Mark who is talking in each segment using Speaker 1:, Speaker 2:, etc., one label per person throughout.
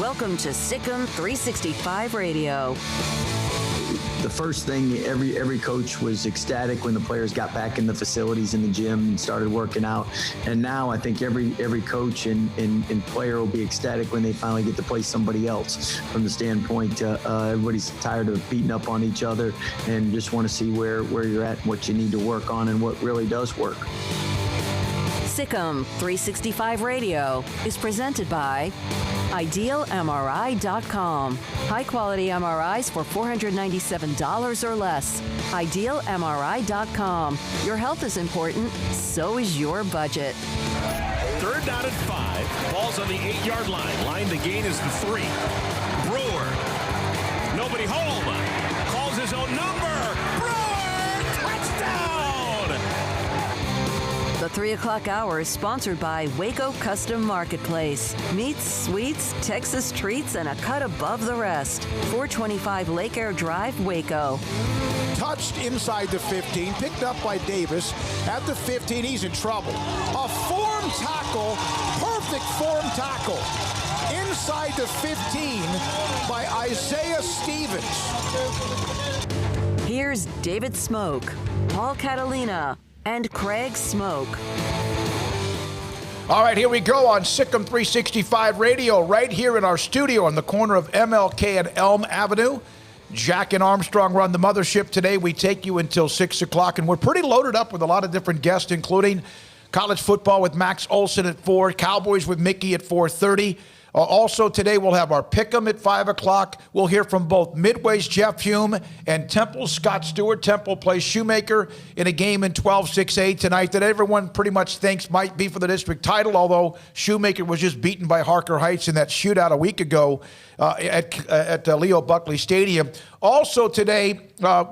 Speaker 1: Welcome to Sic'em365 Radio.
Speaker 2: The first thing, every coach was ecstatic when the players got back in the facilities in the gym and started working out. And now I think every coach and player will be ecstatic when they finally get to play somebody else. From the standpoint, everybody's tired of beating up on each other and just want to see where you're at, what you need to work on, and what really does work.
Speaker 1: Sic'em365 Radio is presented by IdealMRI.com. High-quality MRIs for $497 or less. IdealMRI.com. Your health is important, so is your budget.
Speaker 3: Third down and 5. Ball's on the 8-yard line. Line to gain is the 3. Brewer. Nobody home. Calls his own number. Brewer! Touchdown!
Speaker 1: The 3 o'clock hour is sponsored by Waco Custom Marketplace. Meats, sweets, Texas treats, and a cut above the rest. 425 Lake Air Drive, Waco.
Speaker 4: Touched inside the 15, picked up by Davis. At the 15, he's in trouble. A form tackle, perfect form tackle. Inside the 15 by Isaiah Stevens.
Speaker 1: Here's David Smoke, Paul Catalina, and Craig Smoke.
Speaker 5: All right, here we go on Sic'em365 Radio, right here in our studio on the corner of MLK and Elm Avenue. Jack and Armstrong run the mothership today. We take you until 6 o'clock, and we're pretty loaded up with a lot of different guests, including college football with Max Olson at 4, Cowboys with Mickey at 4:30. Also today we'll have our Pick'em at 5 o'clock. We'll hear from both Midway's Jeff Hume and Temple's Scott Stewart. Temple plays Shoemaker in a game in 12-6A tonight that everyone pretty much thinks might be for the district title, although Shoemaker was just beaten by Harker Heights in that shootout a week ago at Leo Buckley Stadium. Also today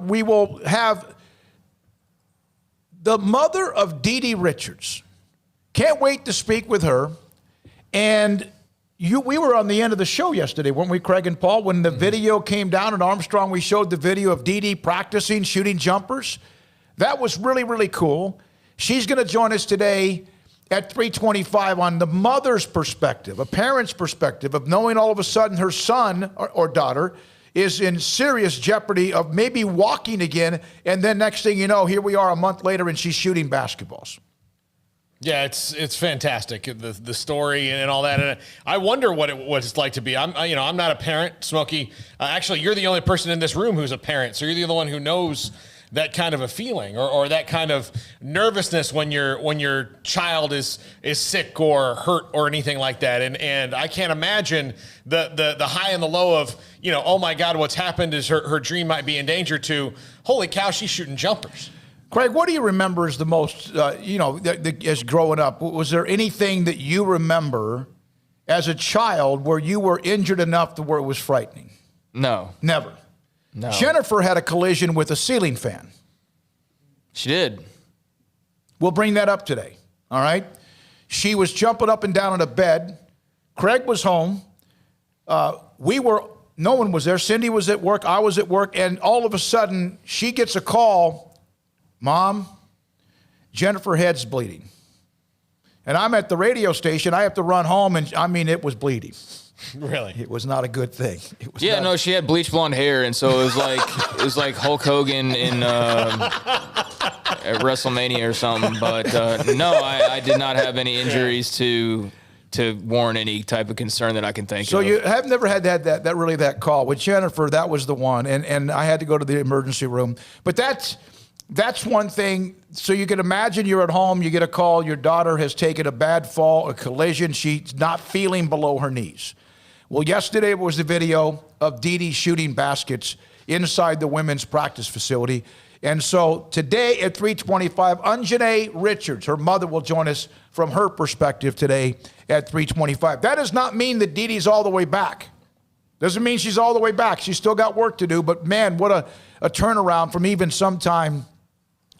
Speaker 5: we will have the mother of Dee Dee Richards. Can't wait to speak with her. And we were on the end of the show yesterday, weren't we, Craig and Paul? When the video came down at Armstrong, we showed the video of Dee Dee practicing shooting jumpers. That was really, really cool. She's going to join us today at 3:25 on the mother's perspective, a parent's perspective of knowing all of a sudden her son or daughter is in serious jeopardy of maybe walking again, and then next thing you know, here we are a month later and she's shooting basketballs.
Speaker 6: Yeah, it's fantastic, the story and all that. And I wonder what it's like to be. I'm not a parent, Smokey. Actually, you're the only person in this room who's a parent, so you're the only one who knows that kind of a feeling or that kind of nervousness when your child is sick or hurt or anything like that. And I can't imagine the high and the low of, oh my God, what's happened is her dream might be in danger to, holy cow, she's shooting jumpers.
Speaker 5: Craig, what do you remember as the most, as growing up? Was there anything that you remember as a child where you were injured enough to where it was frightening?
Speaker 7: No.
Speaker 5: Never?
Speaker 7: No.
Speaker 5: Jennifer had a collision with a ceiling fan.
Speaker 7: She did.
Speaker 5: We'll bring that up today, all right? She was jumping up and down in a bed. Craig was home. No one was there. Cindy was at work. I was at work. And all of a sudden, she gets a call. Mom, Jennifer head's bleeding. And I'm at the radio station. I have to run home, and it was bleeding.
Speaker 6: Really?
Speaker 5: It was not a good thing.
Speaker 7: She had bleach blonde hair, and so it was like Hulk Hogan in at WrestleMania or something. But no, I did not have any injuries to warrant any type of concern that I can think of.
Speaker 5: So you have never had that call. With Jennifer, that was the one, and I had to go to the emergency room. But that's one thing. So you can imagine you're at home, you get a call, your daughter has taken a bad fall, a collision, she's not feeling below her knees. Well, yesterday was the video of Dee Dee shooting baskets inside the women's practice facility. And so today at 3:25, Anjanae Richards, her mother, will join us from her perspective today at 3:25. That does not mean that Dee Dee's all the way back. Doesn't mean she's all the way back. She's still got work to do, but man, what a turnaround from even sometime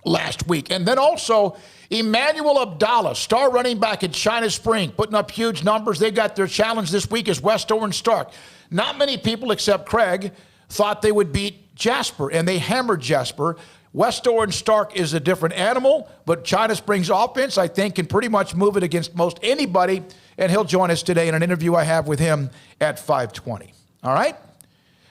Speaker 5: last week. And then also Emmanuel Abdallah, star running back at China Spring, putting up huge numbers. They got their challenge this week as West Orange Stark. Not many people except Craig thought they would beat Jasper, and they hammered Jasper. West Orange Stark is a different animal, but China Springs offense, I think, can pretty much move it against most anybody, and he'll join us today in an interview I have with him at 5:20. All right?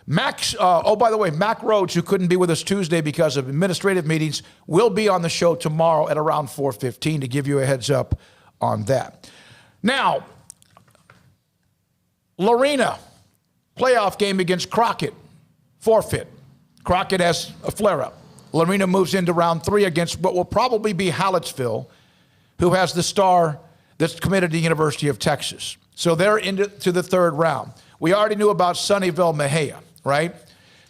Speaker 5: Max, by the way, Mac Rhodes, who couldn't be with us Tuesday because of administrative meetings, will be on the show tomorrow at around 4:15 to give you a heads up on that. Now, Lorena, playoff game against Crockett, forfeit. Crockett has a flare-up. Lorena moves into round 3 against what will probably be Hallettsville, who has the star that's committed to the University of Texas. So they're into the 3rd round. We already knew about Sunnyvale Mejia, right?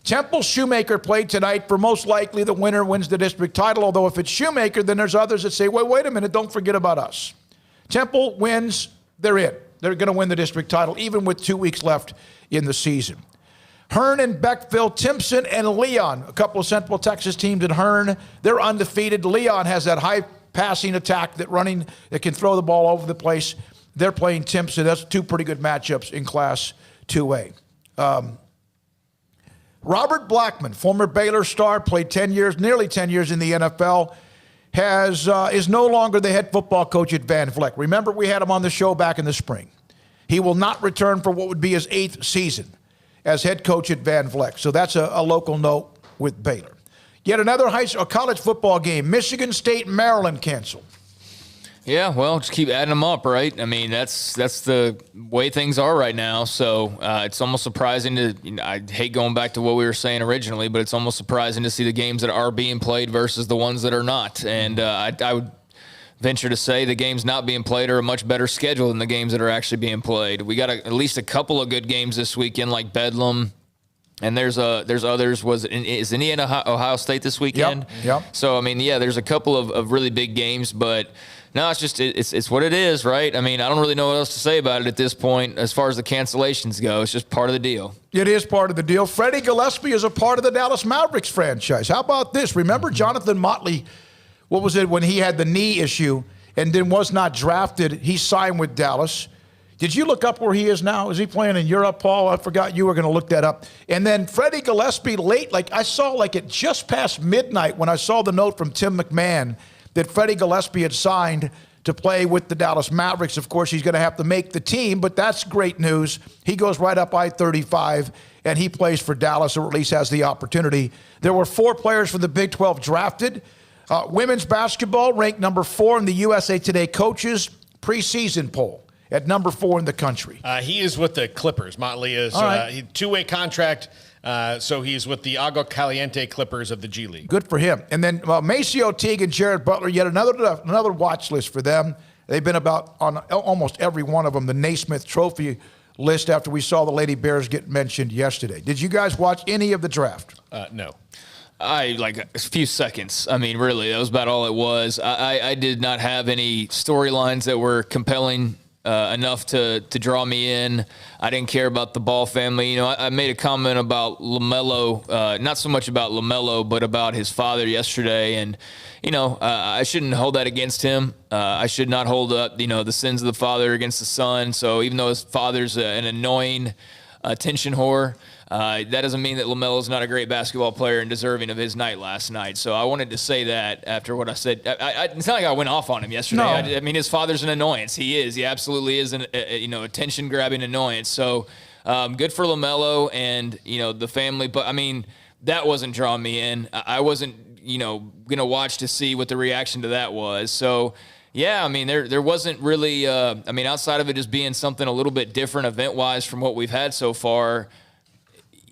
Speaker 5: Temple Shoemaker played tonight. For most likely, the winner wins the district title, although if it's Shoemaker, then there's others that say, wait a minute, don't forget about us. Temple wins, they're in. They're going to win the district title, even with 2 weeks left in the season. Hearn and Beckville, Timpson and Leon, a couple of Central Texas teams in Hearn, they're undefeated. Leon has that high passing attack that can throw the ball over the place. They're playing Timpson. That's 2 pretty good matchups in Class 2A. Robert Blackman, former Baylor star, played 10 years, nearly 10 years in the NFL, is no longer the head football coach at Van Vleck. Remember, we had him on the show back in the spring. He will not return for what would be his 8th season as head coach at Van Vleck. So that's a local note with Baylor. Yet another college football game. Michigan State, Maryland canceled.
Speaker 7: Yeah, well, just keep adding them up, right? I mean, that's the way things are right now. So it's almost surprising I hate going back to what we were saying originally, but it's almost surprising to see the games that are being played versus the ones that are not. And I would venture to say the games not being played are a much better schedule than the games that are actually being played. We got at least a couple of good games this weekend, like Bedlam. And there's others. Is Indiana Ohio State this weekend?
Speaker 5: Yep.
Speaker 7: So, I mean, yeah, there's a couple of really big games, but no, it's what it is, right? I mean, I don't really know what else to say about it at this point as far as the cancellations go. It's just part of the deal.
Speaker 5: It is part of the deal. Freddie Gillespie is a part of the Dallas Mavericks franchise. How about this? Remember Jonathan Motley, what was it, when he had the knee issue and then was not drafted, he signed with Dallas. Did you look up where he is now? Is he playing in Europe, Paul? I forgot you were going to look that up. And then Freddie Gillespie late, I saw at just past midnight when I saw the note from Tim McMahon that Freddie Gillespie had signed to play with the Dallas Mavericks. Of course, he's going to have to make the team, but that's great news. He goes right up I-35, and he plays for Dallas, or at least has the opportunity. There were 4 players from the Big 12 drafted. Women's basketball ranked number 4 in the USA Today coaches preseason poll, at number 4 in the country.
Speaker 6: He is with the Clippers. Motley is
Speaker 5: right.
Speaker 6: 2-way contract, so he's with the Agua Caliente Clippers of the G League.
Speaker 5: Good for him. And then Maceo Teague and Jared Butler, yet another watch list for them. They've been about on almost every one of them, the Naismith Trophy list after we saw the Lady Bears get mentioned yesterday. Did you guys watch any of the draft?
Speaker 6: No.
Speaker 7: A few seconds. I mean, really, that was about all it was. I did not have any storylines that were compelling enough to draw me in. I didn't care about the Ball family. I made a comment about LaMelo, not so much about LaMelo, but about his father yesterday. And, I shouldn't hold that against him. I should not hold up, the sins of the father against the son. So even though his father's an annoying attention whore, that doesn't mean that LaMelo's not a great basketball player and deserving of his night last night. So I wanted to say that after what I said. It's not like I went off on him yesterday.
Speaker 5: No.
Speaker 7: I mean, his father's an annoyance. He is. He absolutely is an attention-grabbing annoyance. So good for LaMelo and, the family. But, I mean, that wasn't drawing me in. I wasn't, going to watch to see what the reaction to that was. So, yeah, I mean, there wasn't really, outside of it just being something a little bit different event-wise from what we've had so far,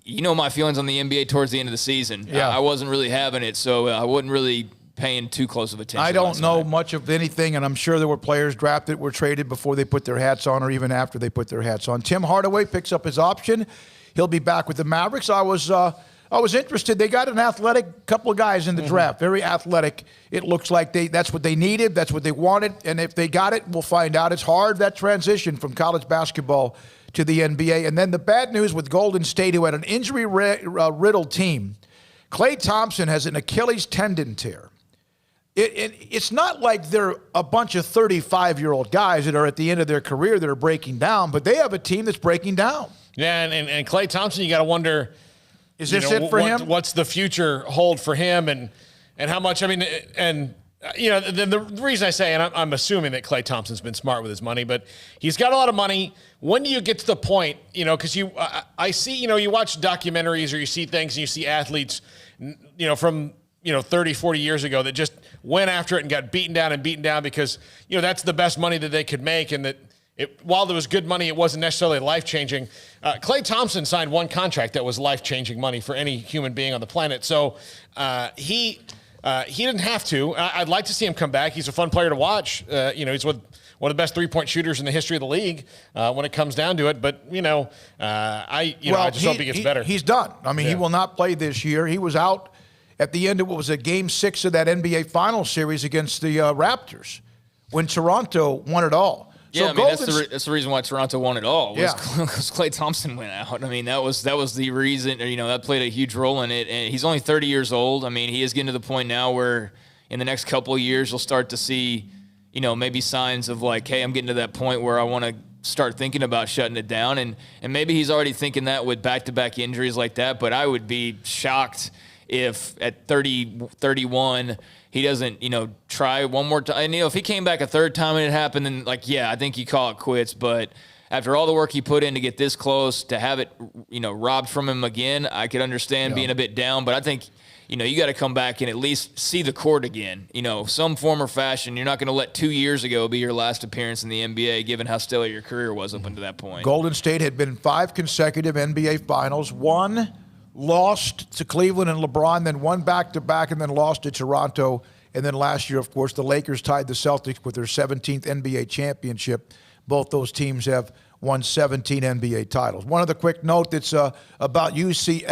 Speaker 7: my feelings on the NBA towards the end of the season.
Speaker 5: Yeah.
Speaker 7: I wasn't really having it, so I wasn't really paying too close of attention.
Speaker 5: I don't know much of anything, and I'm sure there were players drafted, were traded before they put their hats on or even after they put their hats on. Tim Hardaway picks up his option. He'll be back with the Mavericks. I was interested. They got an athletic couple of guys in the draft, very athletic. It looks like that's what they needed. That's what they wanted. And if they got it, we'll find out. It's hard, that transition from college basketball to the NBA. And then the bad news with Golden State, who had an injury-riddled team. Klay Thompson has an Achilles tendon tear. It's not like they're a bunch of 35-year-old guys that are at the end of their career that are breaking down, but they have a team that's breaking down.
Speaker 6: Yeah, and Klay Thompson, you got to wonder,
Speaker 5: is this it for him?
Speaker 6: What's the future hold for him? And how much, and the reason I say, and I'm assuming that Klay Thompson's been smart with his money, but he's got a lot of money. When do you get to the point, because I see, you watch documentaries or you see things and you see athletes, from 30, 40 years ago that just went after it and got beaten down because, that's the best money that they could make. And that while there was good money, it wasn't necessarily life-changing. Klay Thompson signed one contract that was life-changing money for any human being on the planet. So he didn't have to. I'd like to see him come back. He's a fun player to watch. He's one of the best three-point shooters in the history of the league when it comes down to it. But, I just hope he gets better.
Speaker 5: He's done. He will not play this year. He was out at the end of what was a Game 6 of that NBA Finals series against the Raptors when Toronto won it all.
Speaker 7: Yeah, that's the reason why Toronto won it all. Because Klay Thompson went out. That was the reason. That played a huge role in it. And he's only 30 years old. He is getting to the point now where in the next couple of years you'll start to see, maybe signs of like, hey, I'm getting to that point where I want to start thinking about shutting it down. And maybe he's already thinking that with back-to-back injuries like that. But I would be shocked if at 30, 31, he doesn't, try one more time. And, if he came back a third time and it happened, then, I think you call it quits. But after all the work he put in to get this close, to have it, robbed from him again, I could understand being a bit down. But I think, you got to come back and at least see the court again, some form or fashion. You're not going to let 2 years ago be your last appearance in the NBA, given how stellar your career was up until that point.
Speaker 5: Golden State had been 5 consecutive NBA Finals, 1 lost to Cleveland and LeBron, then 1 back-to-back, and then lost to Toronto. And then last year, of course, the Lakers tied the Celtics with their 17th NBA championship. Both those teams have won 17 NBA titles. One other quick note that's about UFC,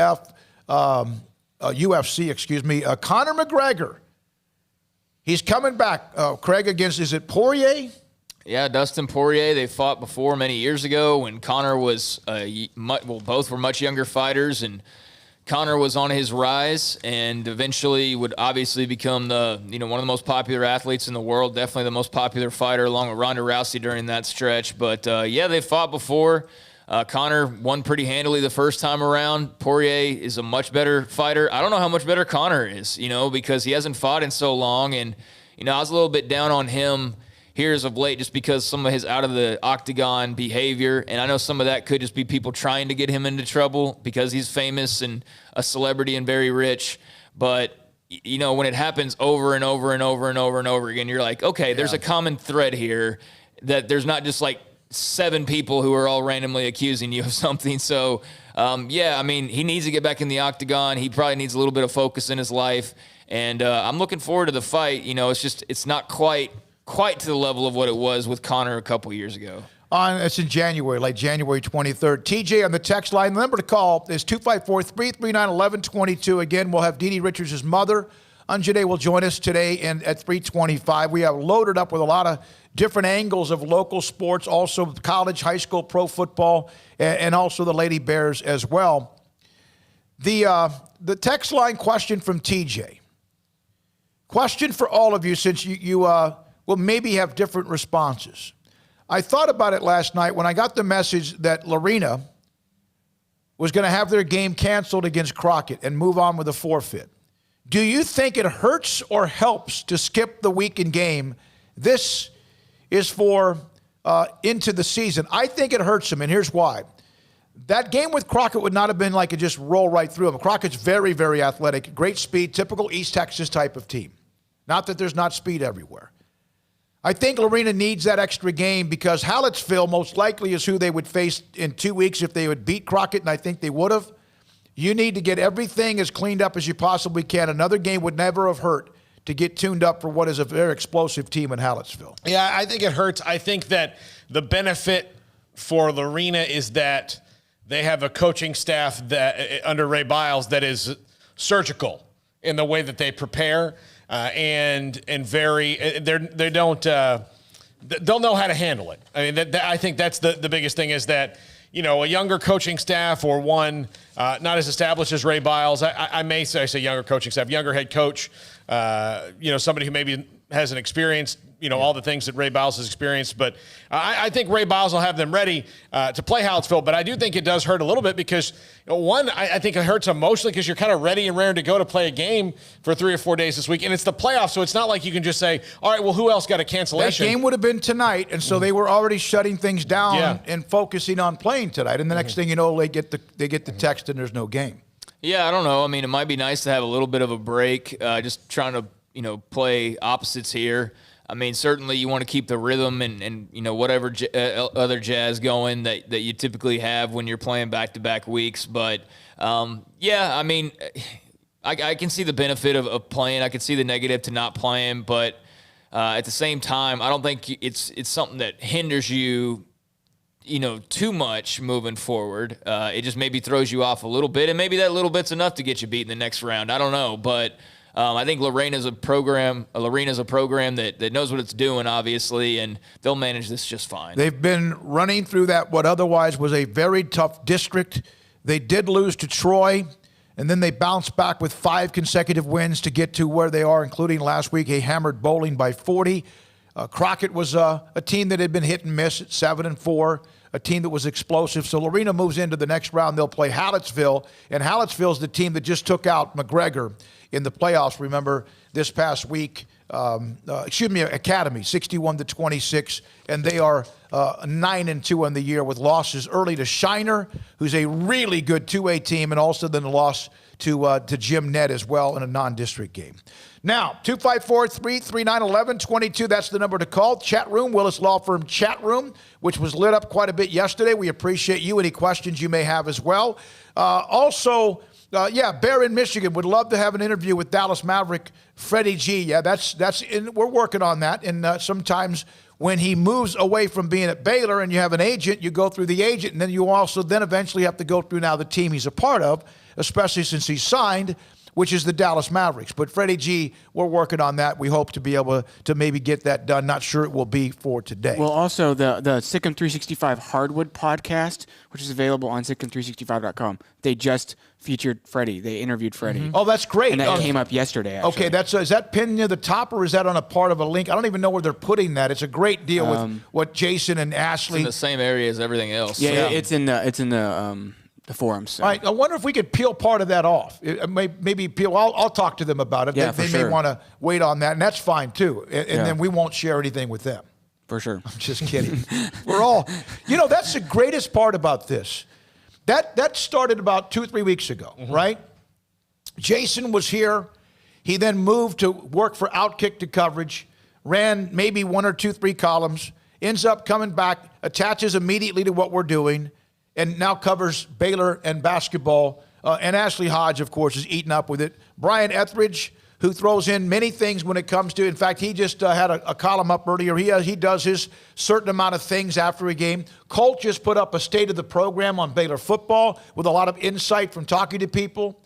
Speaker 5: Conor McGregor. He's coming back. Craig against, is it Poirier?
Speaker 7: Yeah, Dustin Poirier. They fought before many years ago when Conor was, both were much younger fighters, and Conor was on his rise and eventually would obviously become one of the most popular athletes in the world, definitely the most popular fighter along with Ronda Rousey during that stretch. But, they fought before. Conor won pretty handily the first time around. Poirier is a much better fighter. I don't know how much better Conor is, because he hasn't fought in so long. And, I was a little bit down on him here as of late just because some of his out of the octagon behavior, and I know some of that could just be people trying to get him into trouble because he's famous and a celebrity and very rich. But, when it happens over and over and over and over and over again, you're like, okay, there's a common thread here that there's not just like 7 people who are all randomly accusing you of something. So, he needs to get back in the octagon. He probably needs a little bit of focus in his life. And I'm looking forward to the fight. It's not quite to the level of what it was with Conor a couple years ago.
Speaker 5: It's in January, like January 23rd. TJ on the text line. The number to call is 254-339-1122. Again, we'll have Dee Dee Richards' mother, Anjane, will join us today at 3:25. We have loaded up with a lot of different angles of local sports, also college, high school, pro football, and also the Lady Bears as well. The text line question from TJ. Question for all of you, since you will maybe have different responses. I thought about it last night when I got the message that Lorena was going to have their game canceled against Crockett and move on with a forfeit. Do you think it hurts or helps to skip the weekend game? This is for into the season. I think it hurts them, and here's why. That game with Crockett would not have been like it just roll right through them. Crockett's very, very athletic, great speed, typical East Texas type of team. Not that there's not speed everywhere. I think Lorena needs that extra game because Hallettsville most likely is who they would face in 2 weeks if they would beat Crockett, and I think they would have. You need to get everything as cleaned up as you possibly can. Another game would never have hurt to get tuned up for what is a very explosive team in Hallettsville.
Speaker 6: Yeah, I think it hurts. I think that the benefit for Lorena is that they have a coaching staff that under Ray Biles that is surgical in the way that they prepare. And very, they don't, they'll know how to handle it. I mean, I think that's the biggest thing is that, a younger coaching staff or one not as established as Ray Biles, I may say younger coaching staff, younger head coach, somebody who maybe hasn't experienced, all the things that Ray Biles has experienced. But I think Ray Biles will have them ready to play Hallettsville. But I do think it does hurt a little bit because, I think it hurts emotionally because you're kind of ready and raring to go to play a game for 3 or 4 days this week. And it's the playoffs, so it's not like you can just say, all right, well, who else got a cancellation?
Speaker 5: That game would have been tonight, and so they were already shutting things down and focusing on playing tonight. And the next thing you know, they get the text and there's no game. Yeah,
Speaker 7: I don't know. I mean, it might be nice to have a little bit of a break, just trying to, play opposites here. I mean, certainly you want to keep the rhythm and whatever other jazz going that you typically have when you're playing back-to-back weeks. But, I mean, I can see the benefit of playing. I can see the negative to not playing. But at the same time, I don't think it's something that hinders you, too much moving forward. It just maybe throws you off a little bit. And maybe that little bit's enough to get you beat in the next round. I don't know. But I think Lorena's a program that knows what it's doing, obviously, and they'll manage this just fine.
Speaker 5: They've been running through what otherwise was a very tough district. They did lose to Troy, and then they bounced back with 5 consecutive wins to get to where they are, including last week, a hammered Bowling by 40. Crockett was a team that had been hit and miss at 7-4, a team that was explosive. So Lorena moves into the next round. They'll play Hallettsville, and Hallettsville's the team that just took out McGregor in the playoffs. Remember this past week, Academy, 61-26, and they are 9-2 in the year with losses early to Shiner, who's a really good 2A team, and also then the loss to Jim Ned as well in a non-district game. Now, 254-339-1122, that's the number to call. Chat room, Willis Law Firm chat room, which was lit up quite a bit yesterday. We appreciate you. Any questions you may have as well. Bear in Michigan would love to have an interview with Dallas Maverick Freddie G. Yeah, we're working on that. And sometimes when he moves away from being at Baylor and you have an agent, you go through the agent, and then you also then eventually have to go through now the team he's a part of, especially since he's signed, which is the Dallas Mavericks. But Freddie G, we're working on that. We hope to be able to maybe get that done. Not sure it will be for today.
Speaker 8: Well, also the Sic'em365 Hardwood podcast, which is available on Sic'em365.com. They just featured Freddie. They interviewed Freddie.
Speaker 5: Mm-hmm. Oh, that's great.
Speaker 8: And that came up yesterday, actually.
Speaker 5: Okay, is that pinned near the top, or is that on a part of a link? I don't even know where they're putting that. It's a great deal with what Jason and Ashley.
Speaker 7: It's in the same area as everything else.
Speaker 8: Yeah, it's in the forums. So.
Speaker 5: All right, I wonder if we could peel part of that off. Maybe peel. I'll talk to them about it.
Speaker 8: Yeah,
Speaker 5: they
Speaker 8: sure.
Speaker 5: may want to wait on that, and that's fine too. And then we won't share anything with them.
Speaker 8: For sure.
Speaker 5: I'm just kidding. We're all, that's the greatest part about this. That started about 2 or 3 weeks ago, right? Jason was here. He then moved to work for Outkick to Coverage, ran maybe 1 or 2, 3 columns, ends up coming back, attaches immediately to what we're doing, and now covers Baylor and basketball. And Ashley Hodge, of course, is eaten up with it. Brian Etheridge, who throws in many things when it comes to, in fact, he just had a column up earlier. He does his certain amount of things after a game. Colt just put up a state of the program on Baylor football with a lot of insight from talking to people.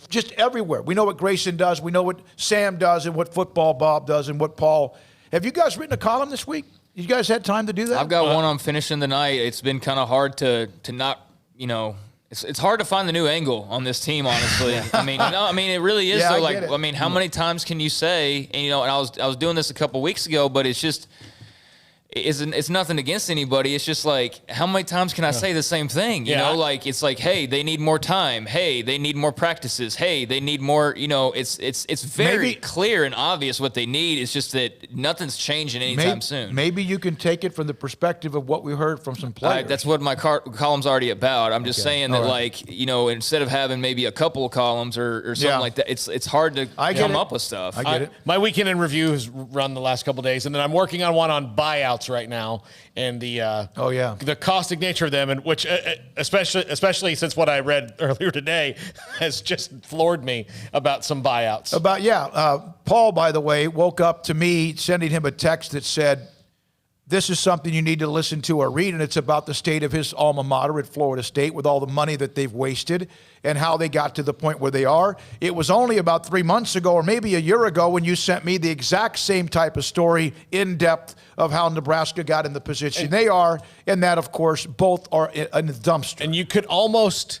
Speaker 5: Just everywhere. We know what Grayson does. We know what Sam does and what Football Bob does and what Paul. Have you guys written a column this week? You guys had time to do that?
Speaker 7: I've got one on finishing the night. It's been kind of hard to not, it's hard to find the new angle on this team, honestly. It really is. How many times can you say, and I was doing this a couple weeks ago, but it's just, it's nothing against anybody. It's just like, how many times can I say the same thing? It's like, hey, they need more time. Hey, they need more practices. Hey, they need more, it's very clear and obvious what they need. It's just that nothing's changing anytime soon.
Speaker 5: Maybe you can take it from the perspective of what we heard from some players.
Speaker 7: That's what my column's already about. I'm just saying that, instead of having maybe a couple of columns or something like that, it's hard to come up with stuff.
Speaker 5: I get it.
Speaker 6: My weekend in review has run the last couple of days, and then I'm working on one on buyouts right now, and the caustic nature of them, and which especially since what I read earlier today has just floored me about some buyouts.
Speaker 5: Paul, by the way, woke up to me sending him a text that said, this is something you need to listen to or read, and it's about the state of his alma mater at Florida State with all the money that they've wasted and how they got to the point where they are. It was only about 3 months ago or maybe a year ago when you sent me the exact same type of story in depth of how Nebraska got in the position they are, and that, of course, both are in the dumpster.
Speaker 6: And you could almost,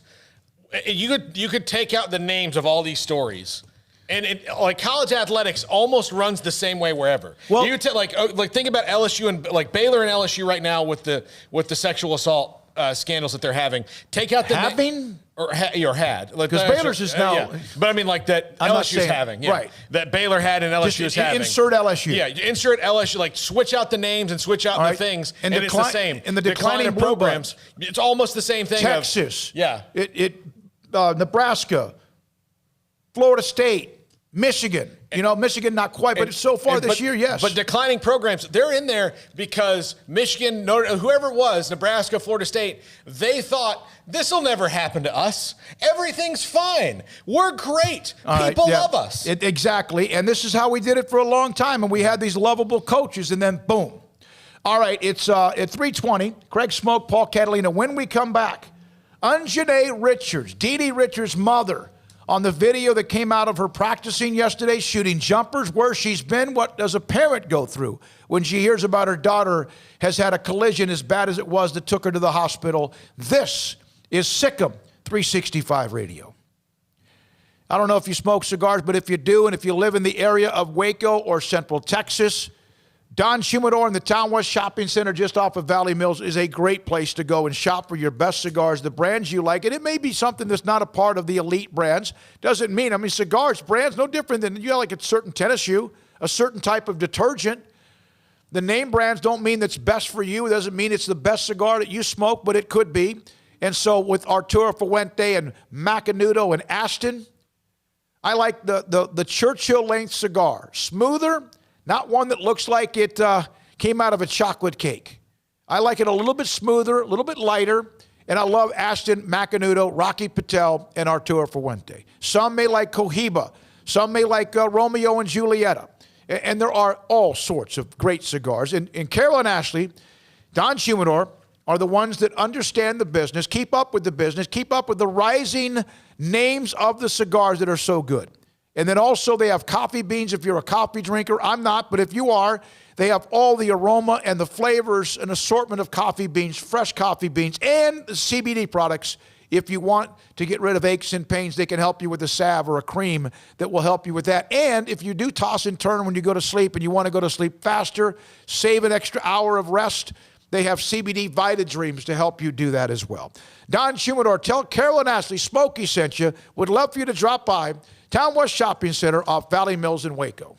Speaker 6: you could take out the names of all these stories And like college athletics almost runs the same way wherever.
Speaker 5: Well,
Speaker 6: you like think about LSU and like Baylor and LSU right now with the sexual assault scandals that they're having. Take out the or had
Speaker 5: because Baylor's is now.
Speaker 6: Yeah. But I mean like that LSU's having
Speaker 5: right.
Speaker 6: That Baylor had and LSU is having.
Speaker 5: Insert LSU.
Speaker 6: Yeah, insert LSU. Like switch out the names and switch out the things, and it's the same.
Speaker 5: In the declining
Speaker 6: programs, it's almost the same thing.
Speaker 5: Texas. Nebraska, Florida State. Michigan, Michigan not quite, but so far this year, yes.
Speaker 6: But declining programs, they're in there because Michigan, whoever it was, Nebraska, Florida State, they thought this will never happen to us. Everything's fine. We're great. People love us.
Speaker 5: Exactly, and this is how we did it for a long time, and we had these lovable coaches, and then boom. All right, it's at 3:20. Craig Smoke, Paul Catalina. When we come back, Anjanae Richards, Dee Dee Richards' mother, on the video that came out of her practicing yesterday, shooting jumpers, where she's been. What does a parent go through when she hears about her daughter has had a collision as bad as it was that took her to the hospital? This is SicEm365 Radio. I don't know if you smoke cigars, but if you do, and if you live in the area of Waco or Central Texas, Don Humidor in the Town West Shopping Center just off of Valley Mills is a great place to go and shop for your best cigars, the brands you like. And it may be something that's not a part of the elite brands. Doesn't mean, cigars, brands, no different than like a certain tennis shoe, a certain type of detergent. The name brands don't mean that's best for you. It doesn't mean it's the best cigar that you smoke, but it could be. And so with Arturo Fuente and Macanudo and Aston, I like the Churchill length cigar. Smoother. Not one that looks like it came out of a chocolate cake. I like it a little bit smoother, a little bit lighter, and I love Aston, Macanudo, Rocky Patel, and Arturo Fuente. Some may like Cohiba. Some may like Romeo and Julieta. And there are all sorts of great cigars. And Carol and Ashley, Don Humidor, are the ones that understand the business, keep up with the business, keep up with the rising names of the cigars that are so good. And then also they have coffee beans if you're a coffee drinker. I'm not, but if you are, they have all the aroma and the flavors, an assortment of coffee beans, fresh coffee beans, and CBD products. If you want to get rid of aches and pains, they can help you with a salve or a cream that will help you with that. And if you do toss and turn when you go to sleep and you want to go to sleep faster, save an extra hour of rest, they have CBD Vita Dreams to help you do that as well. Don Humidor, tell Carol and Ashley Smokey sent you. Would love for you to drop by Town West Shopping Center off Valley Mills in Waco.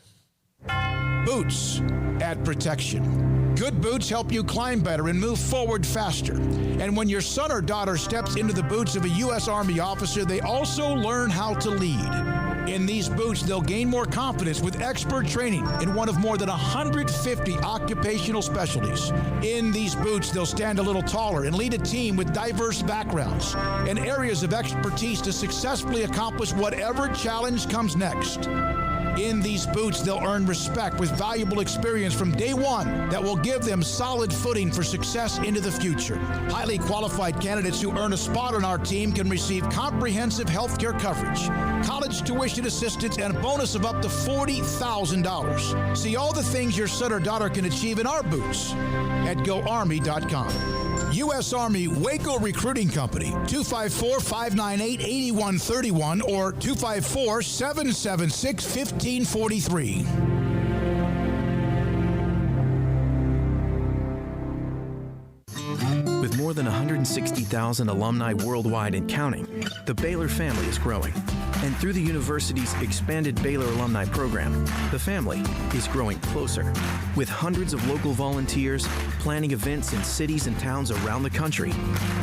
Speaker 5: Boots add protection. Good boots help you climb better and move forward faster. And when your son or daughter steps into the boots of a U.S. Army officer, they also learn how to lead. In these boots, they'll gain more confidence with expert training in one of more than 150 occupational specialties. In these boots, they'll stand a little taller and lead a team with diverse backgrounds and areas of expertise to successfully accomplish whatever challenge comes next. In these boots, they'll earn respect with valuable experience from day one that will give them solid footing for success into the future. Highly qualified candidates who earn a spot on our team can receive comprehensive health care coverage, college tuition assistance, and a bonus of up to $40,000. See all the things your son or daughter can achieve in our boots at GoArmy.com. U.S. Army Waco Recruiting Company, 254-598-8131 or 254-776-1543.
Speaker 9: With more than 160,000 alumni worldwide and counting, the Baylor family is growing. And through the university's expanded Baylor alumni program, the family is growing closer. With hundreds of local volunteers planning events in cities and towns around the country,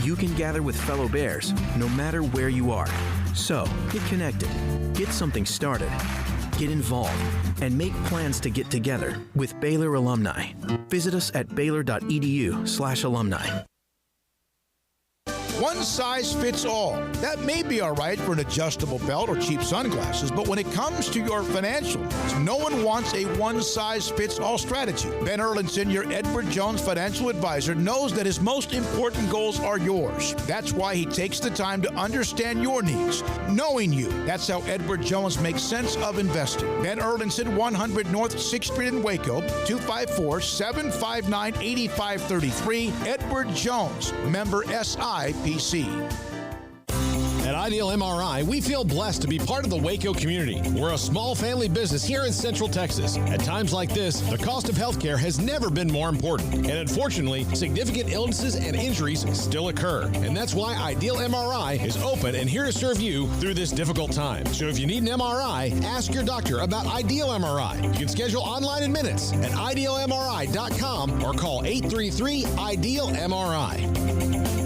Speaker 9: you can gather with fellow Bears no matter where you are. So, get connected, get something started, get involved, and make plans to get together with Baylor alumni. Visit us at baylor.edu/alumni.
Speaker 5: One size fits all. That may be all right for an adjustable belt or cheap sunglasses, but when it comes to your financial needs, no one wants a one-size-fits-all strategy. Ben Erlinson, your Edward Jones financial advisor, knows that his most important goals are yours. That's why he takes the time to understand your needs, knowing you. That's how Edward Jones makes sense of investing. Ben Erlinson, 100 North 6th Street in Waco, 254-759-8533. Edward Jones, member SIPC.
Speaker 3: At Ideal MRI, we feel blessed to be part of the Waco community. We're a small family business here in Central Texas. At times like this, the cost of healthcare has never been more important. And unfortunately, significant illnesses and injuries still occur. And that's why Ideal MRI is open and here to serve you through this difficult time. So if you need an MRI, ask your doctor about Ideal MRI. You can schedule online in minutes at idealmri.com or call 833-IDEAL-MRI.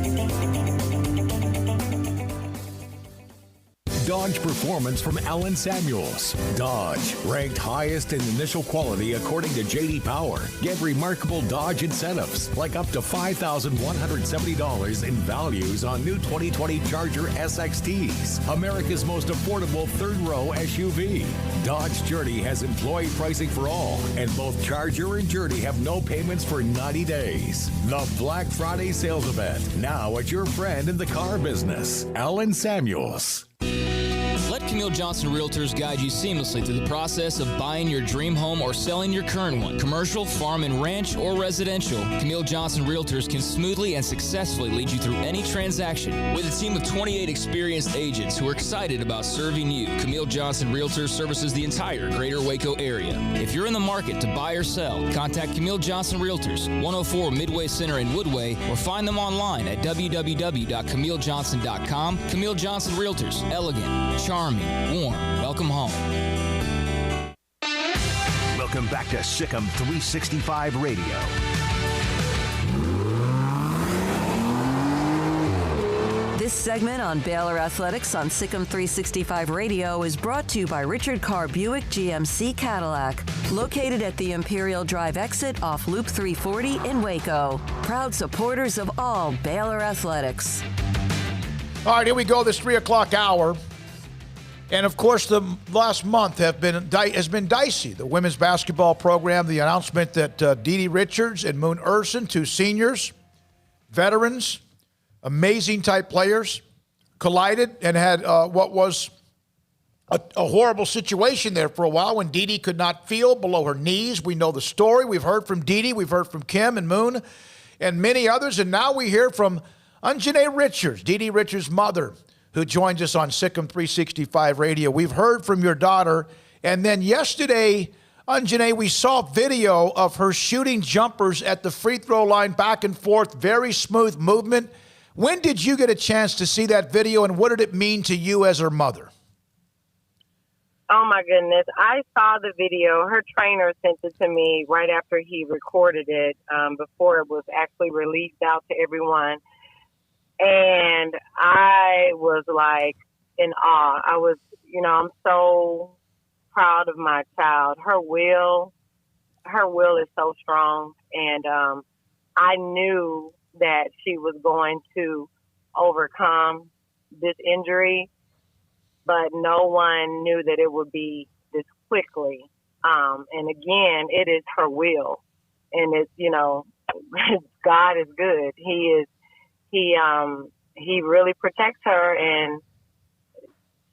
Speaker 10: Dodge Performance from Allen Samuels. Dodge, ranked highest in initial quality according to J.D. Power. Get remarkable Dodge incentives, like up to $5,170 in values on new 2020 Charger SXTs, America's most affordable third-row SUV. Dodge Journey has employee pricing for all, and both Charger and Journey have no payments for 90 days. The Black Friday sales event, now at your friend in the car business, Allen Samuels.
Speaker 7: Let Camille Johnson Realtors guide you seamlessly through the process of buying your dream home or selling your current one. Commercial, farm and ranch, or residential, Camille Johnson Realtors can smoothly and successfully lead you through any transaction. With a team of 28 experienced agents who are excited about serving you, Camille Johnson Realtors services the entire greater Waco area. If you're in the market to buy or sell, contact Camille Johnson Realtors, 104 Midway Center in Woodway, or find them online at www.camillejohnson.com. Camille Johnson Realtors, elegant, charming, warm. Welcome home.
Speaker 10: Welcome back to SicEm365 Radio.
Speaker 1: This segment on Baylor Athletics on SicEm365 Radio is brought to you by Richard Carr Buick GMC Cadillac, located at the Imperial Drive exit off Loop 340 in Waco. Proud supporters of all Baylor Athletics.
Speaker 5: All right, here we go, this 3 o'clock hour. And, of course, the last month has been dicey. The women's basketball program, the announcement that Dee Richards and Moon Urson, two seniors, veterans, amazing-type players, collided and had what was a horrible situation there for a while when Dee could not feel below her knees. We know the story. We've heard from Dee, we've heard from Kim and Moon and many others, and now we hear from Untitled Richards, Dee Richards' mother, who joins us on SicEm365 Radio. We've heard from your daughter, and then yesterday, Anjanae, we saw video of her shooting jumpers at the free throw line back and forth, very smooth movement. When did you get a chance to see that video, and what did it mean to you as her mother?
Speaker 11: Oh, my goodness. I saw the video. Her trainer sent it to me right after he recorded it, before it was actually released out to everyone. And I was like in awe. I was, I'm so proud of my child. Her will is so strong. And I knew that she was going to overcome this injury, but no one knew that it would be this quickly. And again, it is her will. And it's, God is good. He really protects her, and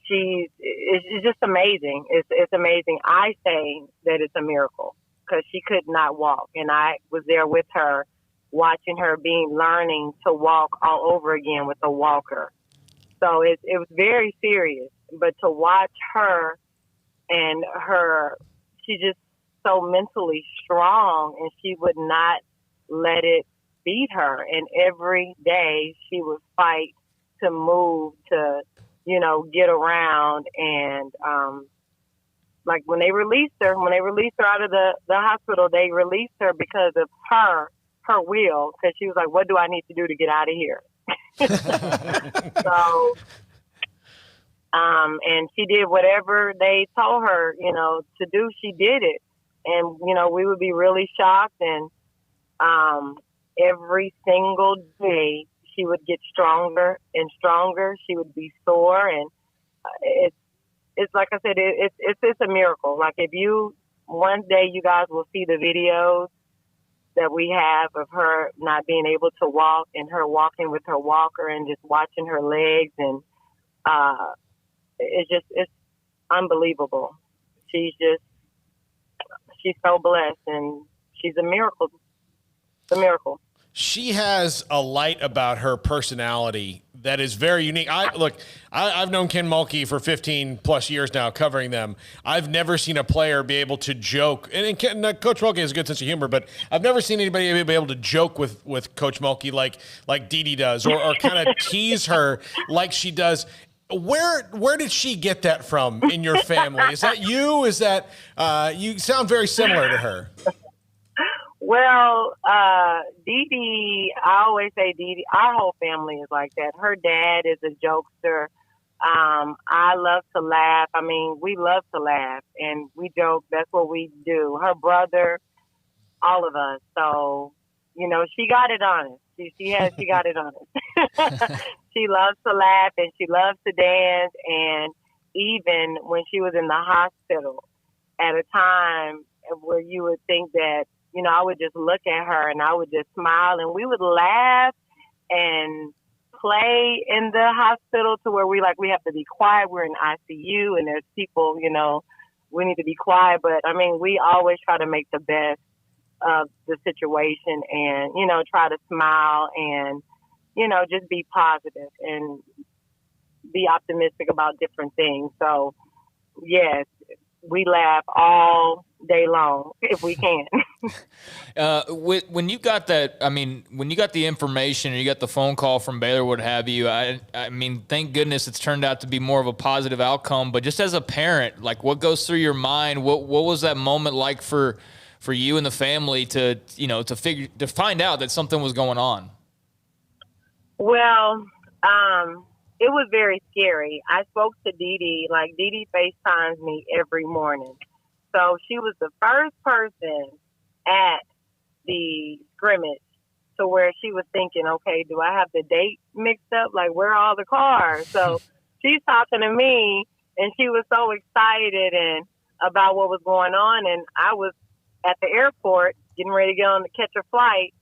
Speaker 11: it's just amazing. It's amazing. I say that it's a miracle because she could not walk, and I was there with her, watching her learning to walk all over again with a walker. So it was very serious, but to watch her and she's just so mentally strong, and she would not let it beat her. And every day she would fight to move, to, get around. And, like when they released her out of the hospital, they released her because of her will. Cause she was like, what do I need to do to get out of here? So, and she did whatever they told her, to do. She did it. And, we would be really shocked. And, every single day she would get stronger and stronger. She would be sore, and it's like I said, it's a miracle. Like one day you guys will see the videos that we have of her not being able to walk and her walking with her walker and just watching her legs, and it's unbelievable. She's so blessed, and she's a miracle. It's a miracle.
Speaker 6: She has a light about her personality that is very unique. I've known Ken Mulkey for 15 plus years now, covering them. I've never seen a player be able to joke, and Coach Mulkey has a good sense of humor, but I've never seen anybody be able to joke with Coach Mulkey like Dee Dee does, or kind of tease her like she does. Where did she get that from in your family? Is that you? Is that you sound very similar to her?
Speaker 11: Well, Dee Dee, I always say Dee Dee, our whole family is like that. Her dad is a jokester. I love to laugh. I mean, we love to laugh and we joke. That's what we do. Her brother, all of us. So, you know, she got it on us. She got it on us. She loves to laugh and she loves to dance. And even when she was in the hospital at a time where you would think that, you know, I would just look at her and I would just smile and we would laugh and play in the hospital to where we have to be quiet. We're in ICU and there's people, you know, we need to be quiet. But I mean, we always try to make the best of the situation and, you know, try to smile and, you know, just be positive and be optimistic about different things. So, yes, we laugh all day long if we can.
Speaker 7: When you got that, I mean, when you got the information and you got the phone call from Baylor, what have you, I mean, thank goodness it's turned out to be more of a positive outcome. But just as a parent, like, what goes through your mind? What was that moment like for you and the family to, you know, to find out that something was going on?
Speaker 11: Well, it was very scary. I spoke to Dee Dee. Like, Dee Dee FaceTimes me every morning. So she was the first person at the scrimmage to where she was thinking, okay, do I have the date mixed up? Like, where are all the cars? So she's talking to me, and she was so excited and about what was going on. And I was at the airport getting ready to get on to catch a flight.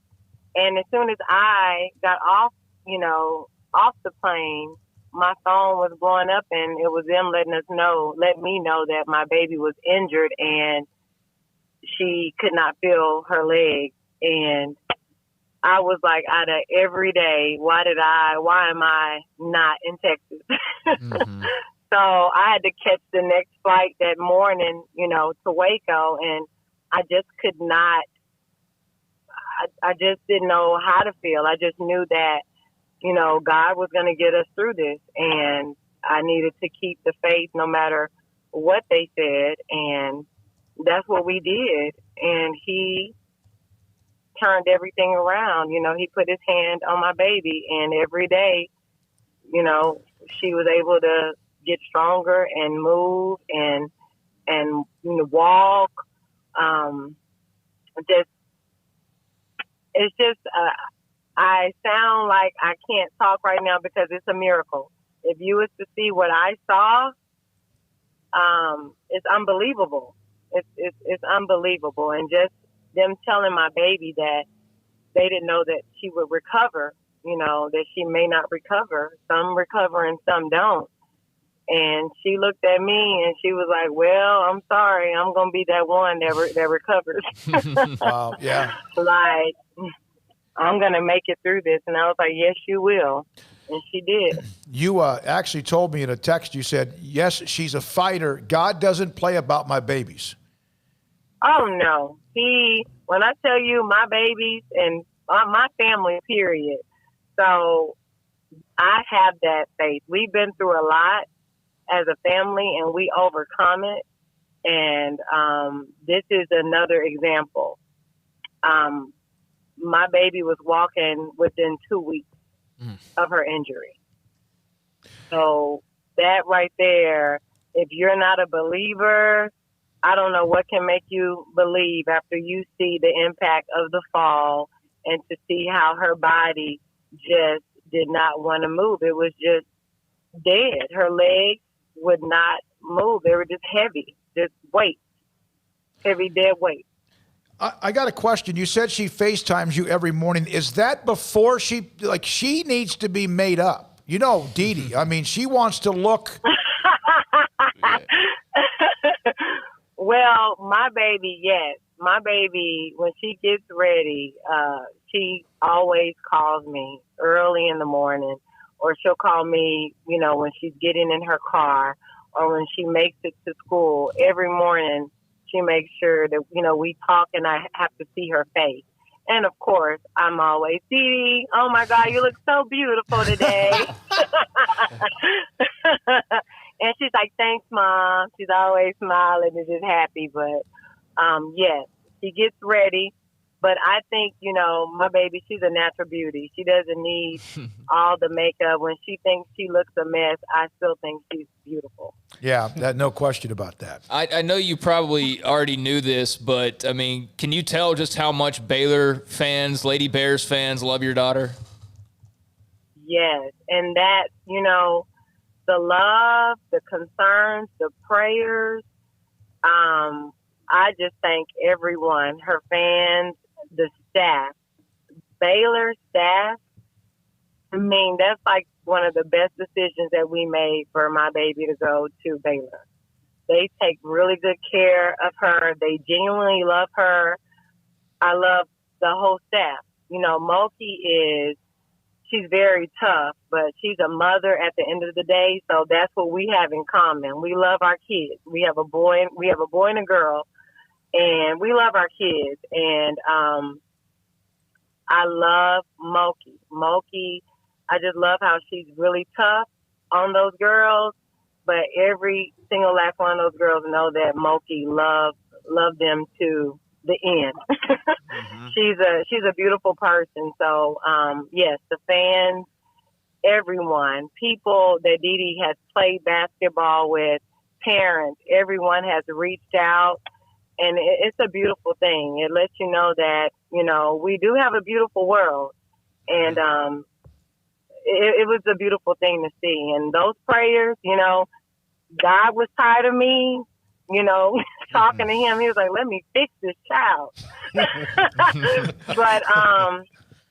Speaker 11: And as soon as I got off, you know, off the plane, my phone was blowing up and it was them let me know that my baby was injured and she could not feel her leg. And I was like, out of every day, why am I not in Texas? Mm-hmm. So I had to catch the next flight that morning, you know, to Waco, and I just could not, I just didn't know how to feel. I just knew that, you know, God was going to get us through this, and I needed to keep the faith no matter what they said, and that's what we did. And he turned everything around. You know, he put his hand on my baby, and every day, you know, she was able to get stronger and move and you know, walk. I sound like I can't talk right now because it's a miracle. If you was to see what I saw, it's unbelievable. It's unbelievable. And just them telling my baby that they didn't know that she would recover, you know, that she may not recover. Some recover and some don't. And she looked at me and she was like, well, I'm sorry. I'm going to be that one that recovers.
Speaker 5: Wow, yeah.
Speaker 11: Like, I'm going to make it through this. And I was like, yes, you will. And she did.
Speaker 5: You actually told me in a text, you said, yes, she's a fighter. God doesn't play about my babies.
Speaker 11: Oh, no. When I tell you my babies and my family, period. So I have that faith. We've been through a lot as a family and we overcome it. And this is another example. My baby was walking within 2 weeks of her injury. So that right there, if you're not a believer, I don't know what can make you believe after you see the impact of the fall and to see how her body just did not want to move. It was just dead. Her legs would not move. They were just heavy, just weight, heavy, dead weight.
Speaker 5: I got a question. You said she FaceTimes you every morning. Is that before she needs to be made up? You know, Dee Dee, I mean, she wants to look.
Speaker 11: Well, my baby, yes. My baby, when she gets ready, she always calls me early in the morning or she'll call me, you know, when she's getting in her car or when she makes it to school. Every morning she makes sure that, you know, we talk and I have to see her face. And, of course, I'm always, Dee, oh, my God, you look so beautiful today. And she's like, thanks, Mom. She's always smiling and just happy. But, yes, she gets ready. But I think, you know, my baby, she's a natural beauty. She doesn't need all the makeup. When she thinks she looks a mess, I still think she's beautiful.
Speaker 5: Yeah, no question about that.
Speaker 7: I know you probably already knew this, but, I mean, can you tell just how much Baylor fans, Lady Bears fans love your daughter?
Speaker 11: Yes, and that, you know, the love, the concerns, the prayers, I just thank everyone, her fans, the staff, Baylor staff. I mean, that's like one of the best decisions that we made for my baby to go to Baylor. They take really good care of her. They genuinely love her. I love the whole staff. You know, she's very tough, but she's a mother at the end of the day. So that's what we have in common. We love our kids. We have a boy and a girl, and we love our kids. And I love Moki. Moki, I just love how she's really tough on those girls, but every single last one of those girls know that Moki love them to the end. Mm-hmm. She's a beautiful person. So yes, the fans, everyone, people that Dee Dee has played basketball with, parents, everyone has reached out, and it's a beautiful thing. It lets you know that, you know, we do have a beautiful world, and it was a beautiful thing to see. And those prayers, you know, God was tired of me, you know, talking to him. He was like, let me fix this child. But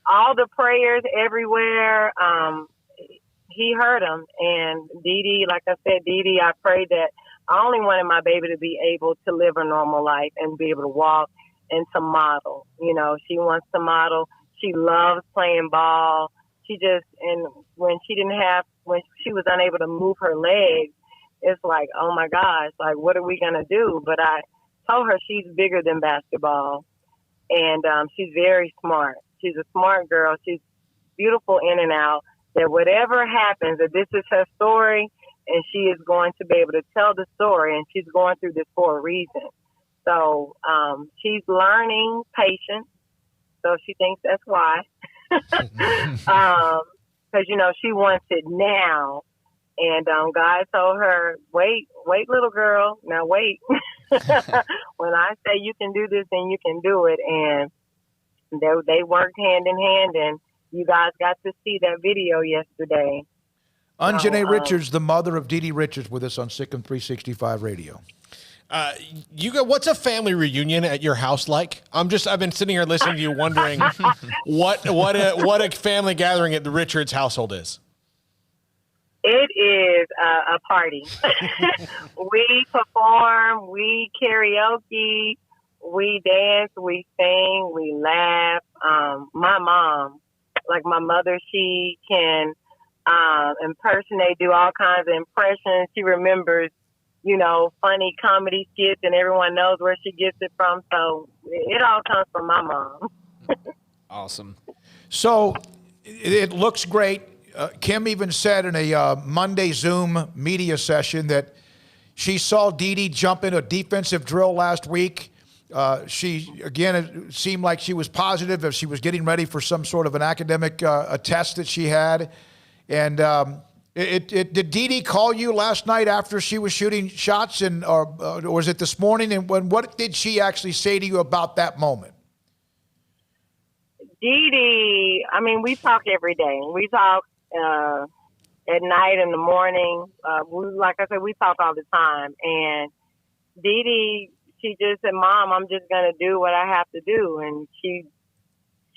Speaker 11: all the prayers everywhere, he heard them. And Dee Dee, like I said, Dee Dee, I prayed that I only wanted my baby to be able to live a normal life and be able to walk and to model. You know, she wants to model. She loves playing ball. And when she was unable to move her legs, it's like, oh my gosh, like, what are we going to do? But I told her she's bigger than basketball, and she's very smart. She's a smart girl. She's beautiful in and out, that whatever happens, that this is her story, and she is going to be able to tell the story, and she's going through this for a reason. So she's learning patience, so she thinks that's why. Because, you know, she wants it now. And God told her, wait, little girl, now wait. When I say you can do this, then you can do it. And they worked hand in hand, and you guys got to see that video yesterday.
Speaker 5: Anjanae Richards, the mother of Dee Dee Richards, with us on Sic'em365 Radio.
Speaker 6: What's a family reunion at your house like? I've been sitting here listening to you, wondering what a family gathering at the Richards household is.
Speaker 11: It is a party. We perform, we karaoke, we dance, we sing, we laugh. My mom, like my mother, she can impersonate, do all kinds of impressions. She remembers, you know, funny comedy skits, and everyone knows where she gets it from. So it all comes from my mom.
Speaker 7: Awesome.
Speaker 5: So it looks great. Kim even said in a Monday Zoom media session that she saw Dee Dee jump in a defensive drill last week. It seemed like she was positive as she was getting ready for some sort of an academic a test that she had. And did Dee Dee call you last night after she was shooting shots, or was it this morning? And what did she actually say to you about that moment?
Speaker 11: Dee Dee, I mean, we talk every day. We talk at night, in the morning. Like I said, we talk all the time. And Dee Dee, she just said, Mom, I'm just going to do what I have to do. And she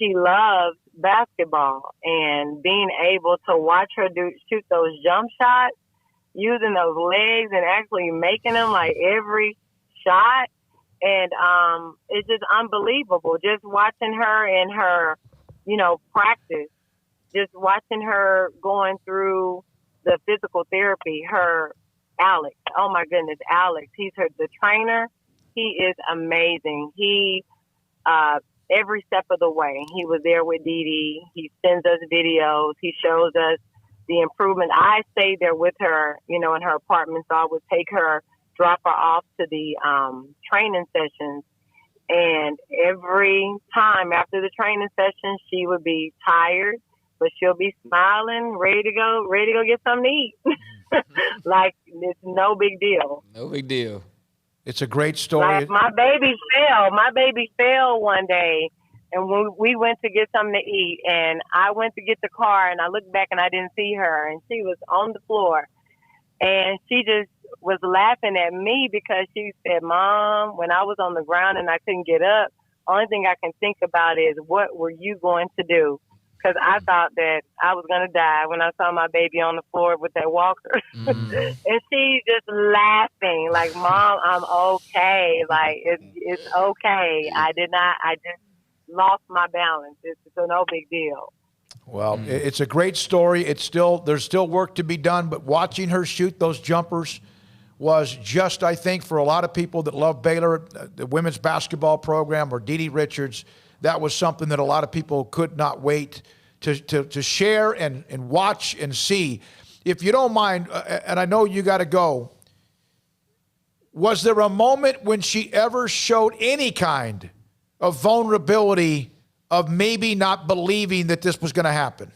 Speaker 11: loves basketball, and being able to watch her shoot those jump shots, using those legs and actually making them like every shot. And it's just unbelievable just watching her in her, you know, practice. just watching her going through the physical therapy, her Alex, oh my goodness, Alex, he's the trainer. He is amazing. He, every step of the way, he was there with Dee Dee. He sends us videos. He shows us the improvement. I stayed there with her, in her apartment, so I would take her, drop her off to the training sessions. And every time after the training session, she would be tired, but she'll be smiling, ready to go get something to eat. Like, it's no big deal.
Speaker 7: No big deal.
Speaker 5: It's a great story.
Speaker 11: Like, my baby fell one day, and we went to get something to eat, and I went to get the car, and I looked back, and I didn't see her, and she was on the floor. And she just was laughing at me because she said, Mom, when I was on the ground and I couldn't get up, only thing I can think about is, what were you going to do? Because I thought that I was going to die when I saw my baby on the floor with that walker. And she's just laughing like, Mom, I'm okay. Like, it's okay. I just lost my balance. It's no big deal.
Speaker 5: Well, it's a great story. There's still work to be done, but watching her shoot those jumpers was just, I think, for a lot of people that love Baylor, the women's basketball program, or Dee Dee Richards, that was something that a lot of people could not wait to share and watch and see. If you don't mind, and I know you got to go, was there a moment when she ever showed any kind of vulnerability of maybe not believing that this was going to happen?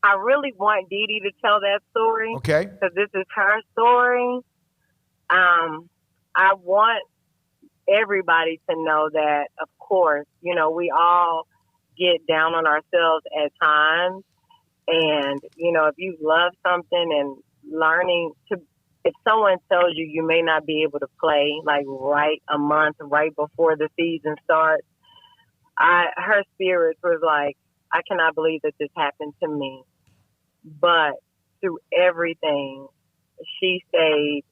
Speaker 11: I really want Dee Dee to tell that story.
Speaker 5: Okay.
Speaker 11: Because this is her story. I want everybody to know that, of course, we all get down on ourselves at times. And, if you love something and learning to, if someone tells you you may not be able to play, like a month right before the season starts, her spirit was like, I cannot believe that this happened to me. But through everything, she stayed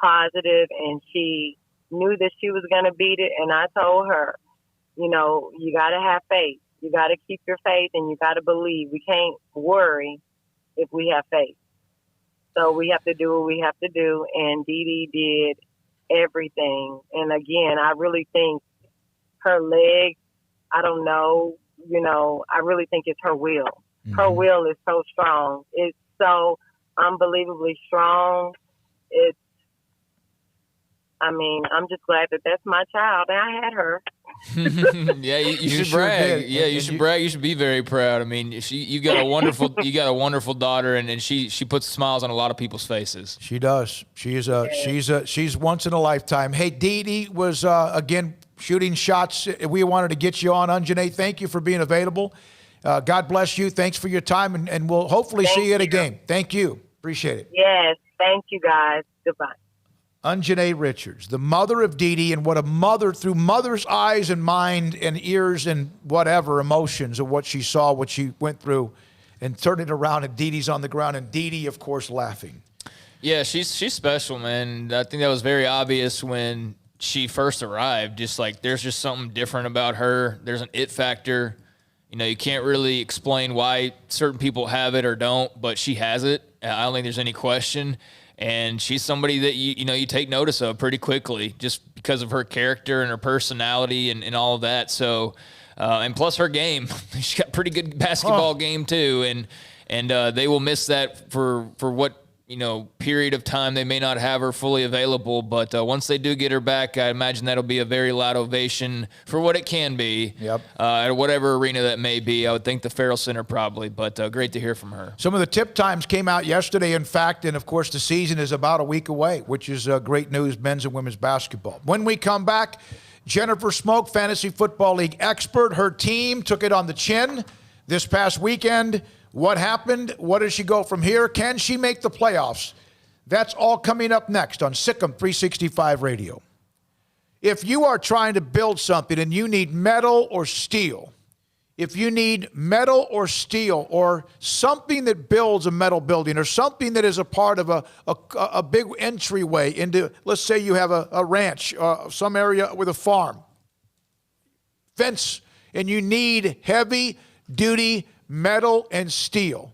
Speaker 11: positive and she knew that she was going to beat it. And I told her, you got to have faith. You got to keep your faith and you got to believe. We can't worry if we have faith. So we have to do what we have to do. And Dee Dee did everything. And again, I really think her leg, I don't know, I really think it's her will. Mm-hmm. Her will is so strong. It's so unbelievably strong. I'm just glad that that's my child and I had her.
Speaker 7: Yeah, you should brag. Yeah, you should brag. You should be very proud. I mean, you got a wonderful daughter, and she puts smiles on a lot of people's faces.
Speaker 5: She does. She's once in a lifetime. Hey, Dee Dee was again shooting shots. We wanted to get you on. Unjane, thank you for being available. God bless you. Thanks for your time, and we'll hopefully see you at a game. Thank you. Appreciate it.
Speaker 11: Yes, thank you guys. Goodbye.
Speaker 5: Unjane Richards, the mother of Dee Dee, and what a mother, through mother's eyes and mind and ears and whatever emotions of what she saw, what she went through, and turned it around, and Dee Dee's on the ground, and Dee Dee, of course, laughing.
Speaker 7: Yeah, she's special, man. I think that was very obvious when she first arrived. Just like there's just something different about her. There's an it factor. You can't really explain why certain people have it or don't, but she has it. I don't think there's any question. And she's somebody that you take notice of pretty quickly just because of her character and her personality and all of that. So, and plus her game, she's got a pretty good basketball game too. And they will miss that for what, period of time they may not have her fully available. But once they do get her back, I imagine that'll be a very loud ovation for what it can be.
Speaker 5: Yep.
Speaker 7: At whatever arena that may be. I would think the Farrell Center probably, but great to hear from her.
Speaker 5: Some of the tip times came out yesterday, in fact, and of course the season is about a week away, which is great news, men's and women's basketball. When we come back, Jennifer Smoke, Fantasy Football League expert, her team took it on the chin this past weekend. What happened? What does she go from here? Can she make the playoffs? That's all coming up next on SicEm365 Radio. If you are trying to build something and you need metal or steel, if you need metal or steel or something that builds a metal building or something that is a part of a big entryway into, let's say you have a ranch, some area with a farm, fence, and you need heavy-duty metal and steel,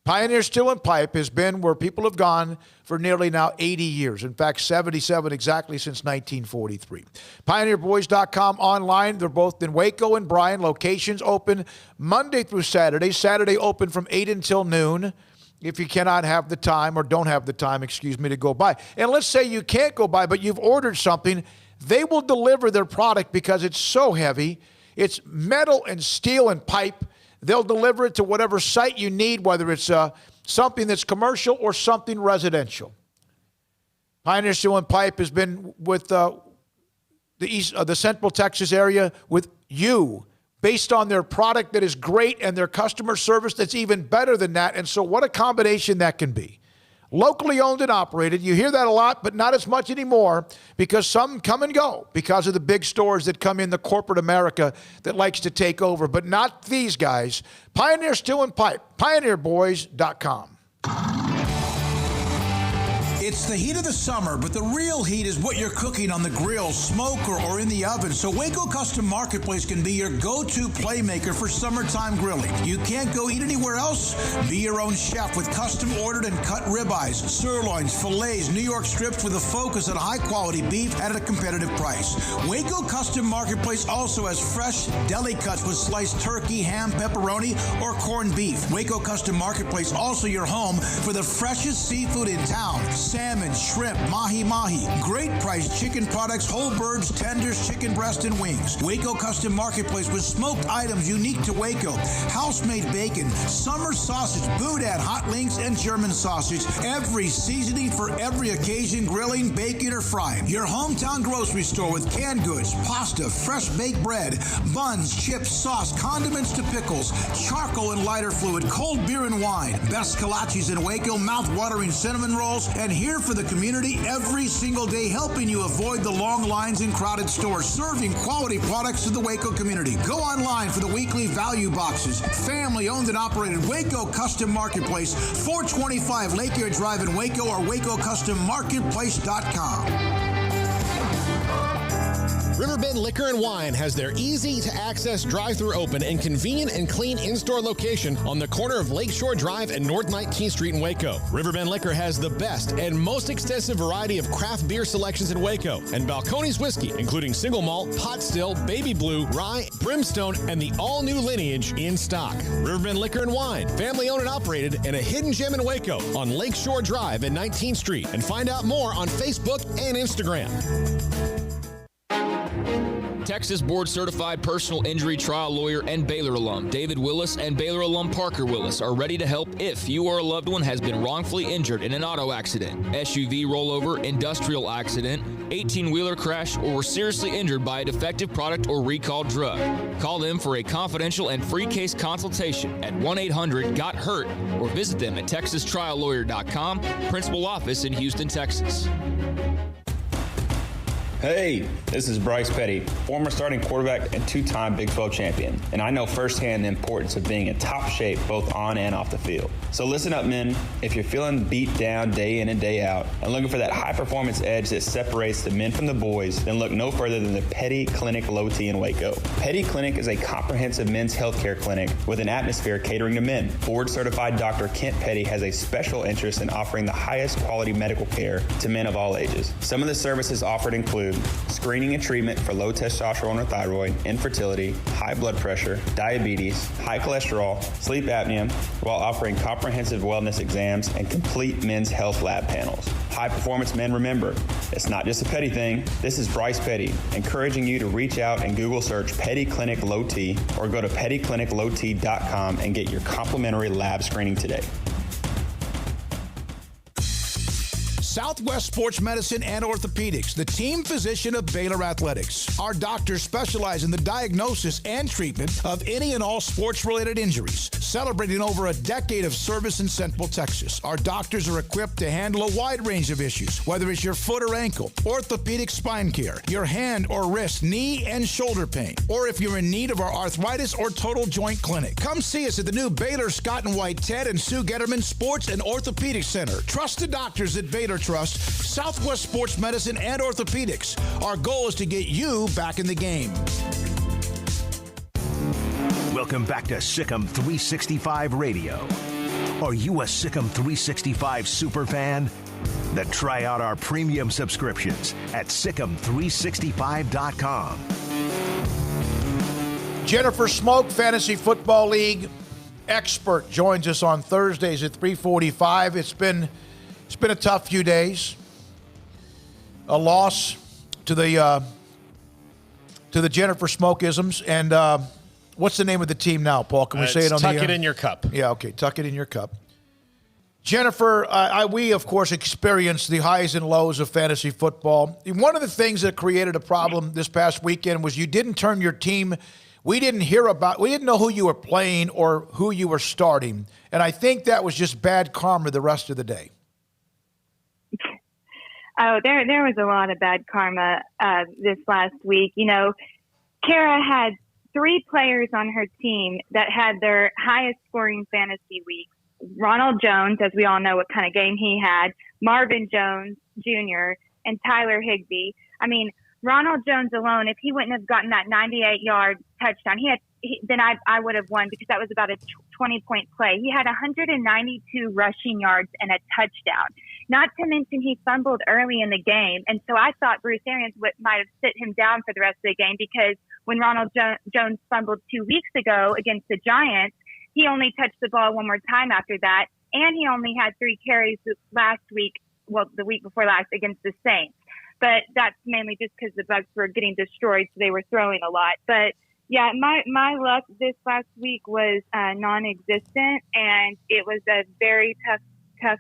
Speaker 5: Pioneer Steel and Pipe has been where people have gone for nearly now 80 years. In fact, 77 exactly since 1943. PioneerBoys.com online. They're both in Waco and Bryan. Locations open Monday through Saturday. Saturday open from 8 until noon if you cannot have the time or don't have the time, to go by. And let's say you can't go by, but you've ordered something. They will deliver their product because it's so heavy. It's metal and steel and pipe. They'll deliver it to whatever site you need, whether it's something that's commercial or something residential. Pioneer Steel and Pipe has been with the Central Texas area with you, based on their product that is great and their customer service that's even better than that. And so what a combination that can be. Locally owned and operated. You hear that a lot, but not as much anymore because some come and go because of the big stores that come in, the corporate America that likes to take over, but not these guys. Pioneer Steel and Pipe, pioneerboys.com.
Speaker 4: It's the heat of the summer, but the real heat is what you're cooking on the grill, smoker, or in the oven. So Waco Custom Marketplace can be your go-to playmaker for summertime grilling. You can't go eat anywhere else? Be your own chef with custom ordered and cut ribeyes, sirloins, fillets, New York strips with a focus on high-quality beef at a competitive price. Waco Custom Marketplace also has fresh deli cuts with sliced turkey, ham, pepperoni, or corned beef. Waco Custom Marketplace also your home for the freshest seafood in town. Salmon, shrimp, mahi-mahi, great priced chicken products, whole birds, tenders, chicken breast, and wings. Waco Custom Marketplace with smoked items unique to Waco, house-made bacon, summer sausage, boudin, hot links, and German sausage. Every seasoning for every occasion, grilling, baking, or frying. Your hometown grocery store with canned goods, pasta, fresh baked bread, buns, chips, sauce, condiments to pickles, charcoal and lighter fluid, cold beer and wine, best kolaches in Waco, mouth-watering cinnamon rolls, and here for the community every single day, helping you avoid the long lines in crowded stores, serving quality products to the Waco community. Go online for the weekly value boxes. Family owned and operated Waco Custom Marketplace, 425 Lake Air Drive in Waco, or WacoCustomMarketplace.com.
Speaker 12: Riverbend Liquor and Wine has their easy-to-access drive-thru open and convenient and clean in-store location on the corner of Lakeshore Drive and North 19th Street in Waco. Riverbend Liquor has the best and most extensive variety of craft beer selections in Waco, and Balcones whiskey, including single malt, pot still, baby blue, rye, brimstone, and the all-new lineage in stock. Riverbend Liquor and Wine, family-owned and operated, and a hidden gem in Waco on Lakeshore Drive and 19th Street. And find out more on Facebook and Instagram.
Speaker 7: Texas board-certified personal injury trial lawyer and Baylor alum David Willis and Baylor alum Parker Willis are ready to help if you or a loved one has been wrongfully injured in an auto accident, SUV rollover, industrial accident, 18-wheeler crash, or were seriously injured by a defective product or recalled drug. Call them for a confidential and free case consultation at 1-800-GOT-HURT or visit them at texastriallawyer.com, principal office in Houston, Texas.
Speaker 13: Hey, this is Bryce Petty, former starting quarterback and two-time Big 12 champion, and I know firsthand the importance of being in top shape both on and off the field. So listen up, men. If you're feeling beat down day in and day out and looking for that high-performance edge that separates the men from the boys, then look no further than the Petty Clinic Low T in Waco. Petty Clinic is a comprehensive men's healthcare clinic with an atmosphere catering to men. Board-certified Dr. Kent Petty has a special interest in offering the highest quality medical care to men of all ages. Some of the services offered include screening and treatment for low testosterone or thyroid, infertility, high blood pressure, diabetes, high cholesterol, sleep apnea, while offering comprehensive wellness exams and complete men's health lab panels. High performance men, remember, it's not just a Petty thing. This is Bryce Petty, encouraging you to reach out and Google search Petty Clinic Low T or go to pettycliniclowt.com and get your complimentary lab screening today.
Speaker 4: Southwest Sports Medicine and Orthopedics, the team physician of Baylor Athletics. Our doctors specialize in the diagnosis and treatment of any and all sports-related injuries, celebrating over a decade of service in Central Texas. Our doctors are equipped to handle a wide range of issues, whether it's your foot or ankle, orthopedic spine care, your hand or wrist, knee and shoulder pain, or if you're in need of our arthritis or total joint clinic. Come see us at the new Baylor Scott and White Ted and Sue Getterman Sports and Orthopedic Center. Trust the doctors at Baylor Trust, Southwest Sports Medicine and Orthopedics. Our goal is to get you back in the game.
Speaker 14: Welcome back to Sic'em365 Radio. Are you a Sic'em365 superfan? Then try out our premium subscriptions at Sic'em365.com.
Speaker 5: Jennifer Smoke, Fantasy Football League expert, joins us on Thursdays at 3:45. It's been a tough few days. A loss to the Jennifer Smoke-isms. And what's the name of the team now, Paul? Can we say it on the air?
Speaker 6: Tuck It In Your Cup.
Speaker 5: Yeah, okay. Tuck It In Your Cup. Jennifer, we, of course, experienced the highs and lows of fantasy football. One of the things that created a problem this past weekend was you didn't turn your team. We didn't know who you were playing or who you were starting. And I think that was just bad karma the rest of the day.
Speaker 15: Oh, there was a lot of bad karma this last week. You know, Kara had 3 players on her team that had their highest scoring fantasy week. Ronald Jones, as we all know what kind of game he had, Marvin Jones Jr., and Tyler Higbee. I mean, Ronald Jones alone, if he wouldn't have gotten that 98-yard touchdown, then I would have won because that was about a 20-point play. He had 192 rushing yards and a touchdown. Not to mention he fumbled early in the game. And so I thought Bruce Arians might have sit him down for the rest of the game because when Ronald Jones fumbled 2 weeks ago against the Giants, he only touched the ball one more time after that. And he only had 3 carries last week, the week before last against the Saints. But that's mainly just because the Bucs were getting destroyed, so they were throwing a lot. But yeah, my luck this last week was non-existent, and it was a very tough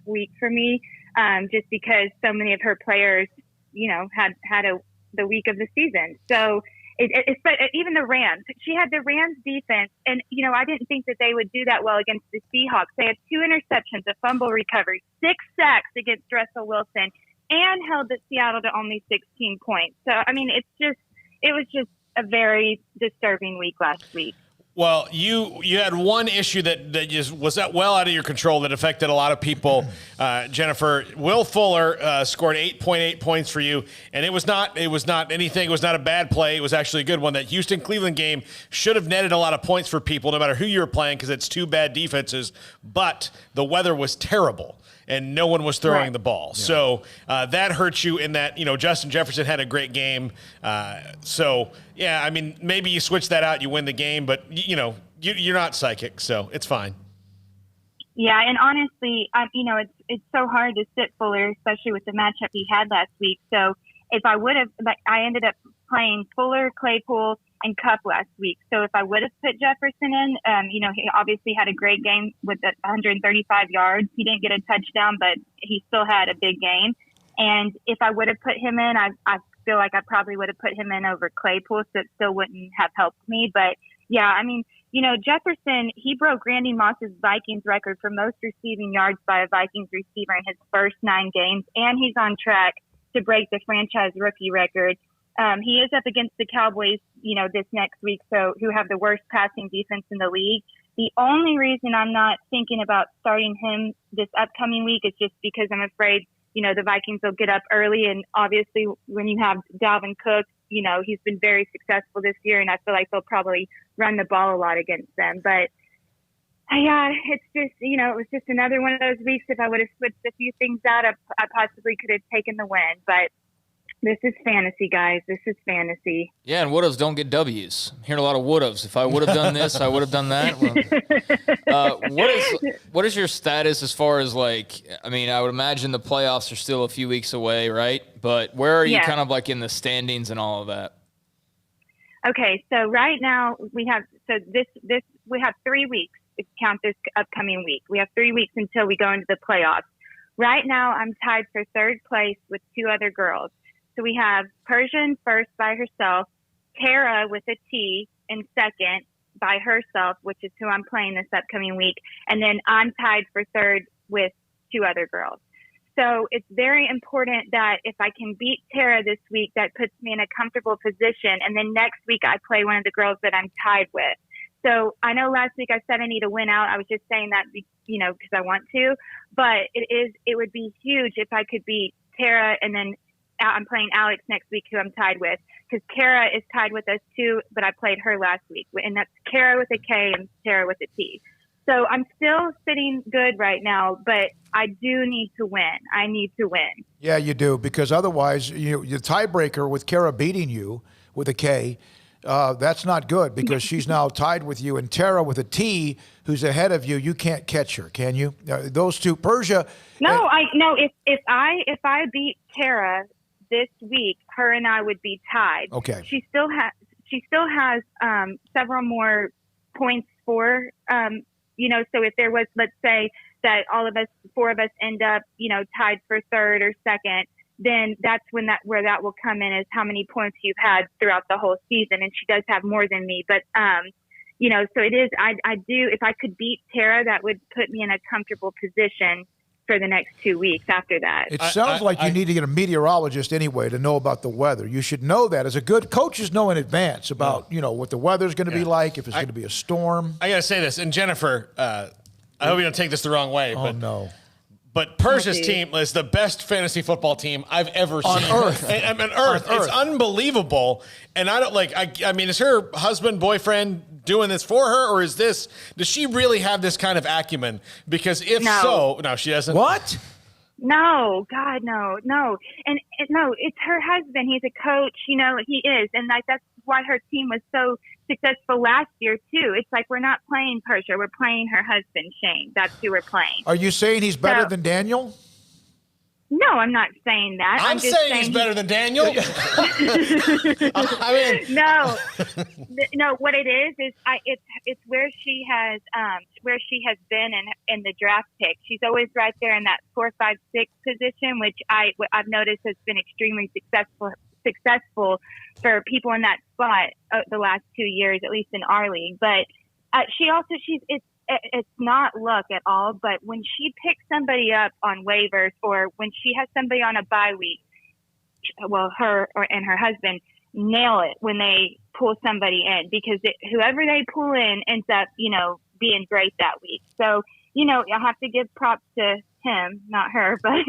Speaker 15: week for me, just because so many of her players, you know, had the week of the season. So but even the Rams, she had the Rams defense, and you know I didn't think that they would do that well against the Seahawks. They had 2 interceptions, a fumble recovery, 6 sacks against Russell Wilson, and held the Seattle to only 16 points. So I mean, it was just a very disturbing week last week.
Speaker 6: Well, you had one issue that just was well out of your control that affected a lot of people. Jennifer, Will Fuller scored 8.8 points for you, and it was not anything. It was not a bad play. It was actually a good one. That Houston-Cleveland game should have netted a lot of points for people, no matter who you were playing, because it's 2 bad defenses. But the weather was terrible, and no one was throwing the ball. Yeah. So that hurt you in that, you know, Justin Jefferson had a great game. So, yeah, I mean, maybe you switch that out, you win the game, but, you know, you're not psychic, so it's fine.
Speaker 15: Yeah, and honestly, you know, it's so hard to sit Fuller, especially with the matchup he had last week. So if I would have, I ended up playing Fuller, Claypool, and Kupp last week. So if I would have put Jefferson in, you know, he obviously had a great game with 135 yards. He didn't get a touchdown, but he still had a big game. And if I would have put him in, I feel like I probably would have put him in over Claypool, so it still wouldn't have helped me. But yeah, I mean, you know, Jefferson, he broke Randy Moss's Vikings record for most receiving yards by a Vikings receiver in his first 9 games, and he's on track to break the franchise rookie record. He is up against the Cowboys, you know, this next week, so who have the worst passing defense in the league. The only reason I'm not thinking about starting him this upcoming week is just because I'm afraid, you know, the Vikings will get up early, and obviously when you have Dalvin Cook, you know, he's been very successful this year, and I feel like they'll probably run the ball a lot against them. But yeah, it's just, you know, it was just another one of those weeks. If I would have switched a few things out, I possibly could have taken the win. But this is fantasy, guys. This is fantasy.
Speaker 7: Yeah, and would-haves don't get W's. I'm hearing a lot of would-haves. If I would have done this, I would have done that. Well, what is your status as far as, like, I mean, I would imagine the playoffs are still a few weeks away, right? But where are you kind of like in the standings and all of that?
Speaker 15: Okay, so right now we have 3 weeks to count this upcoming week. We have 3 weeks until we go into the playoffs. Right now I'm tied for 3rd place with 2 other girls. So we have Persia in first by herself, Tara with a T in second by herself, which is who I'm playing this upcoming week. And then I'm tied for 3rd with 2 other girls. So it's very important that if I can beat Tara this week, that puts me in a comfortable position. And then next week I play one of the girls that I'm tied with. So I know last week I said I need to win out. I was just saying that, you know, because I want to. But it would be huge if I could beat Tara and then I'm playing Alex next week, who I'm tied with, because Kara is tied with us too, but I played her last week, and that's Kara with a K and Tara with a T. So I'm still sitting good right now, but I do need to win. I need to win.
Speaker 5: Yeah, you do, because otherwise, the tiebreaker with Kara beating you with a K, that's not good, because she's now tied with you, and Tara with a T, who's ahead of you. You can't catch her, can you? Those two, Persia.
Speaker 15: No, If I beat Tara this week, her and I would be tied.
Speaker 5: Okay.
Speaker 15: She still has several more points for. So if there was, let's say that all of us, 4 of us, end up, tied for third or second, then that's where that will come in, is how many points you've had throughout the whole season. And she does have more than me, but so it is. I do. If I could beat Tara, that would put me in a comfortable position for the next 2 weeks after that.
Speaker 5: It sounds like you need to get a meteorologist anyway to know about the weather. You should know that. As a good coaches know in advance about, what the weather's going to be like, if it's going to be a storm.
Speaker 6: I got to say this, and Jennifer, I hope you don't take this the wrong way. But Persia's team is the best fantasy football team I've ever seen.
Speaker 5: On Earth.
Speaker 6: On Earth. It's unbelievable. And I don't I mean, is her husband, boyfriend doing this for her, or does she really have this kind of acumen? Because if so, no, she doesn't.
Speaker 5: What?
Speaker 15: No, God, no. And no, it's her husband. He's a coach, he is. And that's why her team was so successful last year too. It's like, we're not playing Persia, we're playing her husband, Shane. That's who we're playing.
Speaker 5: Are you saying he's better than Daniel?
Speaker 15: No, I'm not saying that.
Speaker 6: I'm just saying he's better than Daniel.
Speaker 15: I mean, no. What it is it's where she has been in the draft pick. She's always right there in that 4, 5, 6 position, which I've noticed has been extremely successful for people in that spot the last 2 years, at least in our league. But it's not luck at all, but when she picks somebody up on waivers, or when she has somebody on a bye week, her and her husband nail it when they pull somebody in, because whoever they pull in ends up, being great that week. So, I have to give props to him, not her, but,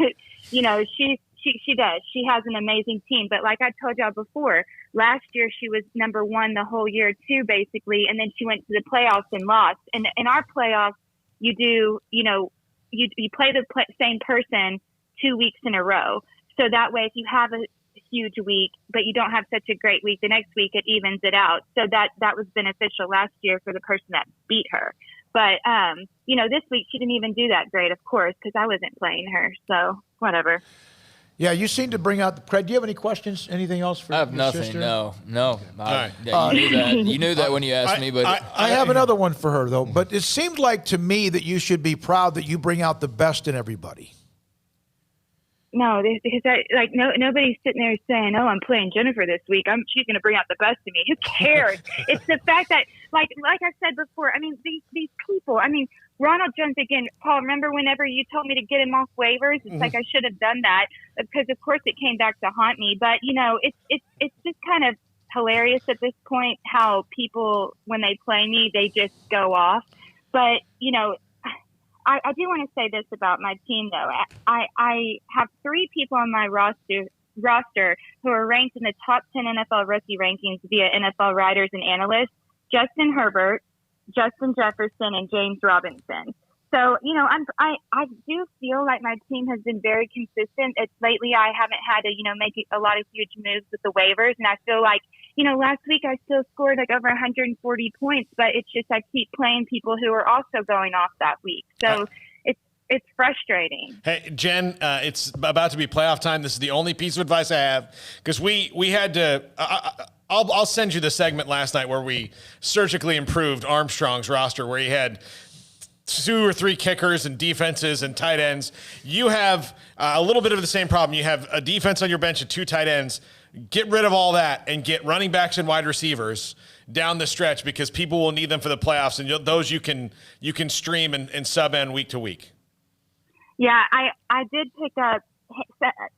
Speaker 15: she does. She has an amazing team. But like I told y'all before, last year she was number 1 the whole year too, basically. And then she went to the playoffs and lost. And in our playoffs, you do, you play the same person 2 weeks in a row. So that way, if you have a huge week, but you don't have such a great week, the next week it evens it out. So that was beneficial last year for the person that beat her. But, this week she didn't even do that great, of course, because I wasn't playing her. So whatever.
Speaker 5: Yeah, you seem to bring out the cred. Do you have any questions? Anything else for
Speaker 7: I have
Speaker 5: your
Speaker 7: nothing.
Speaker 5: sister?
Speaker 7: No.
Speaker 6: Right.
Speaker 7: You knew that. You knew that when you asked me, but
Speaker 5: I have another one for her though. But it seemed like to me that you should be proud that you bring out the best in everybody.
Speaker 15: No, because nobody's sitting there saying, "Oh, I'm playing Jennifer this week. She's going to bring out the best in me." Who cares? It's the fact that, like I said before, I mean, these people. I mean, Ronald Jones again. Paul, remember whenever you told me to get him off waivers? It's like I should have done that, because of course it came back to haunt me. But it's just kind of hilarious at this point how people, when they play me, they just go off. But I do want to say this about my team, though. I have 3 people on my roster who are ranked in the top 10 NFL rookie rankings via NFL writers and analysts: Justin Herbert, Justin Jefferson, and James Robinson. So, I do feel like my team has been very consistent. Lately I haven't had to, make a lot of huge moves with the waivers. And I feel like, last week I still scored like over 140 points, but it's just I keep playing people who are also going off that week. So it's frustrating.
Speaker 6: Hey, Jen, it's about to be playoff time. This is the only piece of advice I have, because we had to I'll send you the segment last night where we surgically improved Armstrong's roster, where he had 2 or 3 kickers and defenses and tight ends. You have a little bit of the same problem. You have a defense on your bench and 2 tight ends. Get rid of all that and get running backs and wide receivers down the stretch, because people will need them for the playoffs, and those you can stream and sub in week to week.
Speaker 15: Yeah, I did pick up.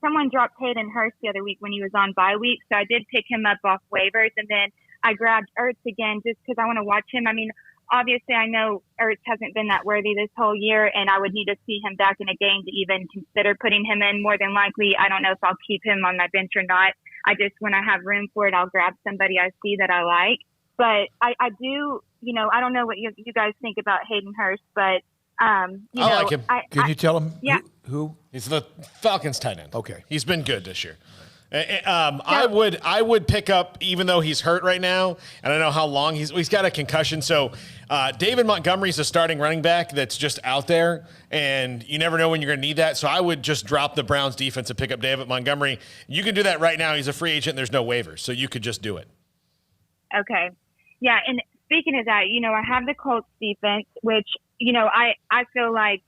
Speaker 15: Someone dropped Hayden Hurst the other week when he was on bye week, so I did pick him up off waivers, and then I grabbed Ertz again just because I want to watch him. I mean, obviously I know Ertz hasn't been that worthy this whole year, and I would need to see him back in a game to even consider putting him in. More than likely, I don't know if I'll keep him on my bench or not. I just, when I have room for it, I'll grab somebody I see that I like. But I do, I don't know what you guys think about Hayden Hurst, but I
Speaker 6: like him.
Speaker 5: Can you tell him
Speaker 15: yeah.
Speaker 5: who?
Speaker 6: He's the Falcons tight end.
Speaker 5: Okay.
Speaker 6: He's been good this year. I would pick up, even though he's hurt right now, and I don't know how long he's got a concussion. So David Montgomery's a starting running back that's just out there, and you never know when you're going to need that. So I would just drop the Browns defense and pick up David Montgomery. You can do that right now. He's a free agent. And there's no waivers, so you could just do it.
Speaker 15: Okay. Yeah, and speaking of that, I have the Colts defense, which, I feel like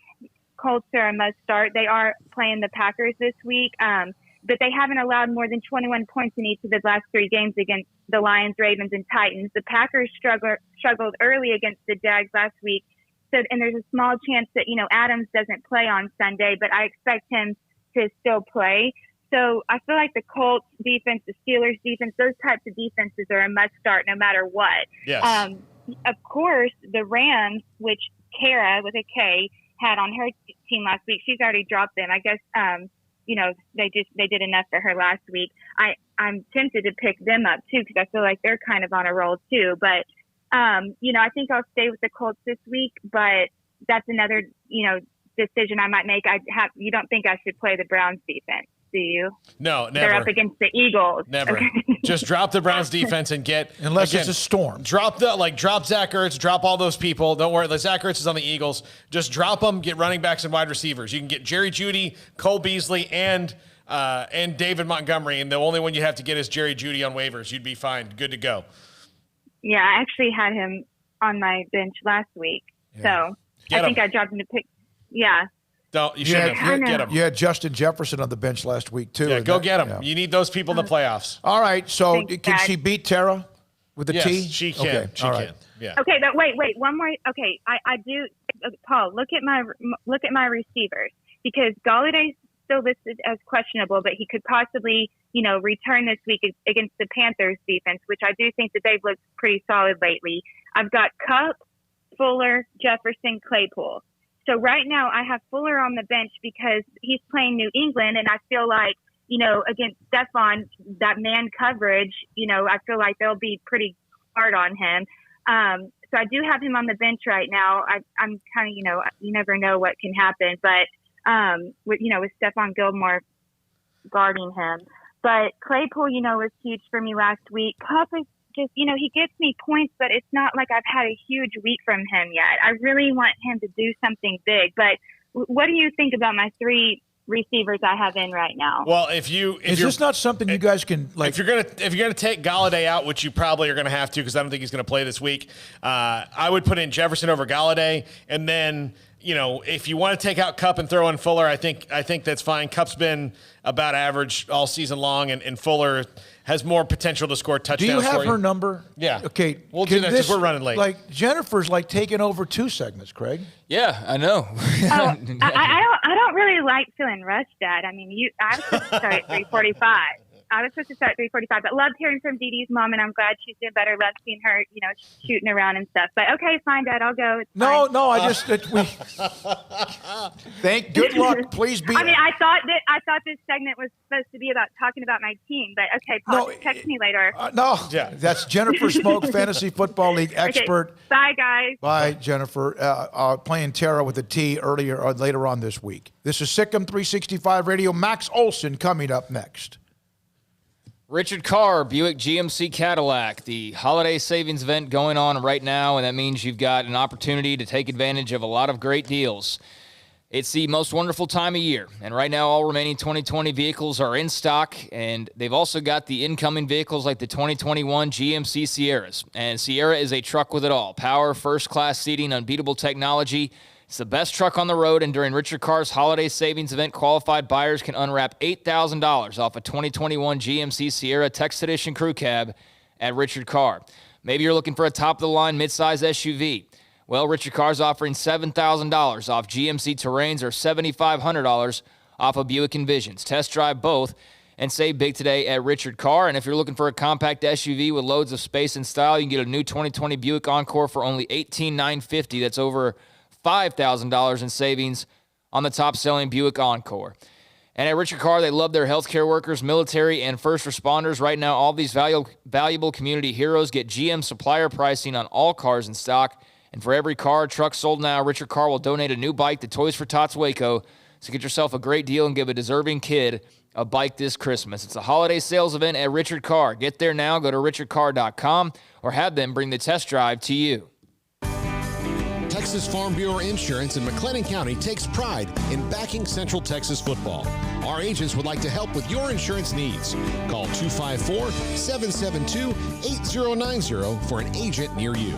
Speaker 15: Colts are a must start. They are playing the Packers this week, but they haven't allowed more than 21 points in each of the last 3 games against the Lions, Ravens, and Titans. The Packers struggled early against the Jags last week, and there's a small chance that, Adams doesn't play on Sunday, but I expect him to still play. So I feel like the Colts defense, the Steelers defense, those types of defenses are a must start no matter what.
Speaker 6: Yes.
Speaker 15: Of course, the Rams, which Kara with a K had on her team last week, she's already dropped them. I guess, they did enough for her last week. I'm tempted to pick them up too, because I feel like they're kind of on a roll too. But, I think I'll stay with the Colts this week, but that's another, decision I might make. You don't think I should play the Browns defense, do you?
Speaker 6: No, never.
Speaker 15: They're up against the Eagles.
Speaker 6: Never.
Speaker 15: Okay.
Speaker 6: Just drop the Browns defense and
Speaker 5: unless it's a storm.
Speaker 6: Drop Zach Ertz, drop all those people. Don't worry, Zach Ertz is on the Eagles. Just drop them, get running backs and wide receivers. You can get Jerry Jeudy, Cole Beasley, and David Montgomery, and the only one you have to get is Jerry Jeudy on waivers. You'd be fine. Good to go.
Speaker 15: Yeah, I actually had him on my bench last week.
Speaker 5: Yeah.
Speaker 15: So I think I dropped him to pick. Yeah.
Speaker 6: Don't you shouldn't have. Get him.
Speaker 5: You had Justin Jefferson on the bench last week too.
Speaker 6: Yeah, go get him. Yeah. You need those people in the playoffs.
Speaker 5: All right. So
Speaker 15: Thanks,
Speaker 5: can
Speaker 15: Dad.
Speaker 5: she beat Tara with the
Speaker 6: Yes,
Speaker 5: T?
Speaker 6: she can.
Speaker 5: Okay.
Speaker 6: She
Speaker 5: All
Speaker 6: can.
Speaker 5: right.
Speaker 6: Yeah.
Speaker 15: Okay, but wait, one more. Okay, I do. Paul, look at my receivers, because Galladay's still listed as questionable, but he could possibly, return this week against the Panthers defense, which I do think that they've looked pretty solid lately. I've got Kupp, Fuller, Jefferson, Claypool. So right now I have Fuller on the bench because he's playing New England, and I feel like, against Stephon, that man coverage, I feel like they'll be pretty hard on him. So I do have him on the bench right now. I'm kind of, you never know what can happen, but with Stephon Gilmore guarding him. But Claypool, was huge for me last week. Kupp is just, he gets me points, but it's not like I've had a huge week from him yet. I really want him to do something big. But what do you think about my 3 receivers I have in right now?
Speaker 6: Well, if you're
Speaker 5: this not something you guys can like?
Speaker 6: If you're gonna take Galladay out, which you probably are gonna have to, because I don't think he's gonna play this week, I would put in Jefferson over Galladay, and then if you want to take out Kupp and throw in Fuller, I think that's fine. Kupp's been about average all season long, and Fuller has more potential to score touchdowns.
Speaker 5: Do you have
Speaker 6: for
Speaker 5: her number?
Speaker 6: Yeah.
Speaker 5: Okay.
Speaker 6: We'll do that because we're running late.
Speaker 5: Like Jennifer's taking over 2 segments, Craig.
Speaker 7: Yeah, I know.
Speaker 15: I don't really like feeling rushed, Dad. I mean, I was supposed to start at 3:45. I was supposed to start at 3:45, but loved hearing from Dee Dee's mom, and I'm glad she's doing better. Loved seeing her, shooting around and stuff. But okay, fine, Dad, I'll go. It's fine.
Speaker 5: No, I just good luck. Please be.
Speaker 15: I mean, I thought this segment was supposed to be about talking about my team, but okay, Paul, just text me later.
Speaker 5: No, that's Jennifer Smoke, Fantasy Football League expert.
Speaker 15: Okay. Bye, guys.
Speaker 5: Bye, Jennifer. Playing Tara with a T later on this week. This is Sic'em365 Radio. Max Olson coming up next.
Speaker 7: Richard Carr, Buick GMC Cadillac, the holiday savings event going on right now, and that means you've got an opportunity to take advantage of a lot of great deals. It's the most wonderful time of year, and right now all remaining 2020 vehicles are in stock, and they've also got the incoming vehicles like the 2021 GMC Sierras. And Sierra is a truck with it all. Power, first-class seating, unbeatable technology. It's the best truck on the road, and during Richard Carr's holiday savings event, qualified buyers can unwrap $8,000 off a 2021 GMC Sierra Tex Edition Crew Cab at Richard Carr. Maybe you're looking for a top-of-the-line midsize SUV. Well, Richard Carr's offering $7,000 off GMC Terrains or $7,500 off of Buick Envisions. Test drive both and save big today at Richard Carr. And if you're looking for a compact SUV with loads of space and style, you can get a new 2020 Buick Encore for only $18,950. That's over $5,000 in savings on the top-selling Buick Encore. And at Richard Carr, they love their healthcare workers, military, and first responders. Right now, all these valuable community heroes get GM supplier pricing on all cars in stock. And for every car or truck sold now, Richard Carr will donate a new bike to Toys for Tots Waco. So get yourself a great deal and give a deserving kid a bike this Christmas. It's a holiday sales event at Richard Carr. Get there now. Go to richardcarr.com or have them bring the test drive to you.
Speaker 12: Texas Farm Bureau Insurance in McLennan County takes pride in backing Central Texas football. Our agents would like to help with your insurance needs. Call 254-772-8090 for an agent near you.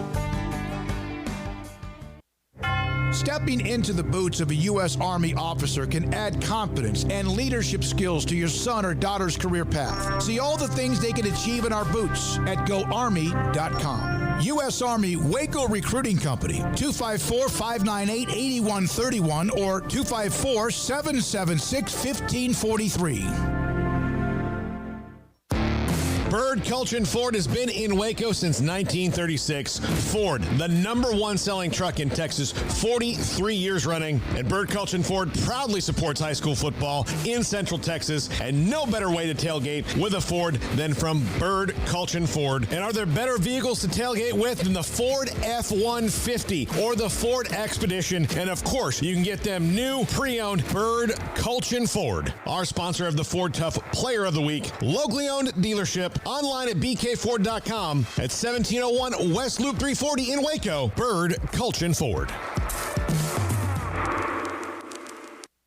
Speaker 5: Stepping into the boots of a U.S. Army officer can add confidence and leadership skills to your son or daughter's career path. See all the things they can achieve in our boots at GoArmy.com. U.S. Army Waco Recruiting Company, 254-598-8131 or 254-776-1543.
Speaker 12: Bird Culchin Ford has been in Waco since 1936. Ford, the #1 selling truck in Texas, 43 years running. And Bird Culchin Ford proudly supports high school football in Central Texas. And no better way to tailgate with a Ford than from Bird Culchin Ford. And are there better vehicles to tailgate with than the Ford F-150 or the Ford Expedition? And of course, you can get them new, pre-owned Bird Culchin Ford. Our sponsor of the Ford Tough Player of the Week, locally owned dealership. Online at bkford.com at 1701 West Loop 340 in Waco. Bird Culchin Ford.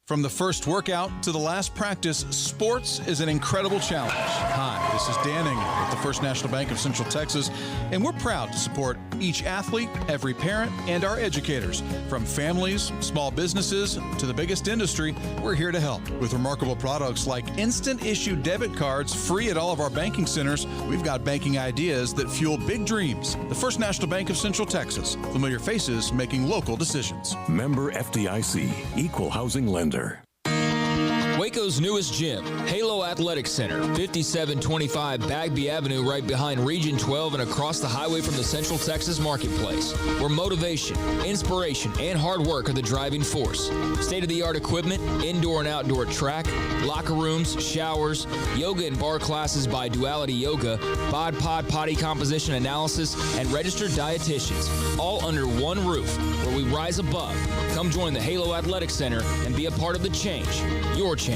Speaker 16: From the first workout to the last practice, sports is an incredible challenge. Hi, this is Dan Engel with the First National Bank of Central Texas, and we're proud to support each athlete, every parent, and our educators. From families, small businesses, to the biggest industry, we're here to help. With remarkable products like instant issue debit cards free at all of our banking centers, we've got banking ideas that fuel big dreams. The First National Bank of Central Texas. Familiar faces making local decisions.
Speaker 10: Member FDIC, Equal Housing Lender.
Speaker 17: Waco's newest gym, Halo Athletic Center, 5725 Bagby Avenue, right behind Region 12 and across the highway from the Central Texas Marketplace, where motivation, inspiration, and hard work are the driving force. State-of-the-art equipment, indoor and outdoor track, locker rooms, showers, yoga and bar classes by Duality Yoga, Bod Pod potty composition analysis, and registered dietitians, all under one roof, where we rise above. Come join the Halo Athletic Center and be a part of the change, your change.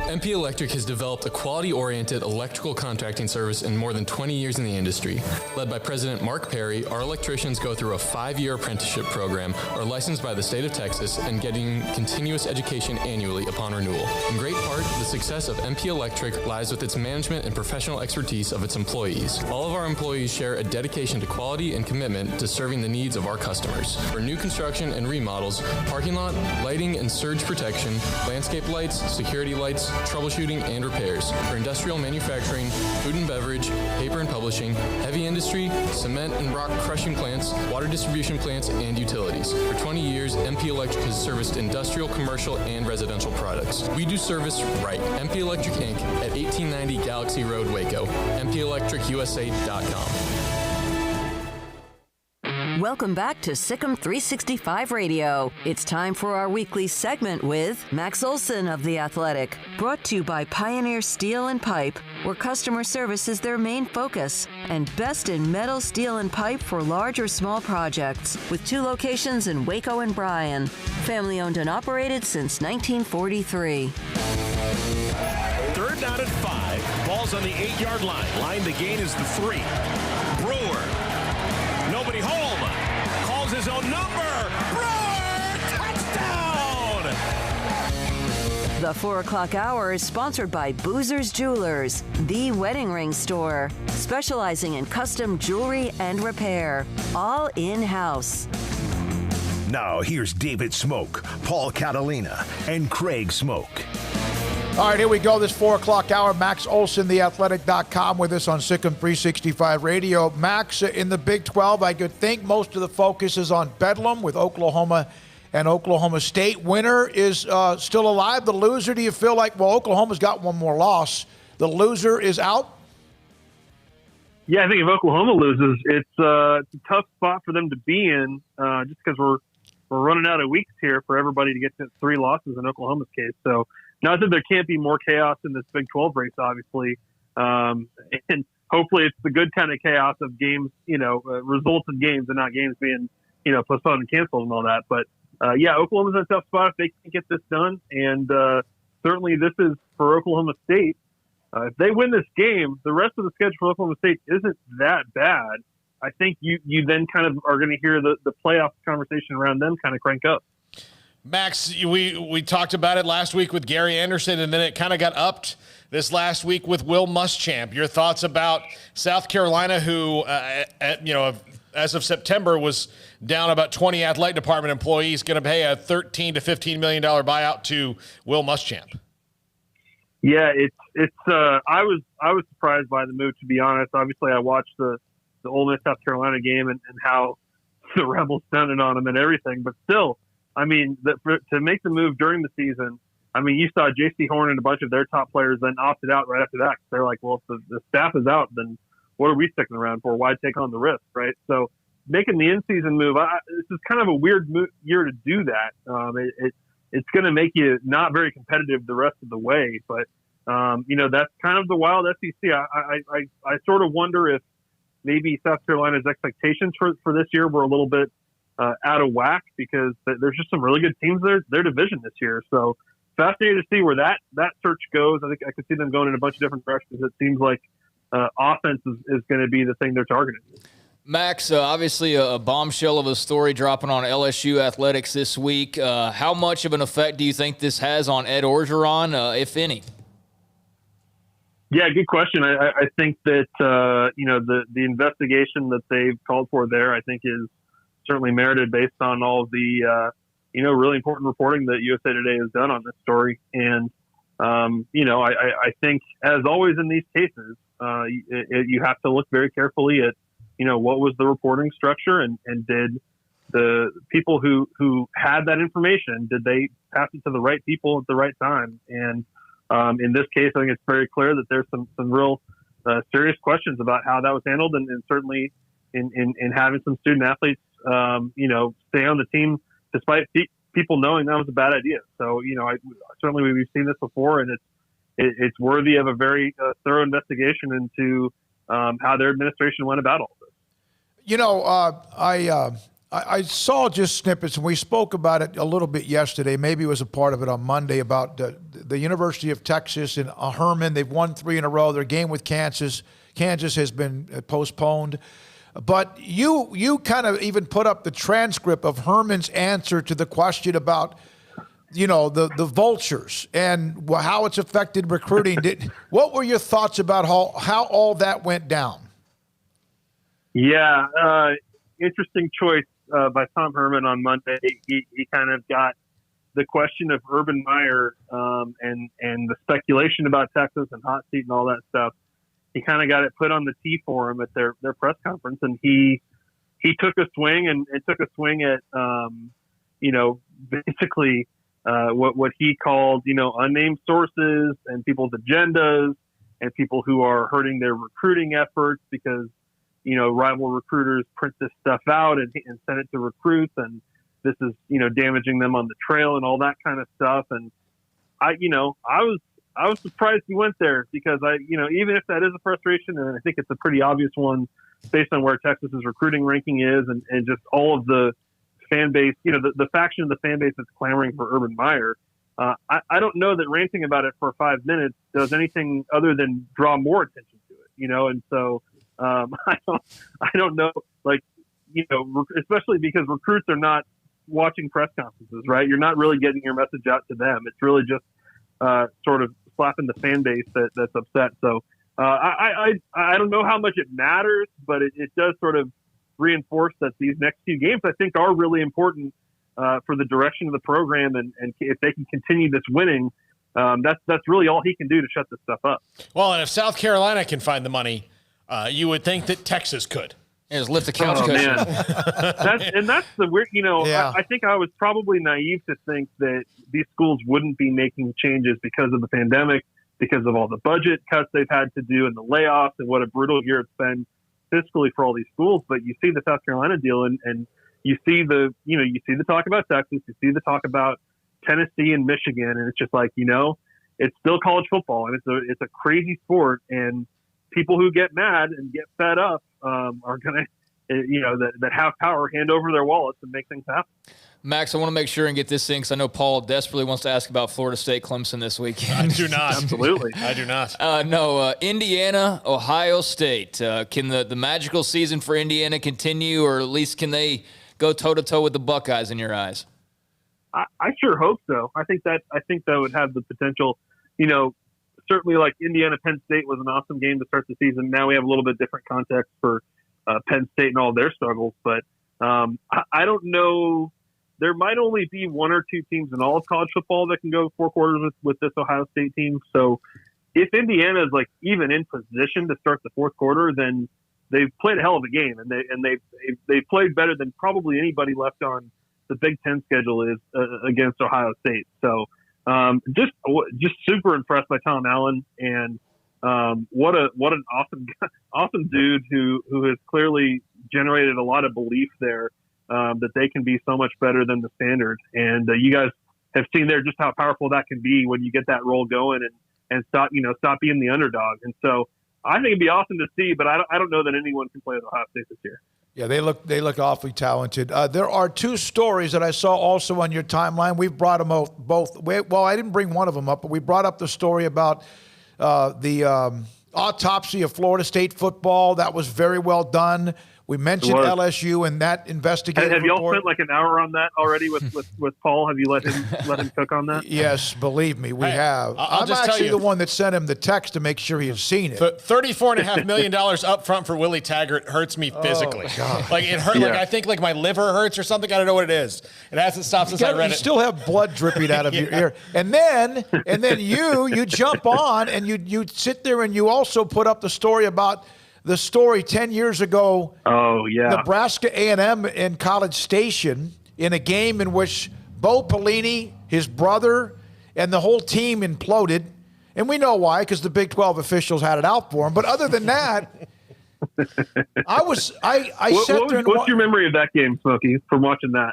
Speaker 18: MP Electric has developed a quality-oriented electrical contracting service in more than 20 years in the industry. Led by President Mark Perry, our electricians go through a 5-year apprenticeship program, are licensed by the state of Texas, and getting continuous education annually upon renewal. In great part, the success of MP Electric lies with its management and professional expertise of its employees. All of our employees share a dedication to quality and commitment to serving the needs of our customers. For new construction and remodels, parking lot, lighting and surge protection, landscape lights, security lights, troubleshooting and repairs. For industrial manufacturing, food and beverage, paper and publishing, heavy industry, cement and rock crushing plants, water distribution plants, and utilities. For 20 years, MP Electric has serviced industrial, commercial, and residential products. We do service right. MP Electric Inc. at 1890 Galaxy Road, Waco. MPElectricUSA.com.
Speaker 1: Welcome back to Sic'em365 Radio. It's time for our weekly segment with Max Olson of The Athletic. Brought to you by Pioneer Steel and Pipe, where customer service is their main focus. And best in metal, steel, and pipe for large or small projects. With 2 locations in Waco and Bryan. Family owned and operated since 1943.
Speaker 3: Third down at 5. Ball's on the 8-yard line. Line to gain is the 3. Brewer. Nobody home. Calls his own number. Brewer! Touchdown!
Speaker 1: The 4 o'clock hour is sponsored by Boozer's Jewelers, the wedding ring store, specializing in custom jewelry and repair, all in-house.
Speaker 14: Now here's David Smoke, Paul Catalina, and Craig Smoke.
Speaker 5: All right, here we go. This 4 o'clock hour. Max Olson, theathletic.com, with us on Sic'em365 Radio. Max, in the Big 12, I could think most of the focus is on Bedlam with Oklahoma and Oklahoma State. Winner is still alive. The loser, do you feel like, well, Oklahoma's got one more loss. The loser is out?
Speaker 19: Yeah, I think if Oklahoma loses, it's a tough spot for them to be in just because we're running out of weeks here for everybody to get to 3 losses in Oklahoma's case. So not that there can't be more chaos in this Big 12 race, obviously. And hopefully it's the good kind of chaos of games, results in games and not games being, postponed and canceled and all that. But, yeah, Oklahoma's in a tough spot if they can get this done. And certainly this is for Oklahoma State. If they win this game, the rest of the schedule for Oklahoma State isn't that bad. I think you then kind of are going to hear the playoff conversation around them kind of crank up.
Speaker 6: Max, we talked about it last week with Gary Anderson, and then it kind of got upped this last week with Will Muschamp. Your thoughts about South Carolina, who, as of September, was down about 20 athletic department employees, going to pay a $13 to $15 million buyout to Will Muschamp?
Speaker 19: Yeah, I was surprised by the move, to be honest. Obviously, I watched the Ole Miss South Carolina game and how the Rebels stunted on them and everything. But still, I mean, to make the move during the season, I mean, you saw J.C. Horn and a bunch of their top players then opted out right after that. They're like, well, if the staff is out, then what are we sticking around for? Why take on the risk, right? So making the in-season move, this is kind of a weird year to do that. It's going to make you not very competitive the rest of the way. But, that's kind of the wild SEC. I sort of wonder if maybe South Carolina's expectations for this year were a little bit out of whack because there's just some really good teams their division this year. So fascinated to see where that search goes. I think I could see them going in a bunch of different directions. It seems like offense is going to be the thing they're targeting.
Speaker 7: Max, obviously a bombshell of a story dropping on LSU athletics this week. How much of an effect do you think this has on Ed Orgeron, if any?
Speaker 19: Yeah, good question. I think that, the investigation that they've called for there, I think is certainly merited based on all of the, really important reporting that USA Today has done on this story. And, I think as always in these cases, you have to look very carefully at, what was the reporting structure and did the people who had that information, did they pass it to the right people at the right time? And, in this case, I think it's very clear that there's some real serious questions about how that was handled, and certainly in having some student athletes, stay on the team despite people knowing that was a bad idea. So, certainly we've seen this before, and it's worthy of a very thorough investigation into how their administration went about all this.
Speaker 5: I saw just snippets, and we spoke about it a little bit yesterday. Maybe it was a part of it on Monday about the University of Texas and Herman. They've won 3 in a row. Their game with Kansas has been postponed. But you kind of even put up the transcript of Herman's answer to the question about, the vultures and how it's affected recruiting. What were your thoughts about how all that went down?
Speaker 19: Yeah, interesting choice by Tom Herman on Monday. He kind of got the question of Urban Meyer and the speculation about Texas and hot seat and all that stuff. He kind of got it put on the tee for him at their press conference, and he took a swing and took a swing at basically what he called unnamed sources and people's agendas and people who are hurting their recruiting efforts because rival recruiters print this stuff out and send it to recruits, and this is damaging them on the trail and all that kind of stuff. And I was surprised he went there because even if that is a frustration, and I think it's a pretty obvious one based on where Texas's recruiting ranking is and just all of the fan base, the faction of the fan base that's clamoring for Urban Meyer. I don't know that ranting about it for 5 minutes does anything other than draw more attention to it, and so I don't know, especially because recruits are not watching press conferences, right? You're not really getting your message out to them. It's really just sort of slapping the fan base that's upset. So I don't know how much it matters, but it does sort of reinforce that these next few games, I think, are really important for the direction of the program. And if they can continue this winning, that's really all he can do to shut this stuff up.
Speaker 6: Well, and if South Carolina can find the money, you would think that Texas could.
Speaker 7: Yeah, just lift the couch
Speaker 19: Oh,
Speaker 7: cushion.
Speaker 19: man. That's the weird,
Speaker 5: Yeah.
Speaker 19: I think I was probably naive to think that these schools wouldn't be making changes because of the pandemic, because of all the budget cuts they've had to do and the layoffs and what a brutal year it's been fiscally for all these schools. But you see the South Carolina deal and you see the talk about Texas, you see the talk about Tennessee and Michigan, and it's just like, it's still college football and it's a crazy sport, and people who get mad and get fed up are going to, that have power, hand over their wallets and make things happen.
Speaker 7: Max, I want to make sure and get this in because I know Paul desperately wants to ask about Florida State Clemson this weekend.
Speaker 6: I do not.
Speaker 19: Absolutely.
Speaker 6: I do not.
Speaker 7: Indiana, Ohio State. Can the magical season for Indiana continue, or at least can they go toe-to-toe with the Buckeyes in your eyes?
Speaker 19: I sure hope so. I think that would have the potential, certainly like Indiana, Penn State was an awesome game to start the season. Now we have a little bit different context for Penn State and all their struggles, but I don't know. There might only be one or two teams in all of college football that can go 4 quarters with this Ohio State team. So if Indiana is like even in position to start the fourth quarter, then they've played a hell of a game, and they've played better than probably anybody left on the Big Ten schedule is against Ohio State. So just super impressed by Tom Allen, and what an awesome dude who has clearly generated a lot of belief there. That they can be so much better than the standard. And you guys have seen there just how powerful that can be when you get that roll going and stop being the underdog. And so I think it'd be awesome to see, but I don't know that anyone can play with Ohio State this year.
Speaker 5: Yeah, they look awfully talented. There are 2 stories that I saw also on your timeline. We've brought them both. Well, I didn't bring one of them up, but we brought up the story about the autopsy of Florida State football. That was very well done. We mentioned LSU and that investigative
Speaker 19: Have y'all
Speaker 5: report.
Speaker 19: spent like an hour on that already with Paul? Have you let him cook on that?
Speaker 5: Yes, believe me, we have.
Speaker 6: I'll just tell
Speaker 5: actually
Speaker 6: you,
Speaker 5: the one that sent him the text to make sure he had seen it.
Speaker 6: $34.5 million up front for Willie Taggart hurts me physically. Like it hurt.
Speaker 5: Yeah.
Speaker 6: Like I think like my liver hurts or something. I don't know what it is. It hasn't stopped since I read
Speaker 5: You
Speaker 6: it.
Speaker 5: still have blood dripping out of your ear. And then you jump on and you sit there and you also put up the story about the story 10 years ago.
Speaker 19: Oh, yeah.
Speaker 5: Nebraska A&M in College Station in a game in which Bo Pelini, his brother, and the whole team imploded. And we know why, because the Big 12 officials had it out for him. But other than that, what's
Speaker 19: your memory of that game, Smokey, from watching that?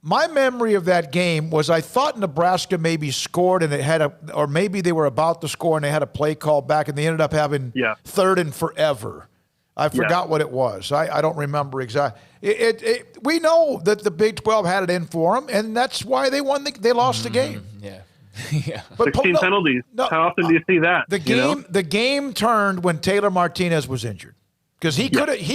Speaker 5: My memory of that game was I thought Nebraska maybe scored and it had or maybe they were about to score and they had a play call back and they ended up having 3rd and forever. I forgot what it was. I don't remember exactly. We know that the Big 12 had it in for them, and that's why they won. They lost the game.
Speaker 7: Yeah.
Speaker 5: But
Speaker 19: 16 penalties. How often do you see that?
Speaker 5: The game turned when Taylor Martinez was injured because he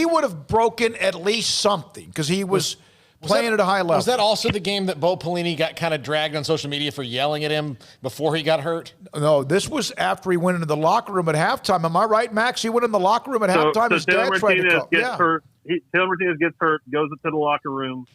Speaker 5: would have broken at least something because he was playing at a high level.
Speaker 6: Was that also the game that Bo Pelini got kind of dragged on social media for yelling at him before he got hurt?
Speaker 5: No, this was after he went into the locker room at halftime. Am I right, Max? He went in the locker room at halftime. His
Speaker 19: Taylor
Speaker 5: dad tried to call.
Speaker 19: gets hurt. Taylor Martinez gets hurt, goes into the locker room.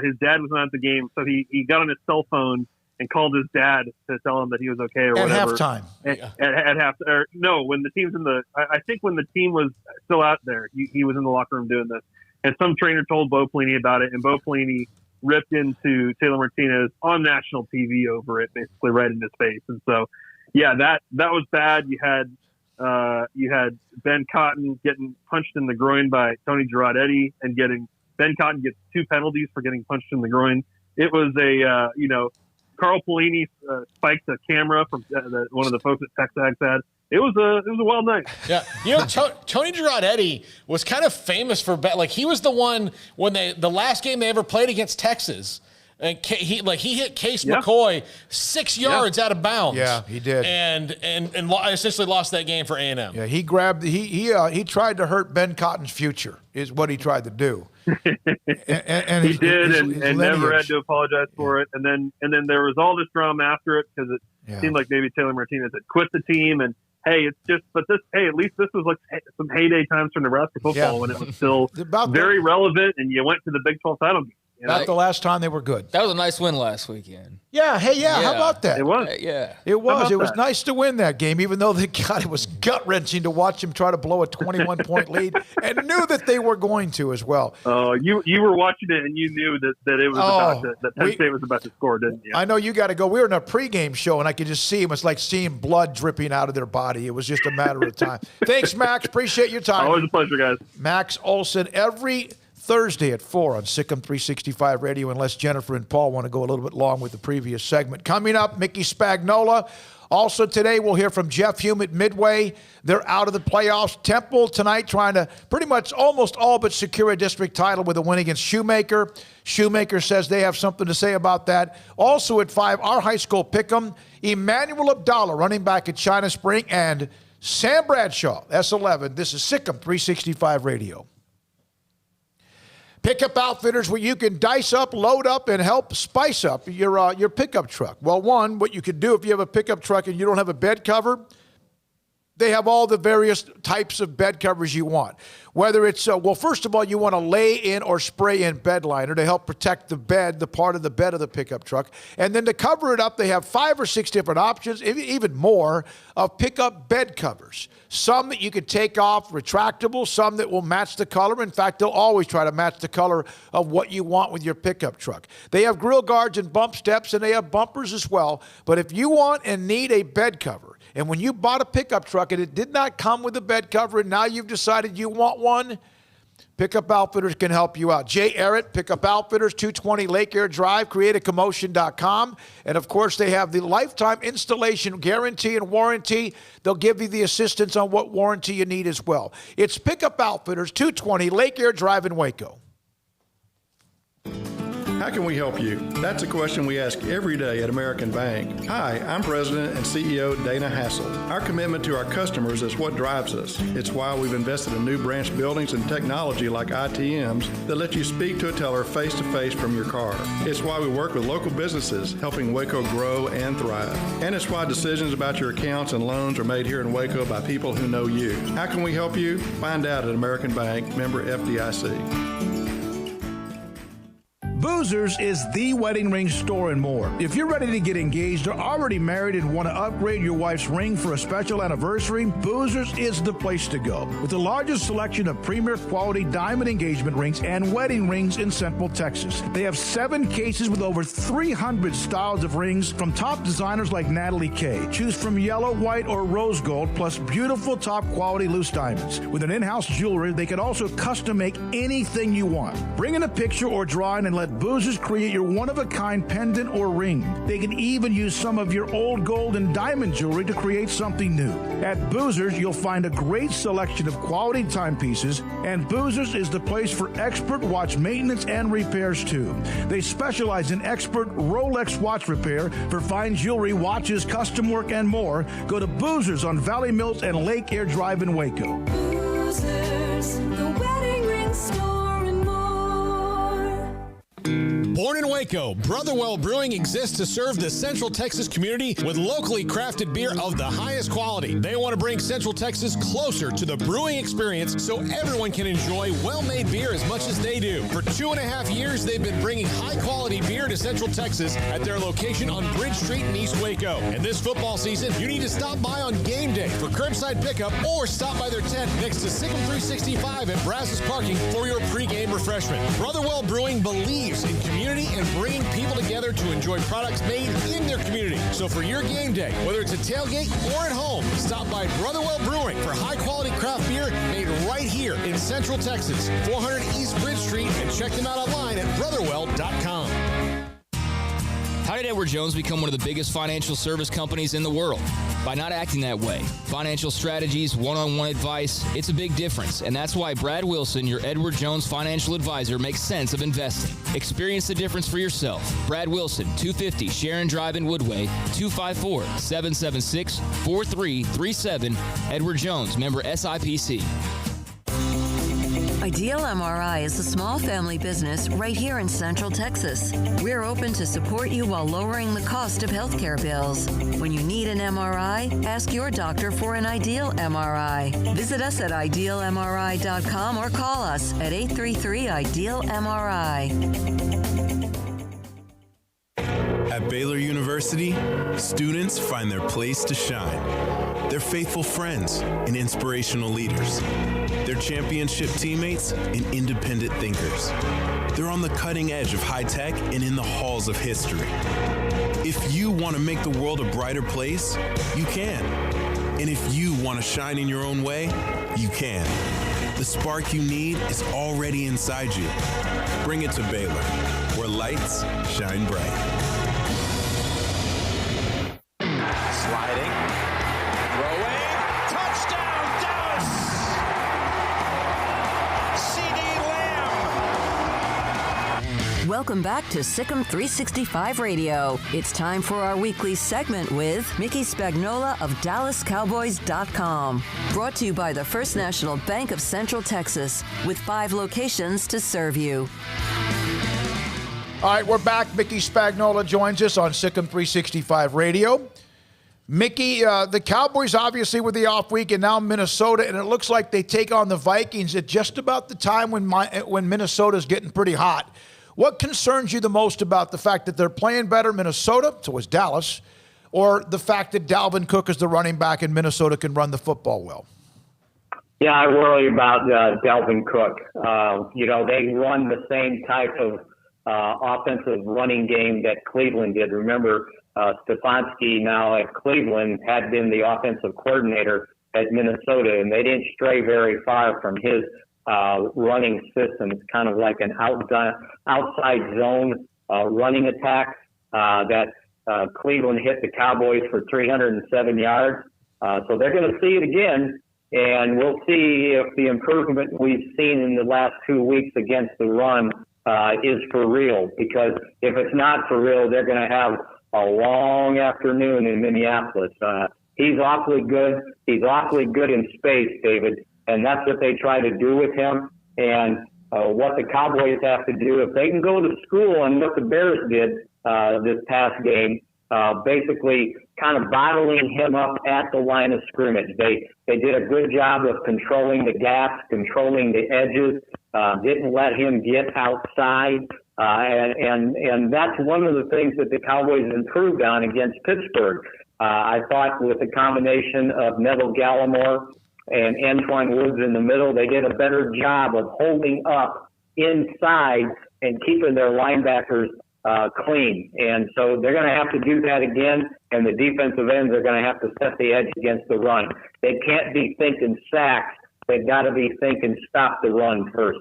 Speaker 19: His dad was not at the game, so he got on his cell phone and called his dad to tell him that he was okay or whatever.
Speaker 5: Halftime.
Speaker 19: At halftime. No, when the team's in the – I think when the team was still out there, he was in the locker room doing this. And some trainer told Bo Pelini about it, and Bo Pelini ripped into Taylor Martinez on national TV over it, basically right in his face. And so, yeah, that was bad. You had Ben Cotton getting punched in the groin by Tony Girardetti, and Ben Cotton gets 2 penalties for getting punched in the groin. It was Carl Pelini spiked a camera from one of the folks at Texags had. It was a wild night.
Speaker 6: Yeah, Tony Girardetti was kind of famous for he was the one when the last game they ever played against Texas, and he hit Case McCoy 6 yards out of bounds.
Speaker 5: Yeah, he did,
Speaker 6: and essentially lost that game for A&M.
Speaker 5: Yeah, he grabbed he tried to hurt Ben Cotton's future is what he tried to do. and
Speaker 19: he did, and never had to apologize for it. And then there was all this drama after it because it seemed like maybe Taylor Martinez had quit the team and. Hey, at least this was like some heyday times for Nebraska football when it was still very relevant, and you went to the Big 12 title game.
Speaker 5: Not the last time they were good.
Speaker 7: That was a nice win last weekend.
Speaker 5: Yeah. Hey, how about that?
Speaker 19: It was.
Speaker 7: Yeah.
Speaker 5: It was.
Speaker 19: about
Speaker 5: It was
Speaker 19: that?
Speaker 5: nice to win that game, even though it was gut-wrenching to watch them try to blow a 21-point lead, and knew that they were going to as well.
Speaker 19: You were watching it and you knew that it was that Penn State was about to score, didn't you?
Speaker 5: I know you got to go. We were in a pregame show, and I could just see them. It's like seeing blood dripping out of their body. It was just a matter of time. Thanks, Max. Appreciate your time.
Speaker 19: Always a pleasure, guys.
Speaker 5: Max Olson, every Thursday at 4 on Sic'em365 Radio, unless Jennifer and Paul want to go a little bit long with the previous segment. Coming up, Mickey Spagnola. Also today, we'll hear from Jeff Hume at Midway. They're out of the playoffs. Temple tonight trying to pretty much almost all but secure a district title with a win against Shoemaker. Shoemaker says they have something to say about that. Also at 5, our high school pick'em, Emmanuel Abdallah, running back at China Spring, and Sam Bradshaw, S11. This is Sic'em365 Radio. Pickup Outfitters, where you can dice up, load up, and help spice up your pickup truck. Well, one, what you could do if you have a pickup truck and you don't have a bed cover, they have all the various types of bed covers you want. Whether it's, first of all, you want to lay in or spray in bed liner to help protect the bed, the part of the bed of the pickup truck. And then to cover it up, they have 5 or 6 different options, even more, of pickup bed covers. Some that you can take off, retractable, some that will match the color. In fact, they'll always try to match the color of what you want with your pickup truck. They have grill guards and bump steps, and they have bumpers as well. But if you want and need a bed cover, and when you bought a pickup truck and it did not come with a bed cover, and now you've decided you want one, Pickup Outfitters can help you out. Jay Errett, Pickup Outfitters, 220 Lake Air Drive, createacommotion.com. And, of course, they have the lifetime installation guarantee and warranty. They'll give you the assistance on what warranty you need as well. It's Pickup Outfitters, 220 Lake Air Drive in Waco.
Speaker 20: How can we help you? That's a question we ask every day at American Bank. Hi, I'm President and CEO Dana Hassel. Our commitment to our customers is what drives us. It's why we've invested in new branch buildings and technology like ITMs that let you speak to a teller face-to-face from your car. It's why we work with local businesses, helping Waco grow and thrive. And it's why decisions about your accounts and loans are made here in Waco by people who know you. How can we help you? Find out at American Bank, member FDIC.
Speaker 21: Boozers is the wedding ring store and more. If you're ready to get engaged or already married and want to upgrade your wife's ring for a special anniversary, Boozers is the place to go. With the largest selection of premier quality diamond engagement rings and wedding rings in Central Texas. They have 7 cases with over 300 styles of rings from top designers like Natalie Kay. Choose from yellow, white, or rose gold, plus beautiful top quality loose diamonds. With an in-house jewelry, they can also custom make anything you want. Bring in a picture or drawing and let Boozers create your one-of-a-kind pendant or ring. They can even use some of your old gold and diamond jewelry to create something new. At Boozers, you'll find a great selection of quality timepieces, and Boozers is the place for expert watch maintenance and repairs too. They specialize in expert Rolex watch repair for fine jewelry, watches, custom work, and more. Go to Boozers on Valley Mills and Lake Air Drive in Waco.
Speaker 22: Boozers, the wedding ring store.
Speaker 12: Born in Waco, Brotherwell Brewing exists to serve the Central Texas community with locally crafted beer of the highest quality. They want to bring Central Texas closer to the brewing experience so everyone can enjoy well-made beer as much as they do. For 2.5 years, they've been bringing high-quality beer to Central Texas at their location on Bridge Street in East Waco. And this football season, you need to stop by on game day for curbside pickup or stop by their tent next to Sic'em365 at Brazos Parking for your pregame refreshment. Brotherwell Brewing believes in community and bringing people together to enjoy products made in their community. So for your game day, whether it's a tailgate or at home, stop by Brotherwell Brewing for high-quality craft beer made right here in Central Texas, 400 East Bridge Street, and check them out online at brotherwell.com.
Speaker 17: How did Edward Jones become one of the biggest financial service companies in the world? By not acting that way. Financial strategies, one-on-one advice, it's a big difference. And that's why Brad Wilson, your Edward Jones financial advisor, makes sense of investing. Experience the difference for yourself. Brad Wilson, 250 Sharon Drive in Woodway, 254-776-4337. Edward Jones, member SIPC.
Speaker 1: A Ideal MRI is a small family business right here in Central Texas. We're open to support you while lowering the cost of healthcare bills. When you need an MRI, ask your doctor for an Ideal MRI. Visit us at idealmri.com or call us at 833-IDEAL-MRI.
Speaker 2: At Baylor University, students find their place to shine. They're faithful friends and inspirational leaders. They're championship teammates and independent thinkers. They're on the cutting edge of high tech and in the halls of history. If you want to make the world a brighter place, you can. And if you want to shine in your own way, you can. The spark you need is already inside you. Bring it to Baylor, where lights shine bright.
Speaker 3: Sliding, throwing, touchdown Dallas! CD Lamb!
Speaker 1: Welcome back to Sic'Em365 Radio. It's time for our weekly segment with Mickey Spagnola of DallasCowboys.com. Brought to you by the First National Bank of Central Texas, with 5 locations to serve you.
Speaker 5: All right, we're back. Mickey Spagnola joins us on Sic'Em365 Radio. Mickey, the Cowboys obviously with the off week, and now Minnesota, and it looks like they take on the Vikings at just about the time when Minnesota's getting pretty hot. What concerns you the most about the fact that they're playing better Minnesota, so is Dallas, or the fact that Dalvin Cook is the running back and Minnesota can run the football well?
Speaker 8: Yeah, I worry about Dalvin Cook. They run the same type of offensive running game that Cleveland did. Remember, Stefanski now at Cleveland had been the offensive coordinator at Minnesota, and they didn't stray very far from his running system. It's kind of like an outside zone running attack that Cleveland hit the Cowboys for 307 yards. So they're going to see it again, and we'll see if the improvement we've seen in the last 2 weeks against the run is for real. Because if it's not for real, they're going to have a long afternoon in Minneapolis. He's awfully good. He's awfully good in space, David, and that's what they try to do with him. And what the Cowboys have to do, if they can go to school on what the Bears did this past game, basically kind of bottling him up at the line of scrimmage. They did a good job of controlling the gaps, controlling the edges, didn't let him get outside. And that's one of the things that the Cowboys improved on against Pittsburgh. I thought with the combination of Neville Gallimore and Antoine Woods in the middle, they did a better job of holding up inside and keeping their linebackers clean. And so they're going to have to do that again, and the defensive ends are going to have to set the edge against the run. They can't be thinking sacks. They've got to be thinking stop the run first.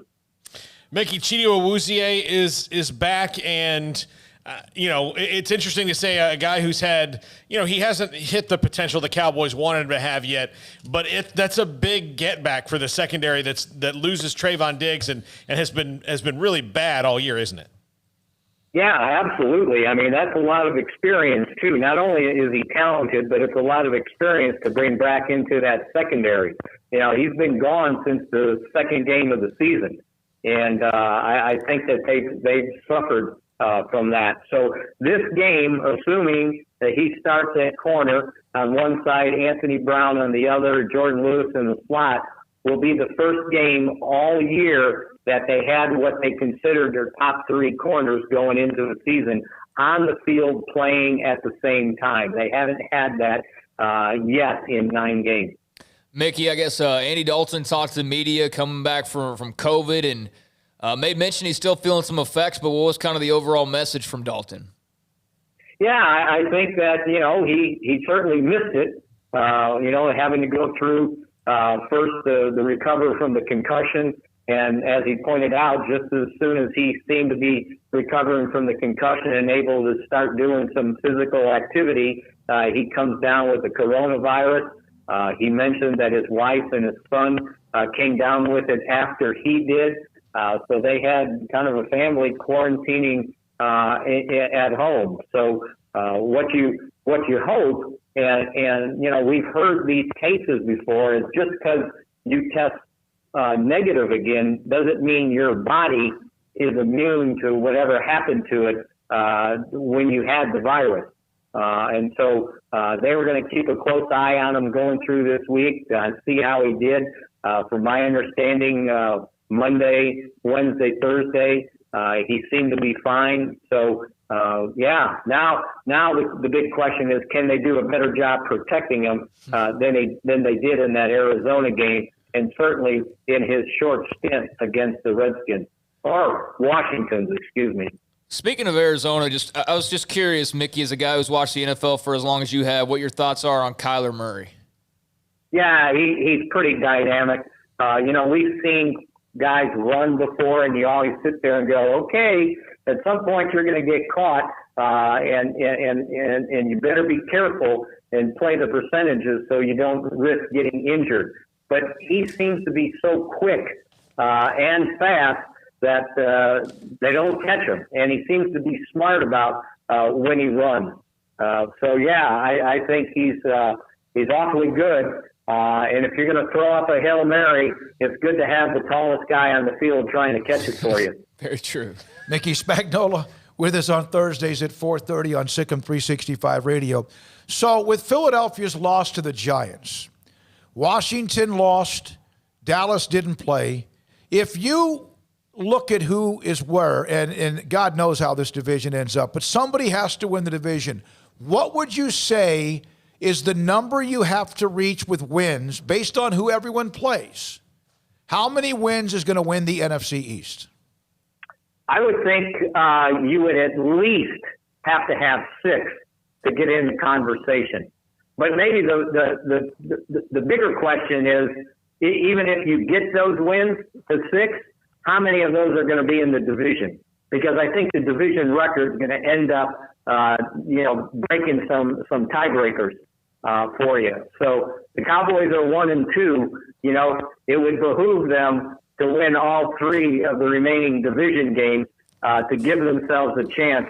Speaker 6: Mickey, Chido Awuzie is back, and it's interesting to say a guy who's had, he hasn't hit the potential the Cowboys wanted him to have yet, but that's a big get back for the secondary that loses Trayvon Diggs and has been really bad all year, isn't it?
Speaker 8: Yeah, absolutely. I mean, that's a lot of experience too. Not only is he talented, but it's a lot of experience to bring back into that secondary. He's been gone since the second game of the season. And I think that they've suffered from that. So this game, assuming that he starts at corner on one side, Anthony Brown on the other, Jordan Lewis in the slot, will be the first game all year that they had what they considered their top 3 corners going into the season on the field playing at the same time. They haven't had that yet in 9 games.
Speaker 7: Mickey, I guess Andy Dalton talked to the media coming back from COVID and made mention he's still feeling some effects, but what was kind of the overall message from Dalton?
Speaker 8: Yeah, I think that, he certainly missed it, having to go through first the recovery from the concussion. And as he pointed out, just as soon as he seemed to be recovering from the concussion and able to start doing some physical activity, he comes down with the coronavirus. He mentioned that his wife and his son came down with it after he did. So they had kind of a family quarantining at home. So what you hope, and we've heard these cases before, is just because you test negative again doesn't mean your body is immune to whatever happened to it when you had the virus. And so they were going to keep a close eye on him going through this week, see how he did. From my understanding, Monday, Wednesday, Thursday, he seemed to be fine. So, now the big question is, can they do a better job protecting him than they did in that Arizona game, and certainly in his short stint against the Redskins, or Washington's, excuse me.
Speaker 7: Speaking of Arizona, I was just curious, Mickey, as a guy who's watched the NFL for as long as you have, what your thoughts are on Kyler Murray.
Speaker 8: Yeah, he's pretty dynamic. We've seen guys run before, and you always sit there and go, okay, at some point you're going to get caught, and you better be careful and play the percentages so you don't risk getting injured. But he seems to be so quick and fast that they don't catch him, and he seems to be smart about when he runs. I think he's awfully good. And if you're going to throw up a Hail Mary, it's good to have the tallest guy on the field trying to catch it for you.
Speaker 7: Very true.
Speaker 5: Mickey Spagnola with us on Thursdays at 4:30 on SicEm365 Radio. So with Philadelphia's loss to the Giants, Washington lost, Dallas didn't play. If you look at who is where, and God knows how this division ends up, but somebody has to win the division. What would you say is the number you have to reach with wins based on who everyone plays? How many wins is going to win the NFC East?
Speaker 8: I would think you would at least have to have 6 to get in the conversation. But maybe the bigger question is, even if you get those wins to 6, how many of those are going to be in the division? Because I think the division record is going to end up, breaking some tiebreakers for you. So the Cowboys are 1-2. It would behoove them to win all 3 of the remaining division games to give themselves a chance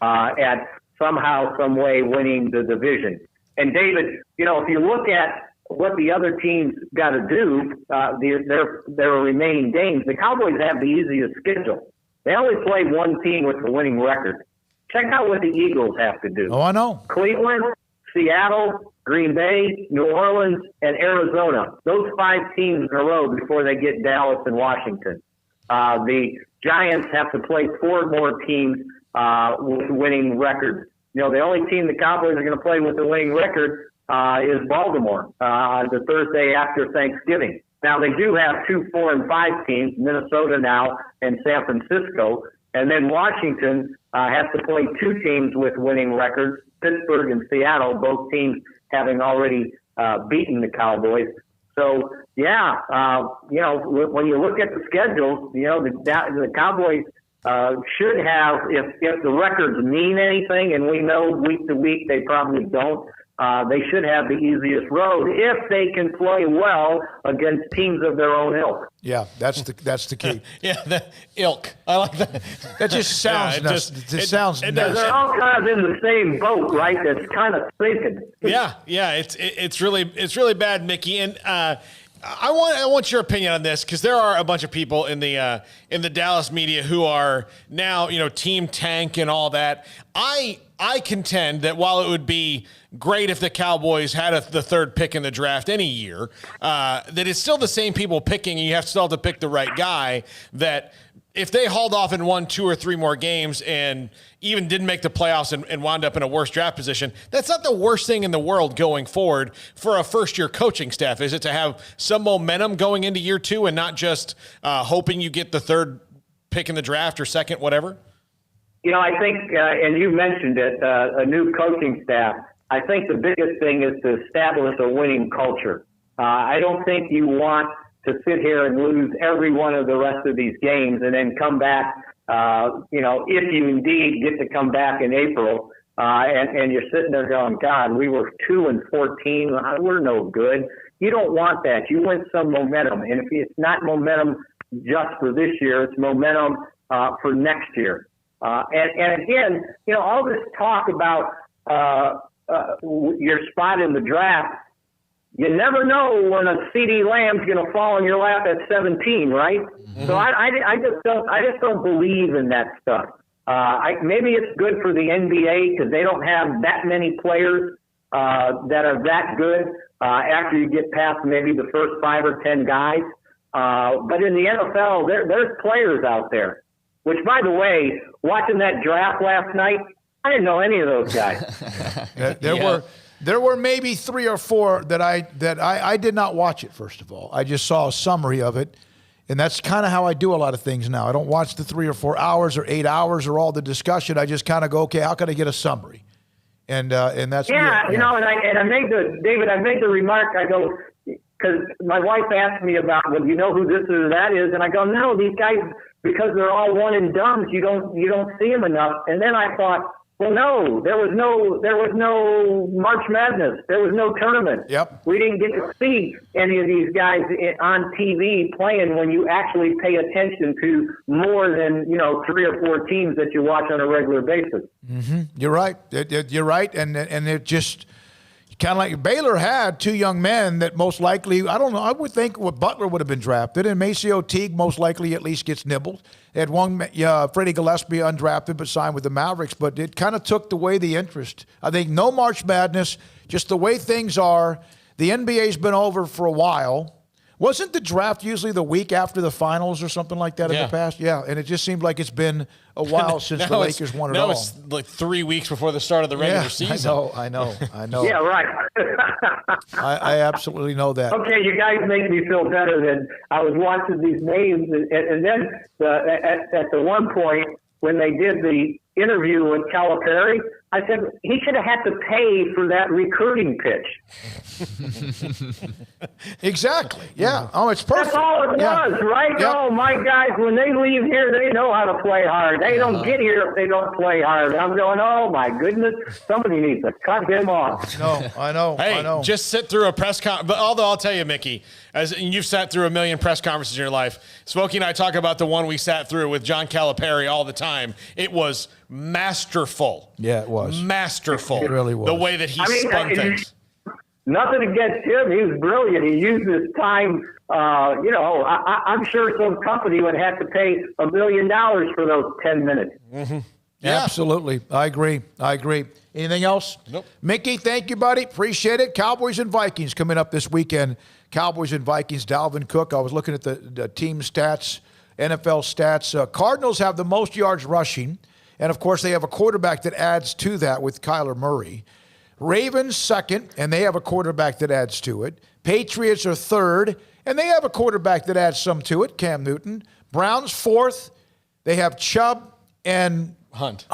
Speaker 8: at somehow, some way winning the division. And David, if you look at what the other teams got to do, their remaining games, the Cowboys have the easiest schedule. They only play one team with a winning record. Check out what the Eagles have to do.
Speaker 5: Oh, I know.
Speaker 8: Cleveland, Seattle, Green Bay, New Orleans, and Arizona. Those 5 teams in a row before they get Dallas and Washington. The Giants have to play 4 more teams with winning records. The only team the Cowboys are going to play with a winning record is Baltimore on the Thursday after Thanksgiving. Now, they do have 2 4 and 5 teams, Minnesota now and San Francisco. And then Washington has to play 2 teams with winning records, Pittsburgh and Seattle, both teams having already beaten the Cowboys. So, when you look at the schedules, the Cowboys should have, if the records mean anything, and we know week to week they probably don't, they should have the easiest road if they can play well against teams of their own ilk.
Speaker 5: Yeah, that's the key.
Speaker 6: The ilk. I like that.
Speaker 5: That just sounds it sounds nasty.
Speaker 8: They're all kind of in the same boat, right? That's kind of thinking.
Speaker 6: Yeah. It's really bad, Mickey. And I want your opinion on this, because there are a bunch of people in the Dallas media who are now, team tank and all that. I contend that while it would be great if the Cowboys had the 3rd pick in the draft any year, that it's still the same people picking, and you still have to pick the right guy. That if they hauled off and won 2 or 3 more games and even didn't make the playoffs and wound up in a worse draft position, that's not the worst thing in the world going forward for a first-year coaching staff, is it, to have some momentum going into year 2 and not just hoping you get the 3rd pick in the draft or 2nd, whatever?
Speaker 8: I think, and you mentioned it, a new coaching staff. I think the biggest thing is to establish a winning culture. I don't think you want to sit here and lose every one of the rest of these games and then come back, if you indeed get to come back in April, and you're sitting there going, God, we were 2-14. We're no good. You don't want that. You want some momentum. And if it's not momentum just for this year, it's momentum for next year. And again, all this talk about your spot in the draft, you never know when a CD Lamb's going to fall in your lap at 17, right? Mm-hmm. So I just don't believe in that stuff. Maybe it's good for the NBA because they don't have that many players that are that good after you get past maybe the first 5 or 10 guys. But in the NFL, there's players out there. Which, by the way, watching that draft last night, I didn't know any of those guys.
Speaker 5: There were maybe 3 or 4 that I did not watch it. First of all, I just saw a summary of it. And that's kind of how I do a lot of things now. I don't watch the 3 or 4 hours or 8 hours or all the discussion. I just kind of go, okay, how can I get a summary? And that's
Speaker 8: and I made the remark. I go, because my wife asked me about, well, you know who this or that is, and I go, no, these guys, because they're all one and done, you don't see them enough. And then I thought, well, no, there was no March Madness. There was no tournament.
Speaker 5: Yep.
Speaker 8: We didn't get to see any of these guys on TV playing when you actually pay attention to more than 3 or 4 teams that you watch on a regular basis.
Speaker 5: Mm-hmm. You're right. You're right, and it just kind of like Baylor had 2 young men that most likely, I don't know, I would think Butler would have been drafted, and Maceo Teague most likely at least gets nibbled. They had one, Freddie Gillespie, undrafted but signed with the Mavericks, but it kind of took away the interest. I think no March Madness, just the way things are. The NBA's been over for a while. Wasn't the draft usually the week after the finals or something like that in the past? Yeah, and it just seemed like it's been a while since the Lakers won it all.
Speaker 6: Now it's like 3 weeks before the start of the regular season.
Speaker 5: I know.
Speaker 8: Yeah, right.
Speaker 5: I absolutely know that.
Speaker 8: Okay, you guys make me feel better than I was watching these names. And then at the one point when they did the interview with Calipari, I said he should have had to pay for that recruiting pitch.
Speaker 5: Exactly. Yeah. Oh, it's perfect.
Speaker 8: That's all it was, right?
Speaker 5: Yep.
Speaker 8: Oh, my guys, when they leave here, they know how to play hard. They don't get here if they don't play hard. I'm going, oh, my goodness, somebody needs to cut him off.
Speaker 5: No, I know.
Speaker 6: Hey, just sit through a press conference. But although I'll tell you, Mickey, as you've sat through a million press conferences in your life, Smokey and I talk about the one we sat through with John Calipari all the time. It was masterful.
Speaker 5: Yeah, it was.
Speaker 6: Masterful.
Speaker 5: It really was.
Speaker 6: The way that he spun things.
Speaker 8: Nothing against him. He was brilliant. He used his time. I'm sure some company would have to pay $1 million for those 10 minutes.
Speaker 5: Mm-hmm. Yeah. Absolutely. I agree. Anything else?
Speaker 6: Nope.
Speaker 5: Mickey, thank you, buddy. Appreciate it. Cowboys and Vikings coming up this weekend. Cowboys and Vikings, Dalvin Cook. I was looking at the team stats, NFL stats. Cardinals have the most yards rushing. And, of course, they have a quarterback that adds to that with Kyler Murray. Ravens second, and they have a quarterback that adds to it. Patriots are third, and they have a quarterback that adds some to it, Cam Newton. Browns fourth. They have Chubb and Hunt.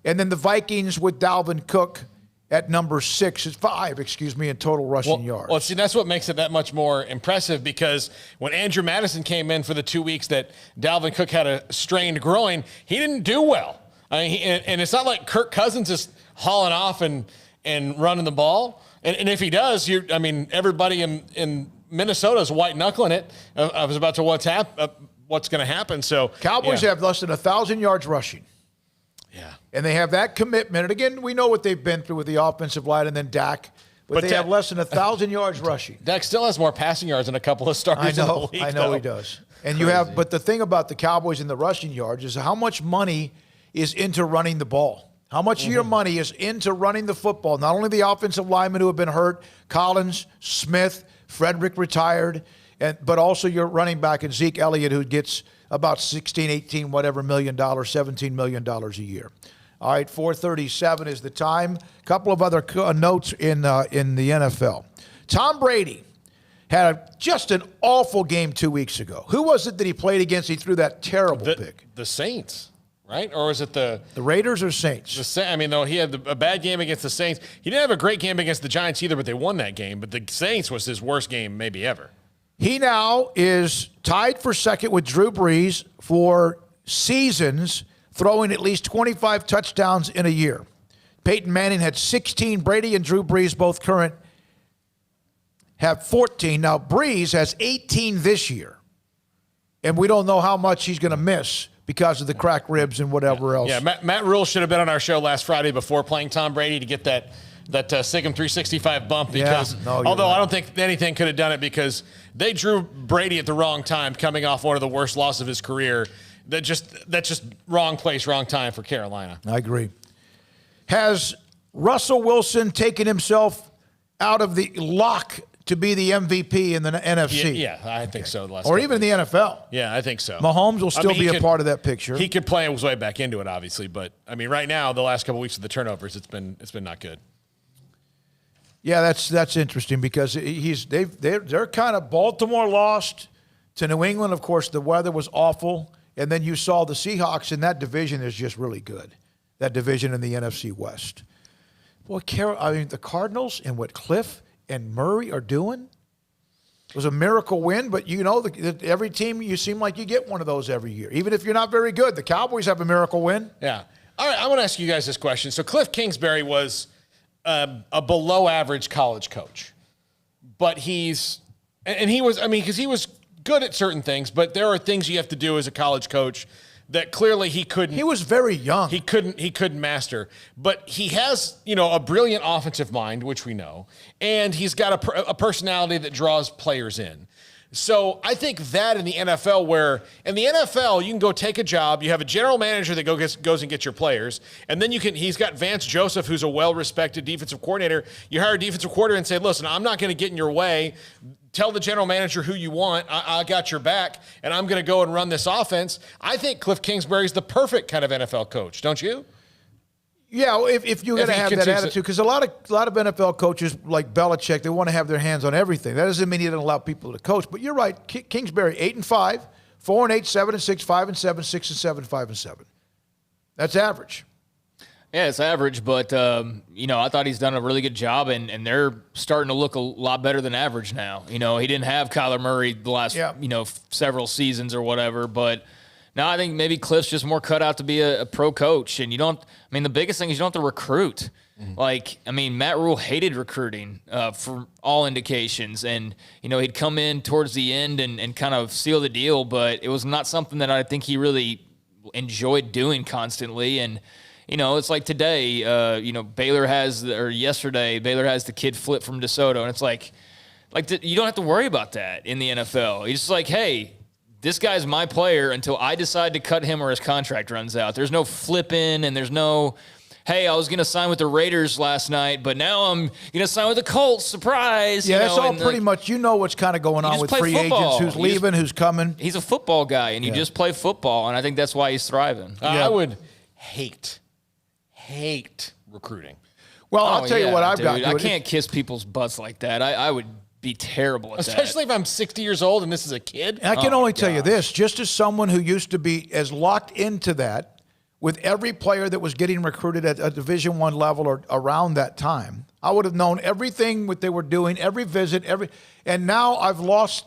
Speaker 5: And then the Vikings with Dalvin Cook at number 5 in total rushing yards.
Speaker 6: Well, see, that's what makes it that much more impressive, because when Andrew Madison came in for the 2 weeks that Dalvin Cook had a strained groin, he didn't do well. I mean, and it's not like Kirk Cousins is hauling off and running the ball. And if he does, everybody in Minnesota is white knuckling it. I was about to what's going to happen. So
Speaker 5: Cowboys have less than 1,000 yards rushing.
Speaker 6: Yeah.
Speaker 5: And they have that commitment. And again, we know what they've been through with the offensive line and then Dak. But they have less than 1,000 yards rushing.
Speaker 6: Dak still has more passing yards than a couple of starters in the league.
Speaker 5: I know he does. And but the thing about the Cowboys and the rushing yards is how much money is into running the ball. How much of your money is into running the football? Not only the offensive linemen who have been hurt, Collins, Smith, Frederick retired, but also your running back and Zeke Elliott, who gets about 16, 18, whatever $million, $17 million a year. All right, 4:37 is the time. A couple of other notes in the NFL. Tom Brady had just an awful game 2 weeks ago. Who was it that he played against? He threw that terrible pick.
Speaker 6: The Saints. Right? Or is it the
Speaker 5: Raiders or Saints?
Speaker 6: Though he had a bad game against the Saints. He didn't have a great game against the Giants either, but they won that game. But the Saints was his worst game maybe ever.
Speaker 5: He now is tied for second with Drew Brees for seasons throwing at least 25 touchdowns in a year. Peyton Manning had 16. Brady and Drew Brees, both current, have 14. Now, Brees has 18 this year. And we don't know how much he's going to miss because of the cracked ribs and whatever else.
Speaker 6: Yeah, Matt Rule should have been on our show last Friday before playing Tom Brady to get that that SicEm365 bump because although I don't think anything could have done it because they drew Brady at the wrong time, coming off one of the worst losses of his career. That's just wrong place, wrong time for Carolina.
Speaker 5: I agree. Has Russell Wilson taken himself out of the lock to be the MVP in the NFC?
Speaker 6: Yeah, I think so.
Speaker 5: Or even in the NFL.
Speaker 6: Yeah, I think so.
Speaker 5: Mahomes will still be a part of that picture.
Speaker 6: He could play his way back into it, obviously, but I mean, right now, the last couple of weeks of the turnovers, it's been not good.
Speaker 5: Yeah, that's interesting because they're kind of Baltimore lost to New England. Of course, the weather was awful, and then you saw the Seahawks in that division is just really good. That division in the NFC West. Boy, the Cardinals and what Cliff and Murray are doing was a miracle win. But every team you seem like you get one of those every year, even if you're not very good. The Cowboys have a miracle win.
Speaker 6: Yeah. All right, I want to ask you guys this question. So Cliff Kingsbury was a below-average college coach, but he was good at certain things, but there are things you have to do as a college coach that clearly he couldn't.
Speaker 5: He was very young.
Speaker 6: He couldn't master, but he has a brilliant offensive mind, which we know, and he's got a personality that draws players in. So I think that in the NFL, where in the NFL you can go take a job, you have a general manager that goes and gets your players, and then he's got Vance Joseph, who's a well-respected defensive coordinator. You hire a defensive coordinator and say, listen, I'm not going to get in your way. Tell the general manager who you want. I got your back, and I'm going to go and run this offense. I think Cliff Kingsbury's the perfect kind of NFL coach, don't you?
Speaker 5: Yeah, if you're going to have that attitude, because a lot of NFL coaches like Belichick, they want to have their hands on everything. That doesn't mean he doesn't allow people to coach. But you're right, Kingsbury 8-5, 4-8, 7-6, 5-7, 6-7, 5-7. That's average.
Speaker 7: Yeah, it's average, but I thought he's done a really good job, and they're starting to look a lot better than average now. He didn't have Kyler Murray the last several seasons or whatever, but. No, I think maybe Cliff's just more cut out to be a pro coach. And the biggest thing is you don't have to recruit. Mm-hmm. Matt Rule hated recruiting for all indications. And, he'd come in towards the end and kind of seal the deal, but it was not something that I think he really enjoyed doing constantly. And, it's like today, yesterday, Baylor has the kid flip from DeSoto. And it's like you don't have to worry about that in the NFL. You're just like, hey, this guy's my player until I decide to cut him or his contract runs out. There's no flipping and there's no, hey, I was going to sign with the Raiders last night, but now I'm going to sign with the Colts. Surprise.
Speaker 5: Yeah, it's all pretty much, what's kind of going on with free agents, who's leaving, who's coming.
Speaker 7: He's a football guy, and you just play football, and I think that's why he's thriving.
Speaker 6: I would hate recruiting.
Speaker 5: Well, I'll tell you what I've got.
Speaker 7: I can't kiss people's butts like that. I would be terrible at that.
Speaker 6: Especially if I'm 60 years old and this is a kid.
Speaker 5: And I can only tell you this, just as someone who used to be as locked into that with every player that was getting recruited at a Division I level or around that time, I would have known everything what they were doing, every visit, and now I've lost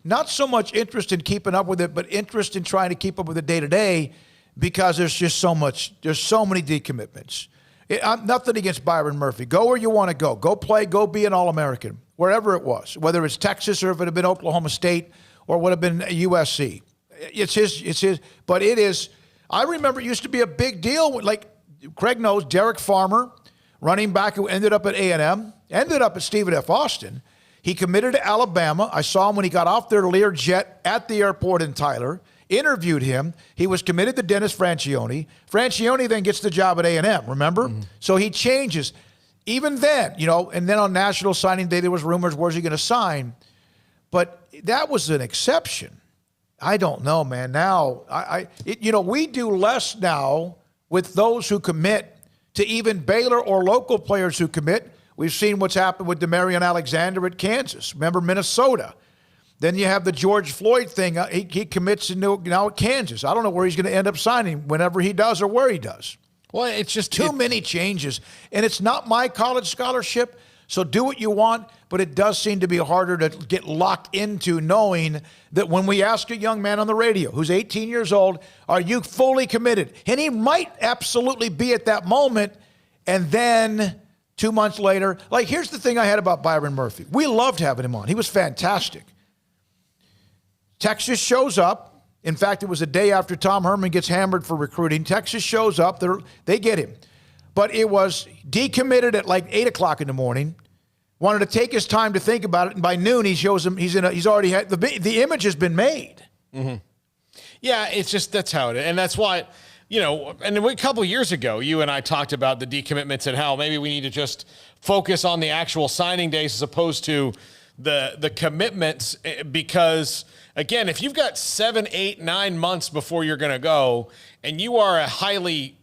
Speaker 5: not so much interest in keeping up with it, but interest in trying to keep up with it day to day because there's so many decommitments. I'm nothing against Byron Murphy. Go where you want to go. Go play, go be an All-American. Wherever it was, whether it's Texas or if it had been Oklahoma State or would have been USC. It's his, but it is, I remember it used to be a big deal. Like Craig knows, Derek Farmer, running back who ended up at A&M, ended up at Stephen F. Austin. He committed to Alabama. I saw him when he got off their Learjet at the airport in Tyler, interviewed him. He was committed to Dennis Francione. Francione then gets the job at A&M, remember? Mm-hmm. So he changes. Even then, and then on National Signing Day, there was rumors, where's he going to sign? But that was an exception. I don't know, man. Now, we do less now with those who commit to even Baylor or local players who commit. We've seen what's happened with Demarion Alexander at Kansas. Remember Minnesota. Then you have the George Floyd thing. He commits now at Kansas. I don't know where he's going to end up signing whenever he does or where he does.
Speaker 6: Well, it's just
Speaker 5: too many changes. And it's not my college scholarship, so do what you want, but it does seem to be harder to get locked into knowing that when we ask a young man on the radio who's 18 years old, are you fully committed? And he might absolutely be at that moment, and then 2 months later, here's the thing I had about Byron Murphy. We loved having him on. He was fantastic. Texas shows up. In fact, it was a day after Tom Herman gets hammered for recruiting. Texas shows up. They get him. but it was decommitted at like 8 o'clock in the morning. Wanted to take his time to think about it, and by noon he shows him he's already had the image has been made.
Speaker 6: Mm-hmm. Yeah, it's just that's how it is, and that's why and a couple of years ago, you and I talked about the decommitments and how maybe we need to just focus on the actual signing days as opposed to the commitments, because again, if you've got 7, 8, 9 months before you're going to go, and you are a highly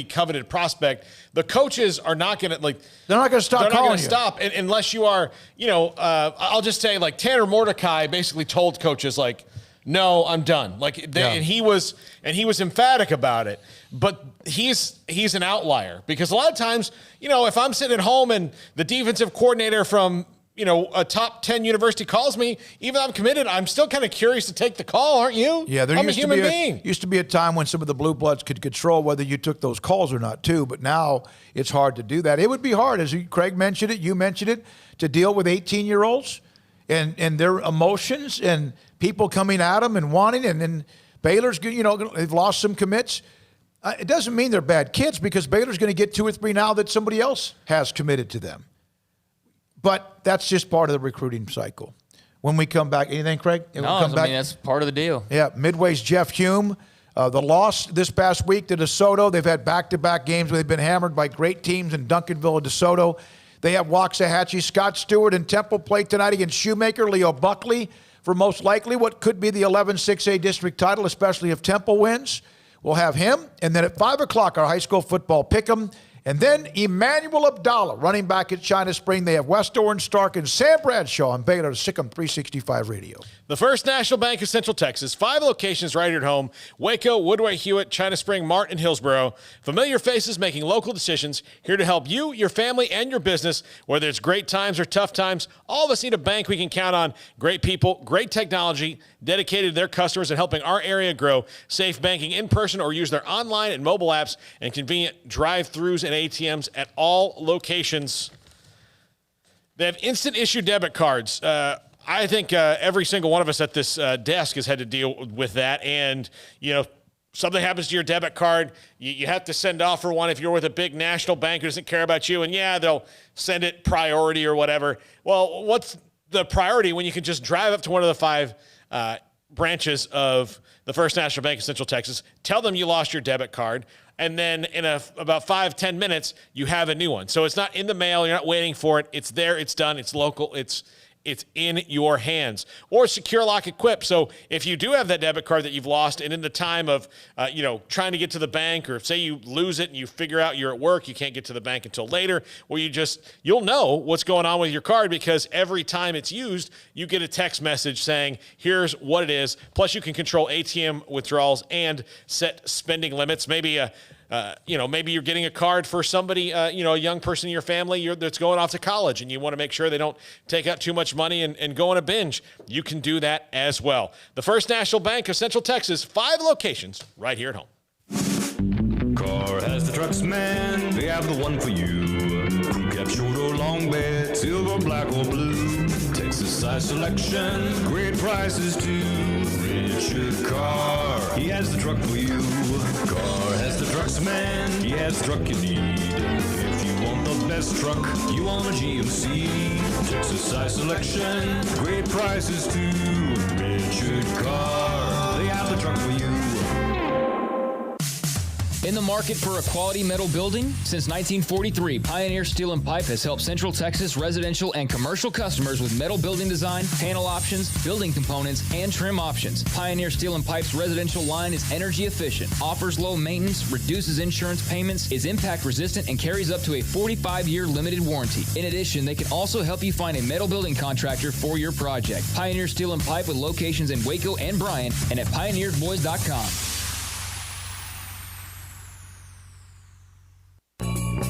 Speaker 6: coveted prospect, the coaches are not going to
Speaker 5: they're not going to stop
Speaker 6: they're not
Speaker 5: calling
Speaker 6: going to stop unless you are, I'll just say like Tanner Mordecai basically told coaches like, no, I'm done. And he was emphatic about it, but he's an outlier because a lot of times, if I'm sitting at home and the defensive coordinator from, a top 10 university calls me, even though I'm committed, I'm still kind of curious to take the call, aren't you?
Speaker 5: Yeah,
Speaker 6: I'm a human being.
Speaker 5: Used to be a time when some of the blue bloods could control whether you took those calls or not too, but now it's hard to do that. It would be hard, as Craig mentioned it, you mentioned it, to deal with 18-year-olds and their emotions and people coming at them and wanting, and then Baylor's, they've lost some commits. It doesn't mean they're bad kids because Baylor's going to get 2 or 3 now that somebody else has committed to them. But that's just part of the recruiting cycle. When we come back, anything, Craig?
Speaker 7: That's part of the deal.
Speaker 5: Yeah, Midway's Jeff Hume. The loss this past week to DeSoto. They've had back-to-back games where they've been hammered by great teams in Duncanville and DeSoto. They have Waxahachie, Scott Stewart, and Temple play tonight against Shoemaker, Leo Buckley, for most likely what could be the 11-6A district title, especially if Temple wins. We'll have him. And then at 5 o'clock, our high school football pick'em. And then Emmanuel Abdallah, running back at China Spring. They have West Orange Stark and Sam Bradshaw on Baylor SicEm365 Radio.
Speaker 6: The First National Bank of Central Texas, 5 locations right here at home: Waco, Woodway, Hewitt, China Spring, Mart, and Hillsboro. Familiar faces making local decisions, here to help you, your family, and your business. Whether it's great times or tough times, all of us need a bank we can count on. Great people, great technology, dedicated to their customers and helping our area grow. Safe banking in person or use their online and mobile apps, and convenient drive-thrus and ATMs at all locations. They have instant issue debit cards. I think every single one of us at this desk has had to deal with that. And, something happens to your debit card, you have to send off for one if you're with a big national bank who doesn't care about you. And, they'll send it priority or whatever. Well, what's the priority when you can just drive up to one of the 5 branches of the First National Bank of Central Texas, tell them you lost your debit card, and then in about 5-10 minutes, you have a new one. So it's not in the mail. You're not waiting for it. It's there. It's done. It's local. It's in your hands. Or Secure Lock Equip. So if you do have that debit card that you've lost, and in the time of, trying to get to the bank, or say you lose it and you figure out you're at work, you can't get to the bank until later, or you'll know what's going on with your card because every time it's used, you get a text message saying, here's what it is. Plus you can control ATM withdrawals and set spending limits. Maybe maybe you're getting a card for somebody, a young person in your family that's going off to college, and you want to make sure they don't take out too much money and go on a binge. You can do that as well. The First National Bank of Central Texas, 5 locations right here at home.
Speaker 9: Car has the trucks, man. They have the one for you. Cap, short or long bed, silver, black or blue. Texas size selection, great prices too. Richard Carr, he has the truck for you. Carr has the trucks, man. He has the truck you need. If you want the best truck, you want a GMC. Texas size selection, great prices too. Richard Carr, they have the truck for you.
Speaker 17: In the market for a quality metal building? Since 1943, Pioneer Steel and Pipe has helped Central Texas residential and commercial customers with metal building design, panel options, building components, and trim options. Pioneer Steel and Pipe's residential line is energy efficient, offers low maintenance, reduces insurance payments, is impact resistant, and carries up to a 45-year limited warranty. In addition, they can also help you find a metal building contractor for your project. Pioneer Steel and Pipe with locations in Waco and Bryan and at pioneersboys.com.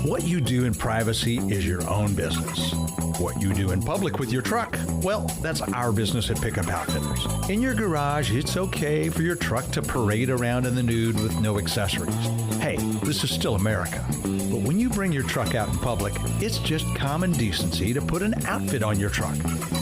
Speaker 21: What you do in privacy is your own business. What you do in public with your truck, well, that's our business at Pickup Outfitters. In your garage, it's okay for your truck to parade around in the nude with no accessories. Hey, this is still America. But when you bring your truck out in public, it's just common decency to put an outfit on your truck.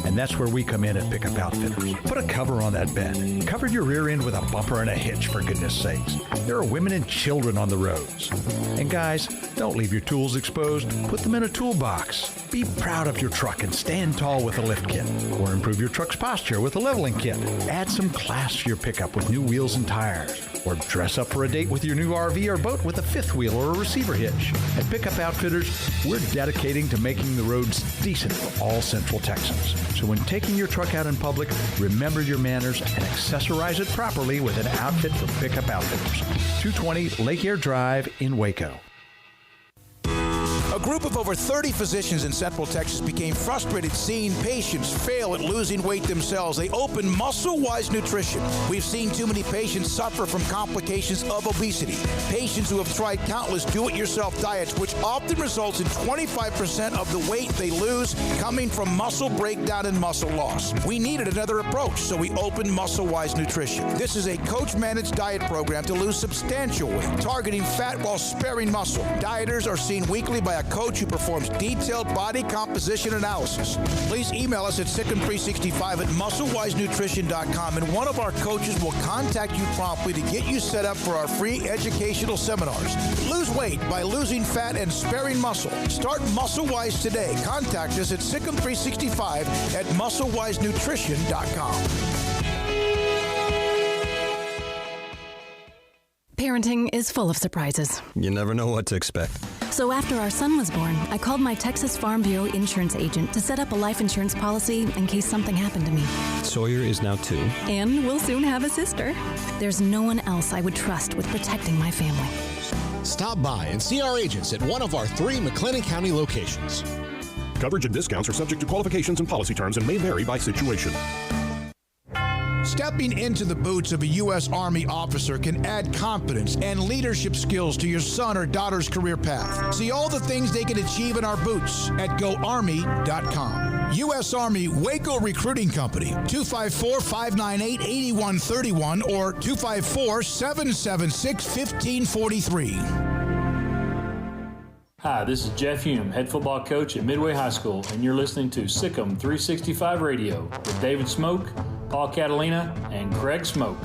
Speaker 21: And that's where we come in at Pickup Outfitters. Put a cover on that bed. Cover your rear end with a bumper and a hitch, for goodness sakes. There are women and children on the roads. And guys, Don't leave your tools exposed. Put them in a toolbox. Be proud of your truck and stand tall with a lift kit. Or improve your truck's posture with a leveling kit. Add some class to your pickup with new wheels and tires. Or dress up for a date with your new RV or boat with a fifth wheel or a receiver hitch. At Pickup Outfitters, we're dedicating to making the roads decent for all Central Texans. So when taking your truck out in public, remember your manners and accessorize it properly with an outfit from Pickup Outfitters. 220 Lake Air Drive in Waco.
Speaker 5: A group of over 30 physicians in Central Texas became frustrated seeing patients fail at losing weight themselves. They opened Muscle-Wise Nutrition. We've seen too many patients suffer from complications of obesity. Patients who have tried countless do-it-yourself diets, which often results in 25% of the weight they lose coming from muscle breakdown and muscle loss. We needed another approach, so we opened Muscle-Wise Nutrition. This is a coach-managed diet program to lose substantial weight, targeting fat while sparing muscle. Dieters are seen weekly by a coach who performs detailed body composition analysis. Please email us at Sic'em365 at MuscleWiseNutrition.com, and one of our coaches will contact you promptly to get you set up for our free educational seminars. Lose weight by losing fat and sparing muscle. Start Muscle-Wise today. Contact us at Sic'em365 at MuscleWiseNutrition.com.
Speaker 11: Parenting is full of surprises.
Speaker 13: You never know what to expect.
Speaker 11: So after our son was born, I called my Texas Farm Bureau insurance agent to set up a life insurance policy in case something happened to me.
Speaker 13: Sawyer is now 2.
Speaker 11: And we'll soon have a sister. There's no one else I would trust with protecting my family.
Speaker 23: Stop by and see our agents at one of our 3 McLennan County locations.
Speaker 24: Coverage and discounts are subject to qualifications and policy terms and may vary by situation.
Speaker 5: Stepping into the boots of a U.S. Army officer can add confidence and leadership skills to your son or daughter's career path. See all the things they can achieve in our boots at GoArmy.com. U.S. Army Waco Recruiting Company, 254-598-8131 or 254-776-1543.
Speaker 25: Hi, this is Jeff Hume, head football coach at Midway High School, and you're listening to Sic'em365 Radio with David Smoke, Paul Catalina, and Craig Smoke.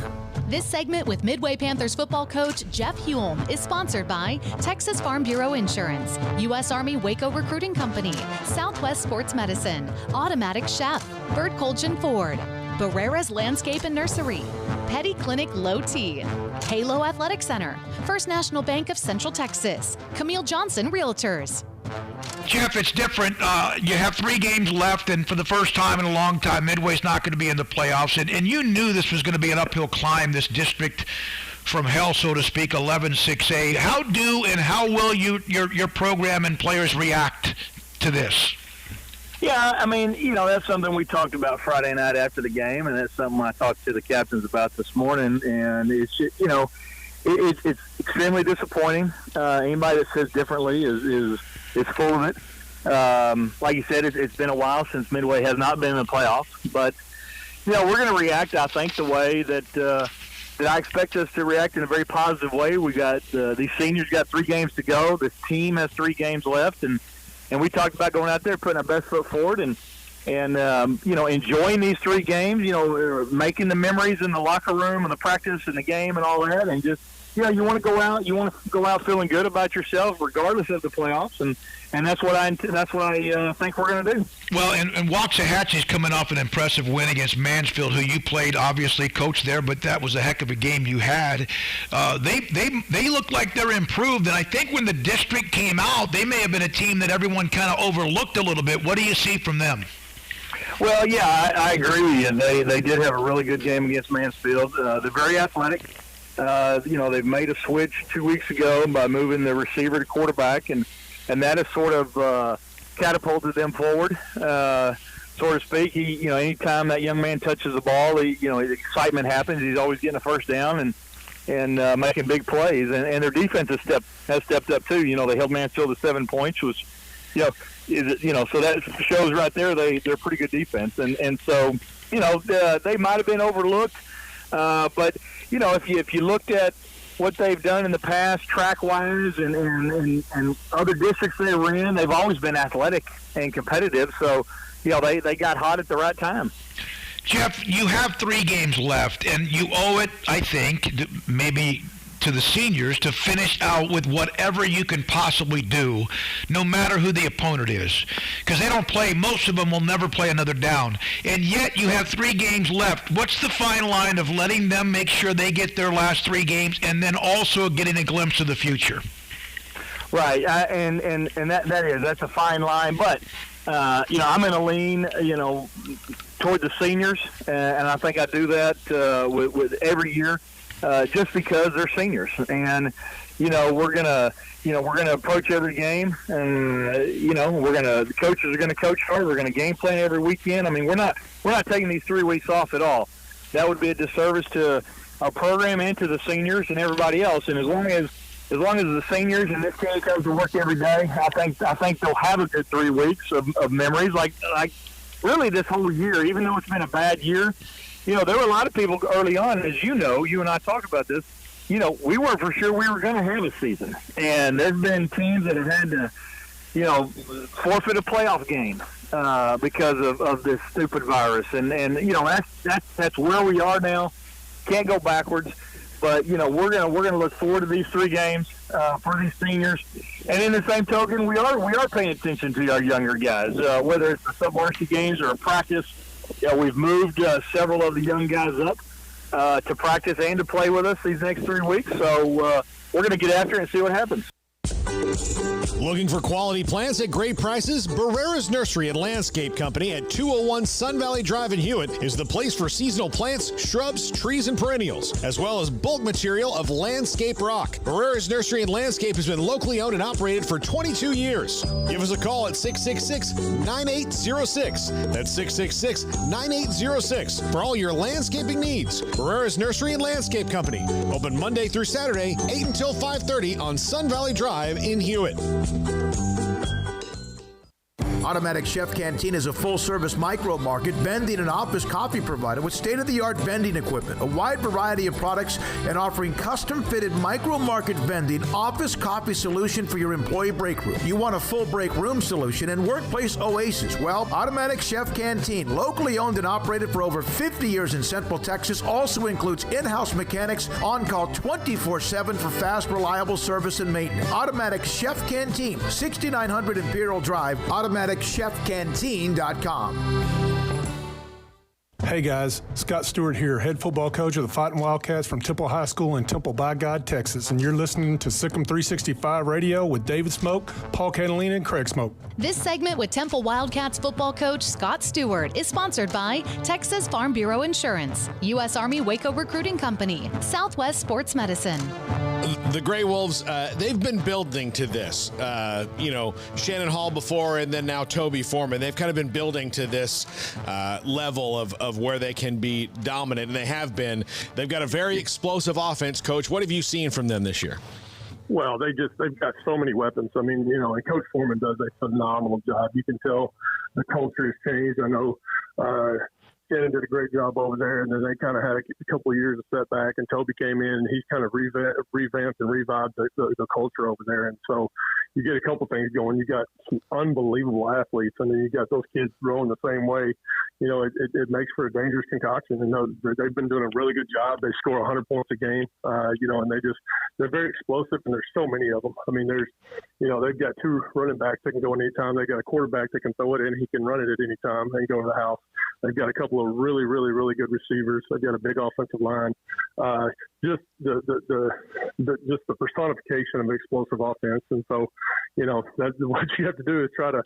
Speaker 26: This segment with Midway Panthers football coach Jeff Hume is sponsored by Texas Farm Bureau Insurance, U.S. Army Waco Recruiting Company, Southwest Sports Medicine, Automatic Chef, Bert Colchin Ford, Barrera's Landscape and Nursery, Petty Clinic Low T, Halo Athletic Center, First National Bank of Central Texas, Camille Johnson Realtors.
Speaker 21: Jeff, it's different. You have 3 games left, and for the first time in a long time, Midway's not going to be in the playoffs. And you knew this was going to be an uphill climb, this district from hell, so to speak, 11-6-8. How do and how will your program and players react to this?
Speaker 27: Yeah, I mean, that's something we talked about Friday night after the game, and that's something I talked to the captains about this morning. And it's, it's extremely disappointing. Anybody that says differently is full of it. Like you said, it's been a while since Midway has not been in the playoffs, but we're going to react, I think, the way that I expect us to react in a very positive way. We got these seniors got 3 games to go. This team has 3 games left, and we talked about going out there, putting our best foot forward, and enjoying these 3 games. Making the memories in the locker room and the practice and the game and all that, and just you want to go out. You want to go out feeling good about yourself, regardless of the playoffs, and that's what I think we're going to do.
Speaker 21: Well, and Waxahachie's coming off an impressive win against Mansfield, who you played, obviously coached there, but that was a heck of a game you had. They look like they're improved, and I think when the district came out, they may have been a team that everyone kind of overlooked a little bit. What do you see from them?
Speaker 27: Well, yeah, I agree with you. They did have a really good game against Mansfield. They're very athletic. They've made a switch 2 weeks ago by moving the receiver to quarterback, and that has sort of catapulted them forward, so to speak. Anytime that young man touches the ball, excitement happens. He's always getting a first down and making big plays, and their defense has stepped up too. They held Mansfield to 7 points, which so that shows right there they're a pretty good defense, and so they might have been overlooked, but if you looked at what they've done in the past track-wise and other districts they were in, they've always been athletic and competitive. So, they got hot at the right time.
Speaker 21: Jeff, you have 3 games left, and you owe it, I think, maybe to the seniors to finish out with whatever you can possibly do, no matter who the opponent is. Because they don't play, most of them will never play another down. And yet you have 3 games left. What's the fine line of letting them make sure they get their last 3 games and then also getting a glimpse of the future?
Speaker 27: Right, and that's a fine line. But, I'm going to lean, toward the seniors, and I think I do that with every year, just because they're seniors. And we're gonna approach every game, and the coaches are gonna coach hard. We're gonna game plan every weekend. I mean, we're not taking these 3 weeks off at all. That would be a disservice to our program and to the seniors and everybody else. And as long as the seniors and this team comes to work every day, I think they'll have a good 3 weeks of memories. Like really this whole year, even though it's been a bad year, there were a lot of people early on, as you and I talk about this, we weren't for sure we were going to have a season. And there's been teams that have had to, forfeit a playoff game because of this stupid virus. And that's where we are now. Can't go backwards. But, we're gonna look forward to these 3 games for these seniors. And in the same token, we are paying attention to our younger guys, whether it's the sub-varsity games or a practice. We've moved several of the young guys up to practice and to play with us these next 3 weeks. So we're going to get after it and see what happens.
Speaker 23: Looking for quality plants at great prices? Barrera's Nursery and Landscape Company at 201 Sun Valley Drive in Hewitt is the place for seasonal plants, shrubs, trees, and perennials, as well as bulk material of landscape rock. Barrera's Nursery and Landscape has been locally owned and operated for 22 years. Give us a call at 666-9806. That's 666-9806 for all your landscaping needs. Barrera's Nursery and Landscape Company. Open Monday through Saturday, 8 until 5:30 on Sun Valley Drive in Hewitt.
Speaker 21: Automatic Chef Canteen is a full-service micro-market, vending and office coffee provider with state-of-the-art vending equipment, a wide variety of products, and offering custom-fitted micro-market vending office coffee solution for your employee break room. You want a full break room solution and workplace oasis? Well, Automatic Chef Canteen, locally owned and operated for over 50 years in Central Texas, also includes in-house mechanics on call 24/7 for fast, reliable service and maintenance. Automatic Chef Canteen, 6900 Imperial Drive, AutomaticChefCanteen.com.
Speaker 4: Hey guys, Scott Stewart here, head football coach of the Fighting Wildcats from Temple High School in Temple by God, Texas, and you're listening to SicEm365 Radio with David Smoke, Paul Catalina, and Craig Smoke.
Speaker 26: This segment with Temple Wildcats football coach Scott Stewart is sponsored by Texas Farm Bureau Insurance, U.S. Army Waco Recruiting Company, Southwest Sports Medicine.
Speaker 10: The Grey Wolves, they've been building to this. Shannon Hall before and then now Toby Foreman. They've kind of been building to this level of where they can be dominant, and they have been. They've got a very explosive offense. Coach, what have you seen from them this year?
Speaker 14: Well, they've got so many weapons. I mean, and Coach Foreman does a phenomenal job. You can tell the culture has changed. I know Shannon did a great job over there, and then they kind of had a couple of years of setback, and Toby came in, and he's kind of revamped and revived the culture over there. And so you get a couple things going. You got some unbelievable athletes, and then you got those kids growing the same way. It makes for a dangerous concoction. And they've been doing a really good job. They score 100 points a game, and they're very explosive, and there's so many of them. I mean, they've got 2 running backs that can go in any time. They've got a quarterback that can throw it in. He can run it at any time and go to the house. They've got a couple of really, really, really good receivers. They've got a big offensive line. Just the personification of explosive offense. And so, that's what you have to do is try to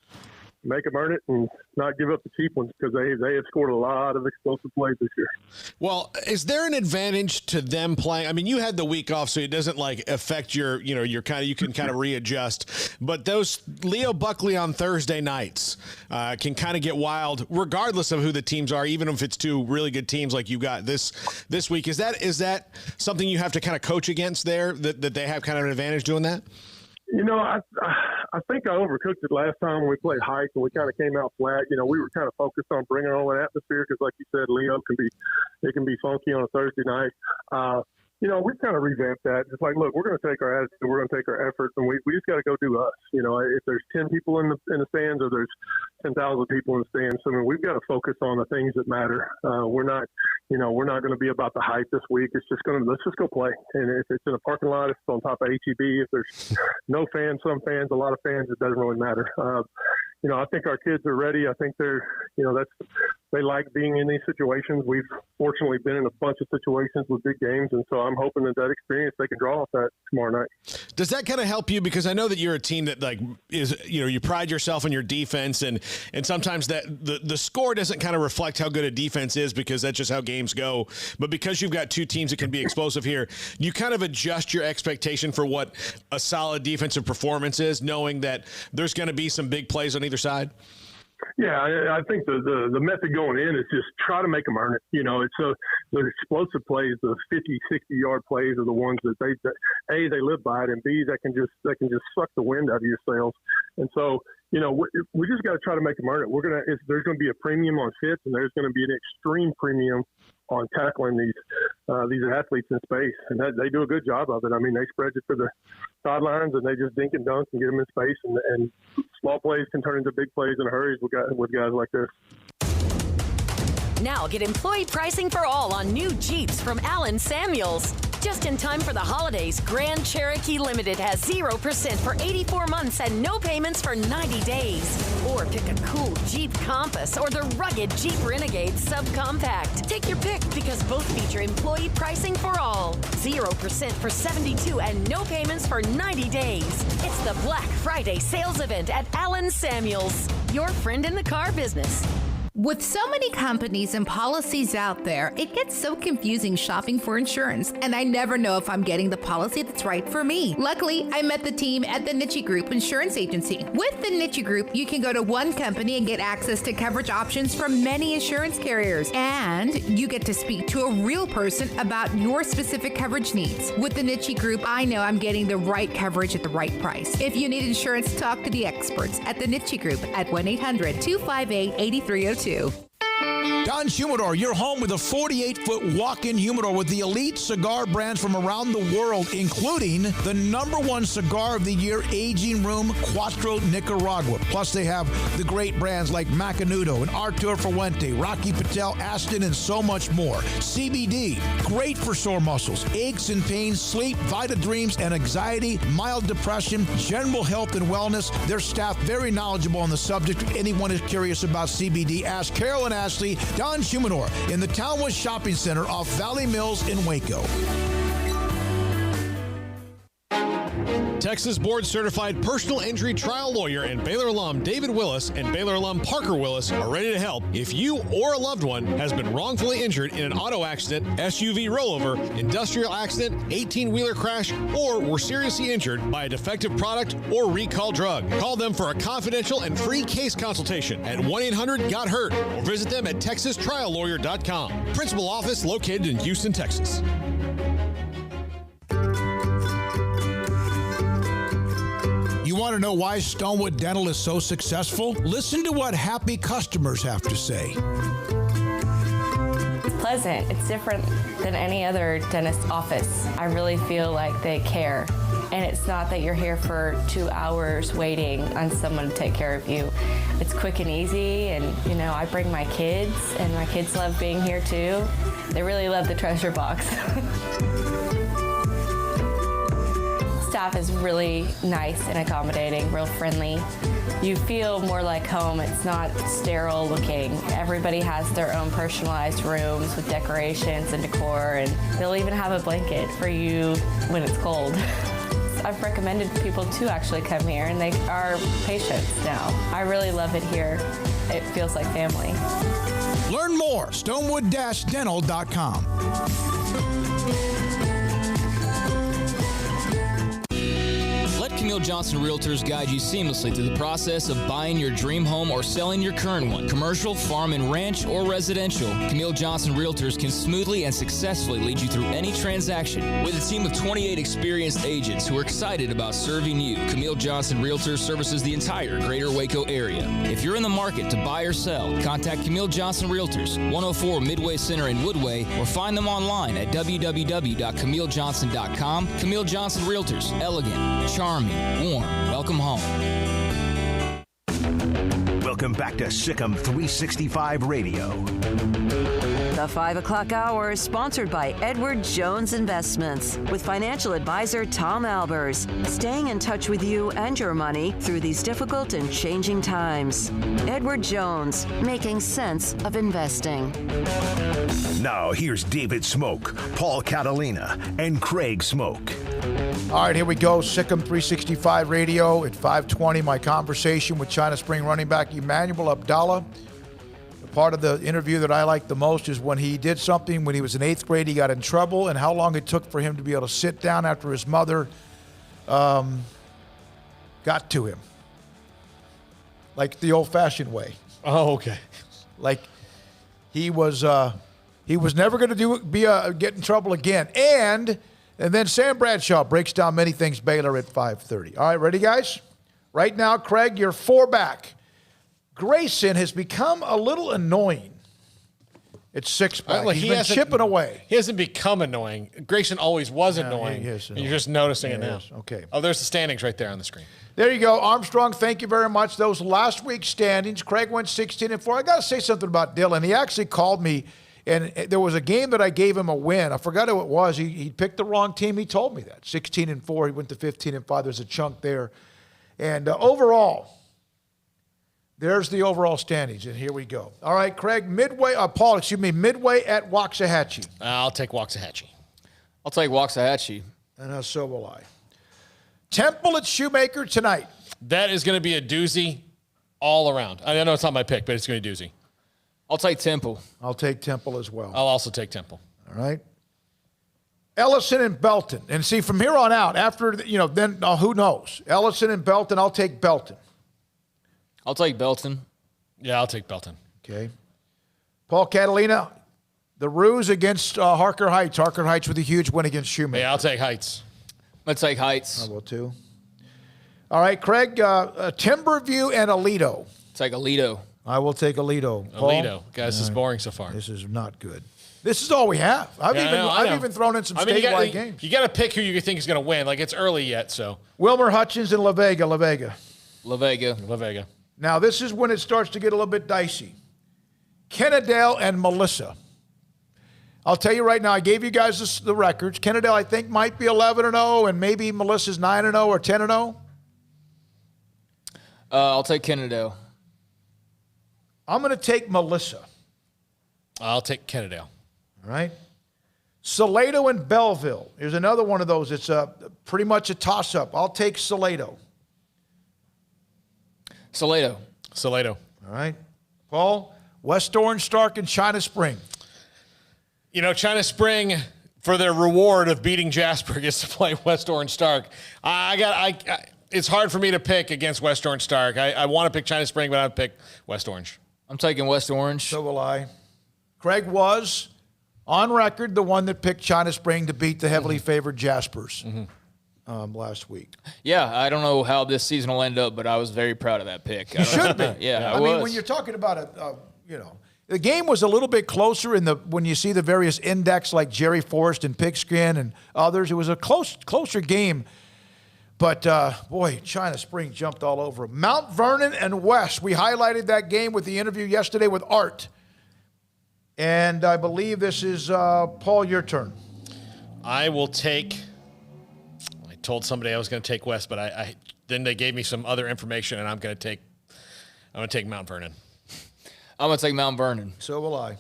Speaker 14: make them earn it and not give up the cheap ones, because they have scored a lot of explosive plays this year.
Speaker 10: Well, is there an advantage to them playing? I mean, you had the week off, so it doesn't affect you can kind of readjust. But those Leo Buckley on Thursday nights can kind of get wild, regardless of who the teams are, even if it's 2 really good teams like you got this week. Is that something you have to kind of coach against there, that they have kind of an advantage doing that?
Speaker 14: I think I overcooked it last time when we played Heights and we kind of came out flat. We were kind of focused on bringing on an atmosphere because, like you said, Leo can be funky on a Thursday night. We kind of revamped that. It's like, look, we're going to take our attitude, we're going to take our effort, and we just got to go do us. If there's 10 people in the stands or there's 10,000 people in the stands. So, I mean, we've got to focus on the things that matter. We're not going to be about the hype this week. It's just let's just go play. And if it's in a parking lot, if it's on top of HEB, if there's no fans, some fans, a lot of fans, it doesn't really matter. I think our kids are ready. I think they like being in these situations. We've fortunately been in a bunch of situations with big games, and so I'm hoping that experience they can draw off that tomorrow night.
Speaker 10: Does that kind of help you? Because I know that you're a team that you pride yourself on your defense, and sometimes that the score doesn't kind of reflect how good a defense is because that's just how games go. But because you've got two teams that can be explosive here, you kind of adjust your expectation for what a solid defensive performance is, knowing that there's going to be some big plays on either side.
Speaker 14: Yeah, I think the method going in is just try to make them earn it. It's the explosive plays, the 50, 60-yard plays are the ones that they live by it, and B, that can just suck the wind out of your sails. And so, we just got to try to make them earn it. There's going to be a premium on fits, and there's going to be an extreme premium on tackling these athletes in space, and they do a good job of it. I mean, they spread it for the sidelines, and they just dink and dunk and get them in space, and small plays can turn into big plays in a hurry with guys like this.
Speaker 12: Now get employee pricing for all on new Jeeps from Allen Samuels. Just in time for the holidays, Grand Cherokee Limited has 0% for 84 months and no payments for 90 days. Or pick a cool Jeep Compass or the rugged Jeep Renegade Subcompact. Take your pick because both feature employee pricing for all. 0% for 72 and no payments for 90 days. It's the Black Friday sales event at Allen Samuels. Your friend in the car business.
Speaker 15: With so many companies and policies out there, it gets so confusing shopping for insurance, and I never know if I'm getting the policy that's right for me. Luckily, I met the team at the Niche Group Insurance Agency. With the Niche Group, you can go to one company and get access to coverage options from many insurance carriers, and you get to speak to a real person about your specific coverage needs. With the Niche Group, I know I'm getting the right coverage at the right price. If you need insurance, talk to the experts at the Niche Group at 1-800-258-8302.
Speaker 21: Don's Humidor, your home with a 48-foot walk-in humidor with the elite cigar brands from around the world, including the #1 cigar of the year, Aging Room Cuatro Nicaragua. Plus, they have the great brands like Macanudo and Arturo Fuente, Rocky Patel, Aston, and so much more. CBD, great for sore muscles, aches and pains, sleep, Vita Dreams, and anxiety, mild depression, general health and wellness. Their staff very knowledgeable on the subject. If anyone is curious about CBD, ask Carol and Ashley. Don's Humidor in the Townwest Shopping Center off Valley Mills in Waco.
Speaker 23: Texas board-certified personal injury trial lawyer and Baylor alum David Willis and Baylor alum Parker Willis are ready to help if you or a loved one has been wrongfully injured in an auto accident, SUV rollover, industrial accident, 18-wheeler crash, or were seriously injured by a defective product or recall drug. Call them for a confidential and free case consultation at 1-800-GOT-HURT or visit them at texastriallawyer.com. Principal office located in Houston, Texas.
Speaker 21: You want to know why Stonewood Dental is so successful? Listen to what happy customers have to say.
Speaker 16: It's pleasant. It's different than any other dentist office. I really feel like they care. And it's not that you're here for 2 hours waiting on someone to take care of you. It's quick and easy, and I bring my kids, and my kids love being here too. They really love the treasure box. Staff is really nice and accommodating, real friendly. You feel more like home. It's not sterile looking. Everybody has their own personalized rooms with decorations and decor, and they'll even have a blanket for you when it's cold. I've recommended people to actually come here, and they are patients now. I really love it here. It feels like family.
Speaker 21: Learn more, stonewood-dental.com.
Speaker 17: Let Camille Johnson Realtors guide you seamlessly through the process of buying your dream home or selling your current one. Commercial, farm and ranch, or residential, Camille Johnson Realtors can smoothly and successfully lead you through any transaction. With a team of 28 experienced agents who are excited about serving you, Camille Johnson Realtors services the entire greater Waco area. If you're in the market to buy or sell, contact Camille Johnson Realtors, 104 Midway Center in Woodway, or find them online at www.camillejohnson.com. Camille Johnson Realtors, elegant, charming, warm. Welcome home.
Speaker 1: Welcome back to Sic'em365 Radio.
Speaker 2: The 5 o'clock hour is sponsored by Edward Jones Investments with financial advisor Tom Albers, staying in touch with you and your money through these difficult and changing times. Edward Jones, making sense of investing.
Speaker 1: Now here's David Smoke, Paul Catalina, and Craig Smoke.
Speaker 5: All right, here we go. Sic'em365 Radio at 5:20. My conversation with China Spring running back Emmanuel Abdallah. The part of the interview that I like the most is when he did something when he was in 8th grade, he got in trouble, and how long it took for him to be able to sit down after his mother got to him. Like the old-fashioned way.
Speaker 6: Oh, okay.
Speaker 5: Like he was never going to get in trouble again. And then Sam Bradshaw breaks down many things Baylor at 5:30. All right, ready, guys? Right now, Craig, you're 4 back. Grayson has become a little annoying. It's 6 back.
Speaker 6: Well,
Speaker 5: He's been chipping away.
Speaker 6: He hasn't become annoying. Grayson always was annoying.
Speaker 5: He is
Speaker 6: and you're just noticing it now.
Speaker 5: is. Okay.
Speaker 6: Oh, there's the standings right there on the screen.
Speaker 5: There you go. Armstrong, thank you very much. Those last week's standings, Craig went 16-4. I got to say something about Dylan. He actually called me, and there was a game that I gave him a win. I forgot who it was. He picked the wrong team. He told me that. 16-4. He went to 15-5. There's a chunk there. And overall, there's the overall standings, and here we go. All right, Craig, midway at Waxahachie.
Speaker 6: I'll take Waxahachie.
Speaker 7: I'll take Waxahachie.
Speaker 5: And so will I. Temple at Shoemaker tonight.
Speaker 6: That is going to be a doozy all around. I know it's not my pick, but it's going to be a doozy.
Speaker 7: I'll take Temple.
Speaker 5: I'll take Temple as well.
Speaker 6: I'll also take Temple.
Speaker 5: All right. Ellison and Belton. And see, from here on out, after, then who knows? Ellison and Belton, I'll take Belton.
Speaker 7: I'll take Belton.
Speaker 6: Yeah, I'll take Belton.
Speaker 5: Okay. Paul Catalina, the Roos against Harker Heights. Harker Heights with a huge win against Shoemaker.
Speaker 6: Yeah, I'll take Heights.
Speaker 7: I'll take Heights.
Speaker 5: I will too. All right, Craig, Timberview and Aledo.
Speaker 7: Take Aledo.
Speaker 5: I will take Aledo. Paul?
Speaker 6: Aledo. Guys, this is boring so far.
Speaker 5: This is not good. This is all we have. I've even thrown in some statewide games.
Speaker 6: You got to pick who you think is going to win. Like, it's early yet, so.
Speaker 5: Wilmer Hutchins and La Vega. Now, this is when it starts to get a little bit dicey. Kennedale and Melissa. I'll tell you right now, I gave you guys the records. Kennedale, I think, might be 11-0, and maybe Melissa's 9-0 or 10-0.
Speaker 7: I'll take Kennedale.
Speaker 5: I'm going to take Melissa.
Speaker 6: I'll take Kennedale.
Speaker 5: All right. Salado and Belleville. Here's another one of those. It's pretty much a toss-up. I'll take Salado.
Speaker 7: Salado.
Speaker 5: All right. Paul, West Orange, Stark, and China Spring.
Speaker 6: China Spring, for their reward of beating Jasper, gets to play West Orange Stark. It's hard for me to pick against West Orange Stark. I want to pick China Spring, but I'd pick West Orange.
Speaker 7: I'm taking West Orange.
Speaker 5: So will I. Craig was, on record, the one that picked China Spring to beat the heavily favored Jaspers last week.
Speaker 7: Yeah, I don't know how this season will end up, but I was very proud of that pick.
Speaker 5: You should be.
Speaker 7: Yeah,
Speaker 5: I mean, when you're talking about the game was a little bit closer when you see the various index like Jerry Forrest and Pigskin and others. It was a closer game. But, boy, China Spring jumped all over them. Mount Vernon and West. We highlighted that game with the interview yesterday with Art. And I believe this is, Paul, your turn.
Speaker 6: I told somebody I was going to take West, but then they gave me some other information, and I'm going to take Mount Vernon.
Speaker 7: I'm going to take Mount Vernon.
Speaker 5: So will I.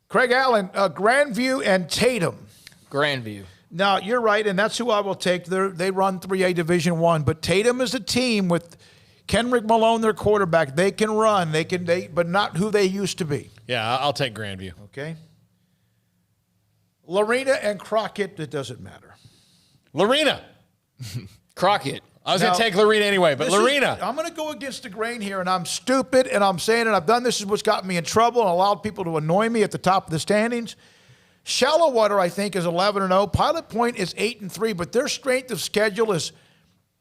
Speaker 5: Craig Allen, Grandview and Tatum.
Speaker 7: Grandview.
Speaker 5: Now, you're right, and that's who I will take. They run 3A Division I, but Tatum is a team with Kenrick Malone, their quarterback. They can run, but not who they used to be.
Speaker 6: Yeah, I'll take Grandview.
Speaker 5: Okay. Lorena and Crockett, it doesn't matter.
Speaker 6: Lorena.
Speaker 7: Crockett.
Speaker 6: I was going to take Lorena anyway, but Lorena.
Speaker 5: I'm going to go against the grain here, and I'm stupid, and I'm saying it. I've done this is what's gotten me in trouble and allowed people to annoy me at the top of the standings. Shallow Water, I think, is 11-0. Pilot Point is 8-3, but their strength of schedule is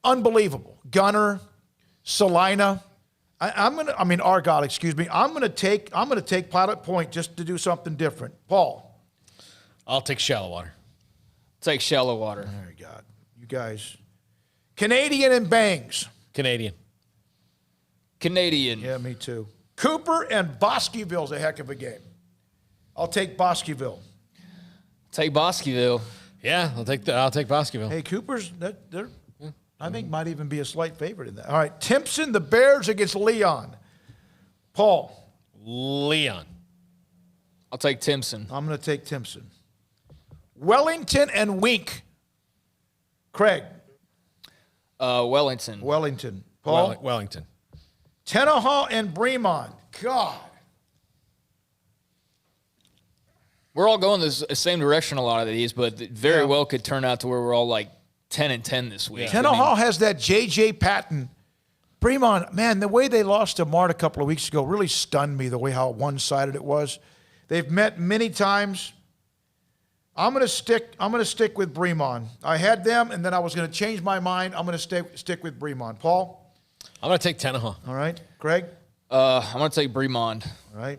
Speaker 5: unbelievable. Gunner, Salina. Argyle, excuse me. I'm going to take Pilot Point just to do something different. Paul.
Speaker 6: I'll take Shallow Water.
Speaker 7: Take Shallow Water.
Speaker 5: There you go. You guys. Canadian and Bangs.
Speaker 6: Canadian.
Speaker 7: Canadian.
Speaker 5: Yeah, me too. Cooper and Bosqueville's a heck of a game. I'll take Bosqueville.
Speaker 7: Take Bosqueville.
Speaker 6: Yeah, I'll take Bosqueville.
Speaker 5: Hey, Cooper's I think might even be a slight favorite in that. All right, Timpson, the Bears against Leon. Paul.
Speaker 6: Leon.
Speaker 7: I'll take Timpson.
Speaker 5: I'm going to take Timpson. Wellington and Wink. Craig.
Speaker 7: Wellington.
Speaker 5: Wellington. Paul.
Speaker 6: Wellington.
Speaker 5: Tenaha and Bremond. God.
Speaker 7: We're all going the same direction a lot of these, but it very well could turn out to where we're all like 10-10 this week.
Speaker 5: Tenaha has that J.J. Patton. Bremond, man, the way they lost to Mart a couple of weeks ago really stunned me, the way how one-sided it was. They've met many times. I'm going to stick with Bremond. I had them, and then I was going to change my mind. I'm going to stick with Bremond. Paul?
Speaker 6: I'm going to take Tenaha.
Speaker 5: All right. Greg?
Speaker 7: I'm going to take Bremond.
Speaker 5: All right.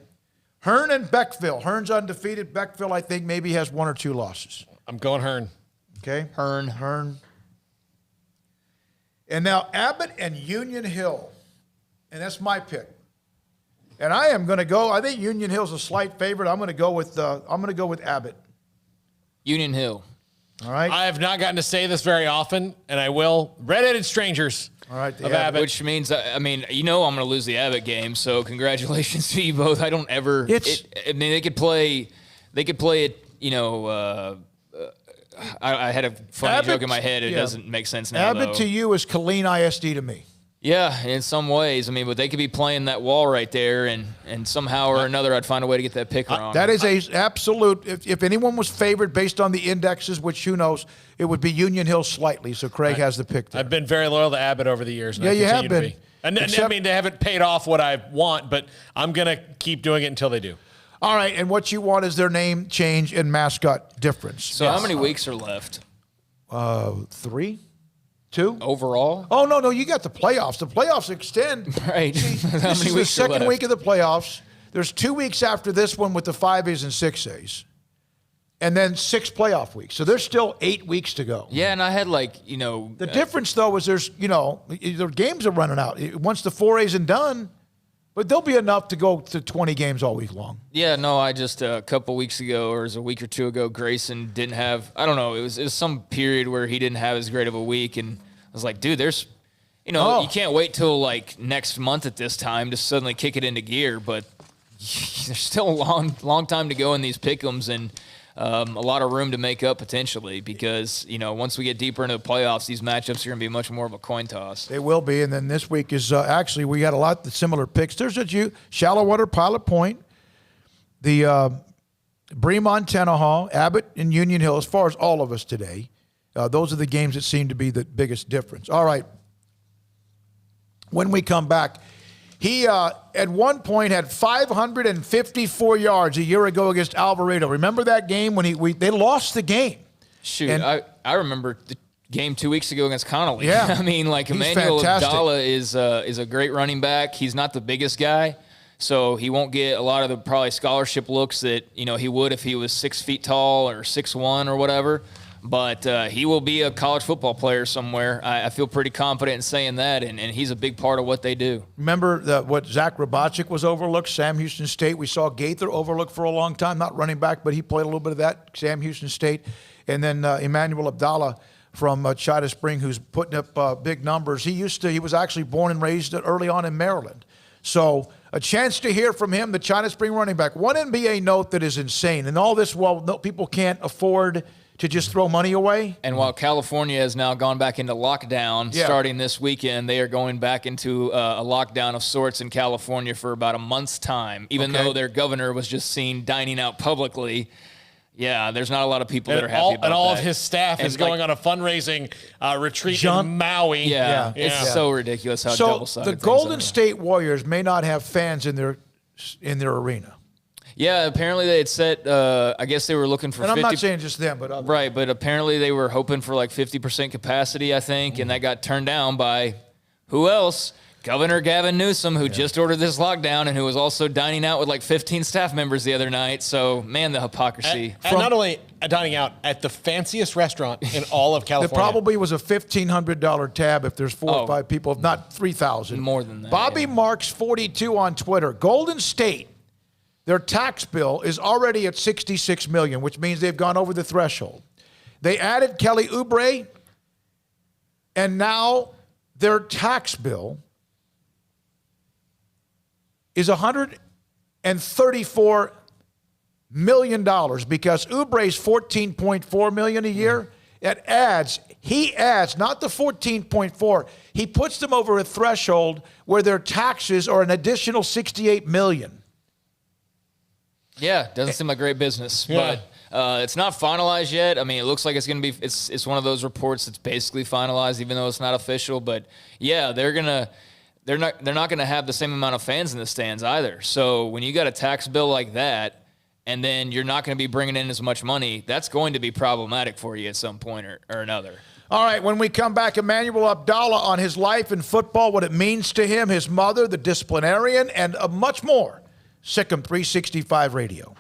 Speaker 5: Hearn and Beckville. Hearn's undefeated. Beckville, I think, maybe has 1 or 2 losses.
Speaker 6: I'm going Hearn.
Speaker 5: Okay.
Speaker 7: Hearn.
Speaker 5: And now Abbott and Union Hill. And that's my pick. And I am going to go. I think Union Hill's a slight favorite. I'm going to go with Abbott.
Speaker 7: Union Hill.
Speaker 5: All right.
Speaker 6: I have not gotten to say this very often, and I will. Redheaded Strangers.
Speaker 5: All right.
Speaker 6: Of Abbott.
Speaker 7: Which means, I'm going to lose the Abbott game, so congratulations to you both. I don't ever. They could play it, I had a funny joke in my head. It doesn't make sense now,
Speaker 5: Abbott to you is Killeen ISD to me.
Speaker 7: Yeah, in some ways. But they could be playing that wall right there, and somehow or another, I'd find a way to get that pick wrong.
Speaker 5: That is a absolute. If anyone was favored based on the indexes, which who knows, it would be Union Hill slightly. So Craig has the pick there.
Speaker 6: I've been very loyal to Abbott over the years. And
Speaker 5: yeah,
Speaker 6: I
Speaker 5: you have
Speaker 6: continue
Speaker 5: been.
Speaker 6: to be. And they haven't paid off what I want, but I'm going to keep doing it until they do.
Speaker 5: All right, and what you want is their name change and mascot difference.
Speaker 7: So how many weeks are left?
Speaker 5: 3? 2?
Speaker 7: Overall?
Speaker 5: Oh, no, you got the playoffs. The playoffs extend.
Speaker 7: Right.
Speaker 5: This is the second week of the playoffs. There's 2 weeks after this one with the 5As and 6As. And then 6 playoff weeks. So there's still 8 weeks to go.
Speaker 7: Yeah, and I had
Speaker 5: The difference, though, is there's, their games are running out. Once the 4As and done, but there'll be enough to go to 20 games all week long.
Speaker 7: Yeah, no, I just a couple weeks ago, or it was a week or two ago, Grayson didn't have, I don't know, it was some period where he didn't have as great of a week, and I was like, dude, there's, you can't wait till like next month at this time to suddenly kick it into gear, but there's still a long time to go in these pick'ems, and a lot of room to make up potentially because, once we get deeper into the playoffs, these matchups are going to be much more of a coin toss.
Speaker 5: They will be, and then this week is actually we got a lot of similar picks. There's Shallow Water, Pilot Point, the Bremond, Tenaha, Abbott, and Union Hill, as far as all of us today. Those are the games that seem to be the biggest difference. All right. When we come back, he at one point had 554 yards a year ago against Alvarado. Remember that game when they lost the game?
Speaker 7: Shoot, I remember the game 2 weeks ago against Connolly.
Speaker 5: Yeah.
Speaker 7: Emmanuel Abdallah is a great running back. He's not the biggest guy, so he won't get a lot of the probably scholarship looks that he would if he was 6 feet tall or 6'1" or whatever. But he will be a college football player somewhere. I feel pretty confident in saying that, and he's a big part of what they do.
Speaker 5: Remember what Zach Robotchik was overlooked, Sam Houston State. We saw Gaither overlooked for a long time, not running back, but he played a little bit of that, Sam Houston State. And then Emmanuel Abdallah from Chita Spring, who's putting up big numbers. He was actually born and raised early on in Maryland. So a chance to hear from him, the Chita Spring running back. One NBA note that is insane, and all this while people can't afford to just throw money away.
Speaker 7: And while California has now gone back into lockdown, starting this weekend, they are going back into a lockdown of sorts in California for about a month's time, even though their governor was just seen dining out publicly. Yeah, there's not a lot of people that are happy about that.
Speaker 6: And all of his staff is going on a fundraising retreat in Maui.
Speaker 7: Yeah. It's so ridiculous how double-sided
Speaker 5: the Golden State Warriors may not have fans in their arena.
Speaker 7: Yeah, apparently they had set, I guess they were looking for 50%.
Speaker 5: And I'm not saying just them, but others.
Speaker 7: Right, but apparently they were hoping for like 50% capacity, I think, and that got turned down by who else? Governor Gavin Newsom, who just ordered this lockdown and who was also dining out with like 15 staff members the other night. So, man, the hypocrisy.
Speaker 6: And not only dining out at the fanciest restaurant in all of California.
Speaker 5: There probably was a $1,500 tab if there's 4 or 5 people, if not 3,000.
Speaker 7: More than that.
Speaker 5: Bobby Marks 42 on Twitter. Golden State, their tax bill is already at $66 million, which means they've gone over the threshold. They added Kelly Oubre, and now their tax bill is $134 million because Oubre's $14.4 million a year. He adds not the 14.4. He puts them over a threshold where their taxes are an additional $68 million.
Speaker 7: Yeah, doesn't seem like great business, but it's not finalized yet. I mean, it looks like it's going to be. It's one of those reports that's basically finalized, even though it's not official. But yeah, they're not going to have the same amount of fans in the stands either. So when you got a tax bill like that, and then you're not going to be bringing in as much money, that's going to be problematic for you at some point or another.
Speaker 5: All right, when we come back, Emmanuel Abdallah on his life in football, what it means to him, his mother, the disciplinarian, and much more. SicEm365 Radio.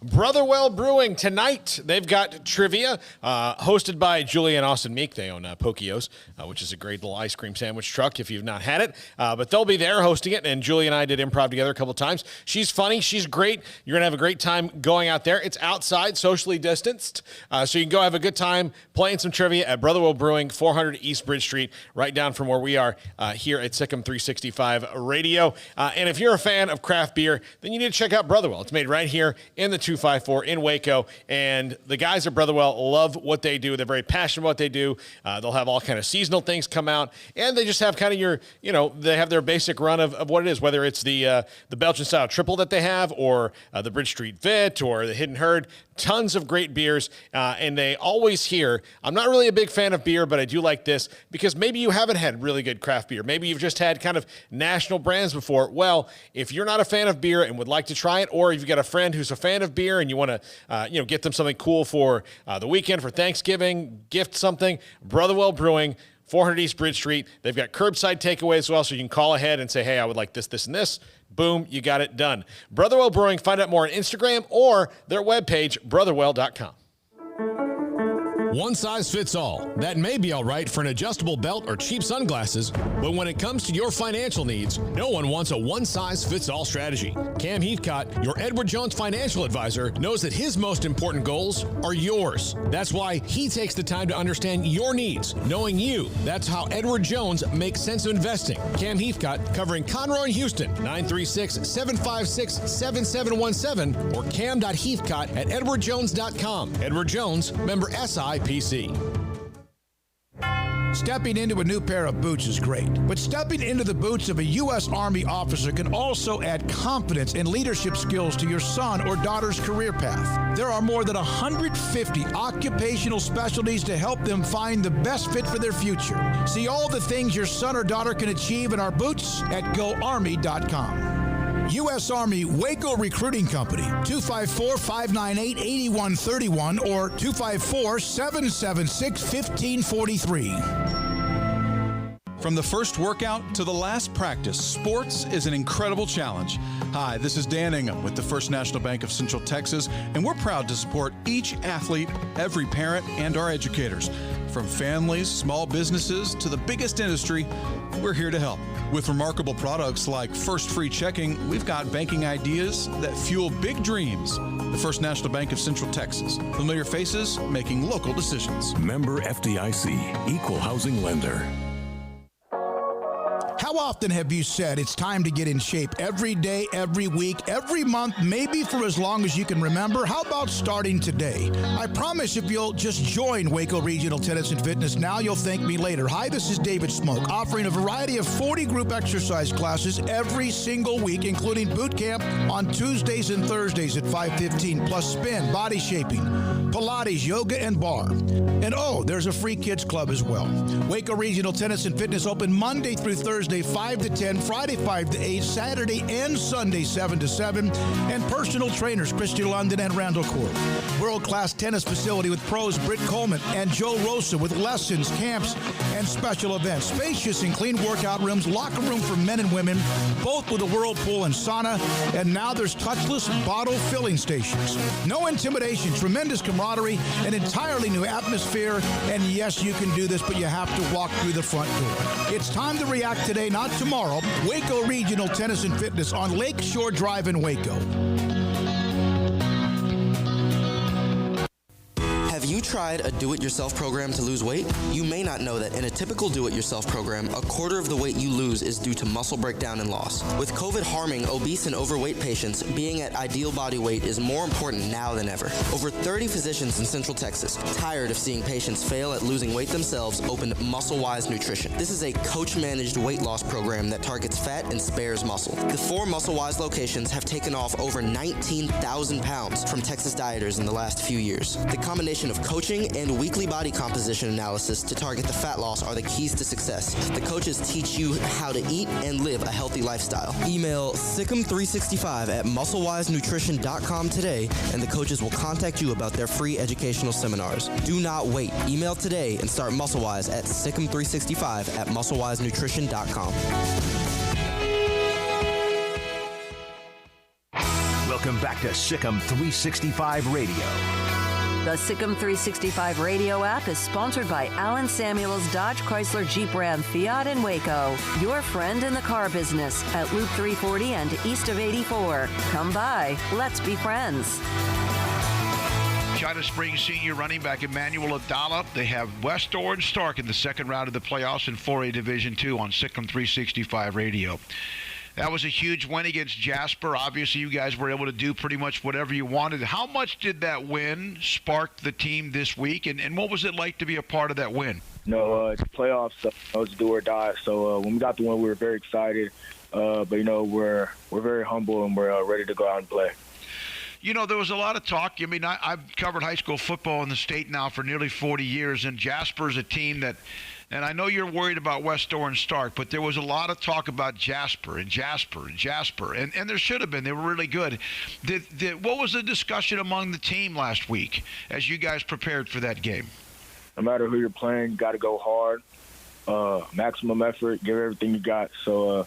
Speaker 6: Brotherwell Brewing tonight. They've got trivia hosted by Julia and Austin Meek. They own Pokios, which is a great little ice cream sandwich truck if you've not had it. But they'll be there hosting it, and Julia and I did improv together a couple times. She's funny. She's great. You're going to have a great time going out there. It's outside, socially distanced, so you can go have a good time playing some trivia at Brotherwell Brewing, 400 East Bridge Street, right down from where we are here at SicEm365 Radio. And if you're a fan of craft beer, then you need to check out Brotherwell. It's made right here in the 254 in Waco, and the guys at Brotherwell love what they do. They're very passionate about what they do. They'll have all kind of seasonal things come out, and they just have kind of they have their basic run of what it is, whether it's the Belgian style triple that they have, or the Bridge Street Vit, or the Hidden Herd. Tons of great beers, and they always hear, I'm not really a big fan of beer, but I do like this, because maybe you haven't had really good craft beer. Maybe you've just had kind of national brands before. Well, if you're not a fan of beer and would like to try it, or if you've got a friend who's a fan of beer and you want to get them something cool for the weekend, for Thanksgiving, gift something, Brotherwell Brewing, 400 East Bridge Street. They've got curbside takeaway as well, so you can call ahead and say, hey, I would like this, this, and this. Boom, you got it done. Brotherwell Brewing, find out more on Instagram or their webpage, brotherwell.com.
Speaker 23: One size fits all. That may be all right for an adjustable belt or cheap sunglasses, but when it comes to your financial needs, no one wants a one-size-fits-all strategy. Cam Heathcott, your Edward Jones financial advisor, knows that his most important goals are yours. That's why he takes the time to understand your needs, knowing you. That's how Edward Jones makes sense of investing. Cam Heathcott, covering Conroe and Houston, 936-756-7717, or cam.heathcott@edwardjones.com. Edward Jones, member SIPC.
Speaker 21: Stepping into a new pair of boots is great, but stepping into the boots of a U.S. Army officer can also add confidence and leadership skills to your son or daughter's career path. There are more than 150 occupational specialties to help them find the best fit for their future. See all the things your son or daughter can achieve in our boots at GoArmy.com. U.S. Army Waco Recruiting Company, 254-598-8131 or 254-776-1543.
Speaker 3: From the first workout to the last practice, sports is an incredible challenge. Hi, this is Dan Ingham with the First National Bank of Central Texas, and we're proud to support each athlete, every parent, and our educators. From families, small businesses, to the biggest industry, we're here to help. With remarkable products like First Free Checking, we've got banking ideas that fuel big dreams. The First National Bank of Central Texas. Familiar faces making local decisions.
Speaker 1: Member FDIC, Equal Housing Lender.
Speaker 21: How often have you said it's time to get in shape every day, every week, every month, maybe for as long as you can remember? How about starting today? I promise if you'll just join Waco Regional Tennis and Fitness now, you'll thank me later. Hi, this is David Smoke, offering a variety of 40 group exercise classes every single week, including boot camp on Tuesdays and Thursdays at 5:15, plus spin, body shaping, Pilates, yoga, and bar. And there's a free kids club as well. Waco Regional Tennis and Fitness open Monday through Thursday, 5 to 10, Friday, 5 to 8, Saturday and Sunday, 7 to 7, and personal trainers, Christy London and Randall Court. World-class tennis facility with pros Britt Coleman and Joe Rosa with lessons, camps, and special events. Spacious and clean workout rooms, locker room for men and women, both with a whirlpool and sauna, and now there's touchless bottle filling stations. No intimidation, tremendous camaraderie, an entirely new atmosphere, and yes, you can do this, but you have to walk through the front door. It's time to react today, not tomorrow. Waco Regional Tennis and Fitness on Lakeshore Drive in Waco.
Speaker 8: Have you tried a do-it-yourself program to lose weight? You may not know that in a typical do-it-yourself program, a quarter of the weight you lose is due to muscle breakdown and loss. With COVID harming obese and overweight patients, being at ideal body weight is more important now than ever. Over 30 physicians in Central Texas, tired of seeing patients fail at losing weight themselves, opened Muscle-Wise Nutrition. This is a coach-managed weight loss program that targets fat and spares muscle. The 4 Muscle-Wise locations have taken off over 19,000 pounds from Texas dieters in the last few years. The combination of coaching and weekly body composition analysis to target the fat loss are the keys to success. The coaches teach you how to eat and live a healthy lifestyle. Email Sic'em365 at musclewisenutrition.com today, and the coaches will contact you about their free educational seminars. Do not wait. Email today and start MuscleWise at Sic'em365 at musclewisenutrition.com.
Speaker 1: Welcome back to Sic'em365 Radio.
Speaker 2: The Sic'em365 Radio app is sponsored by Alan Samuels Dodge Chrysler Jeep Ram Fiat in Waco. Your friend in the car business at Loop 340 and east of 84. Come by. Let's be friends.
Speaker 5: China Springs senior running back Emmanuel Abdallah. They have West Orange Stark in the second round of the playoffs in 4A Division II on Sic'em365 Radio. That was a huge win against Jasper. Obviously, you guys were able to do pretty much whatever you wanted. How much did that win spark the team this week, and what was it like to be a part of that win?
Speaker 9: It's playoffs, so it's do or die. So when we got the win, we were very excited. But we're very humble and we're ready to go out and play.
Speaker 5: There was a lot of talk. I mean, I've covered high school football in the state now for nearly 40 years, and Jasper is a team that. And I know you're worried about West Orange Stark, but there was a lot of talk about Jasper, and there should have been. They were really good. What was the discussion among the team last week as you guys prepared for that game?
Speaker 9: No matter who you're playing, you got to go hard, maximum effort, give everything you got. So,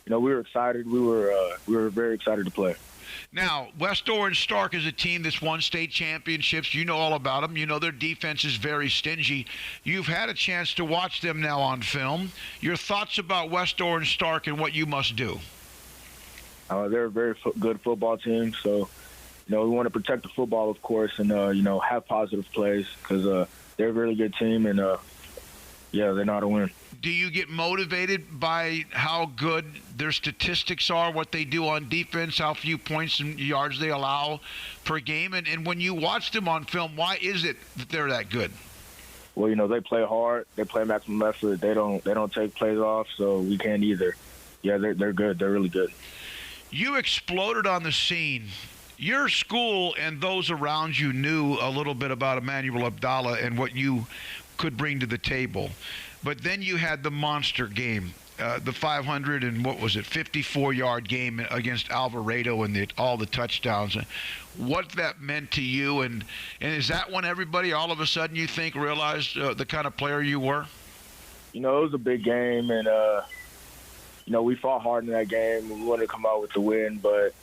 Speaker 9: we were excited. We were very excited to play.
Speaker 5: Now, West Orange Stark is a team that's won state championships. You know all about them. You know their defense is very stingy. You've had a chance to watch them now on film. Your thoughts about West Orange Stark and what you must do?
Speaker 9: They're a very good football team. So, we want to protect the football, of course, and, have positive plays because they're a really good team, and, they know how to win.
Speaker 5: Do you get motivated by how good their statistics are, what they do on defense, how few points and yards they allow per game? And when you watch them on film, why is it that they're that good?
Speaker 9: Well, they play hard. They play maximum effort. They don't take plays off, so we can't either. Yeah, they're good. They're really good.
Speaker 5: You exploded on the scene. Your school and those around you knew a little bit about Emmanuel Abdallah and what you could bring to the table. But then you had the monster game, the 500 and 54-yard game against Alvarado and all the touchdowns. What that meant to you, and is that when everybody all of a sudden you think realized the kind of player you were?
Speaker 9: It was a big game, and we fought hard in that game. We wanted to come out with the win, but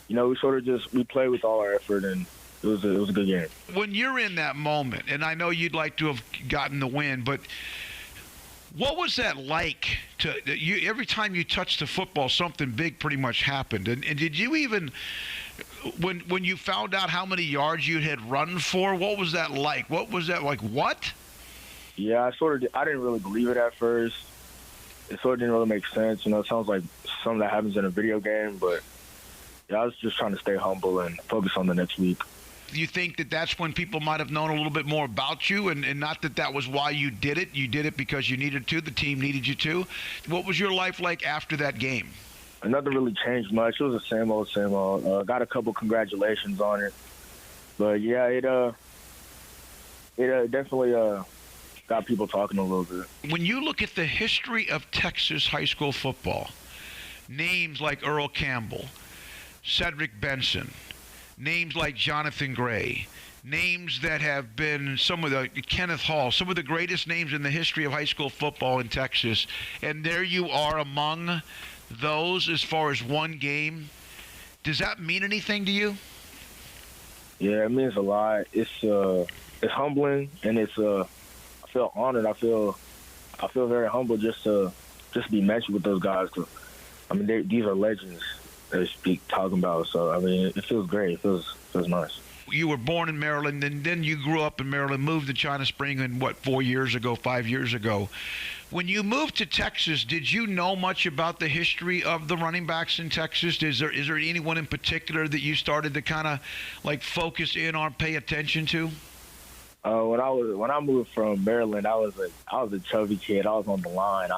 Speaker 9: we sort of we played with all our effort, and it was a good game.
Speaker 5: When you're in that moment, and I know you'd like to have gotten the win, but what was that like? Every time you touched the football, something big pretty much happened. And did you even, when you found out how many yards you had run for, what was that like? What was that like? What?
Speaker 9: Yeah, I didn't really believe it at first. It sort of didn't really make sense. It sounds like something that happens in a video game, but I was just trying to stay humble and focus on the next week.
Speaker 5: You think that that's when people might have known a little bit more about you, and not that was why you did it? You did it because you needed to. The team needed you to. What was your life like after that game?
Speaker 9: Nothing really changed much. It was the same old, same old. Got a couple congratulations on it. But yeah, it definitely got people talking a little bit.
Speaker 11: When you look at the history of Texas high school football, names like Earl Campbell, Cedric Benson, names like Jonathan Gray, names that have been some of the Kenneth Hall, some of the greatest names in the history of high school football in Texas, and there you are among those as far as one game. Does that mean anything to you?
Speaker 9: Yeah, it means a lot. It's humbling, and I feel honored. I feel very humble just to be matched with those guys. 'Cause, I mean, these are legends that I speak talking about. So I mean, it feels great. It feels nice.
Speaker 11: You were born in Maryland, and then you grew up in Maryland, moved to China Spring, and 5 years ago. When you moved to Texas, did you know much about the history of the running backs in Texas? Is there anyone in particular that you started to kind of like focus in on, pay attention to?
Speaker 9: When I moved from Maryland, I was a chubby kid. I was on the line.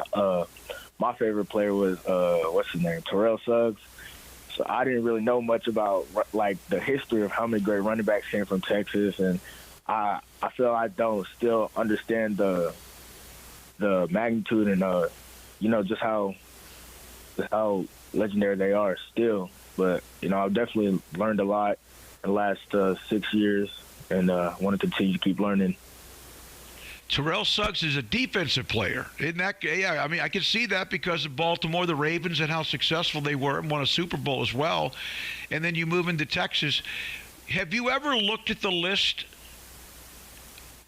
Speaker 9: My favorite player was what's his name, Terrell Suggs. So I didn't really know much about like the history of how many great running backs came from Texas, and I feel I don't still understand the magnitude and just how legendary they are still. But I've definitely learned a lot in the last 6 years, and want to continue to keep learning.
Speaker 11: Terrell Suggs is a defensive player. Isn't that? Yeah, I mean, I can see that because of Baltimore, the Ravens, and how successful they were, and won a Super Bowl as well. And then you move into Texas. Have you ever looked at the list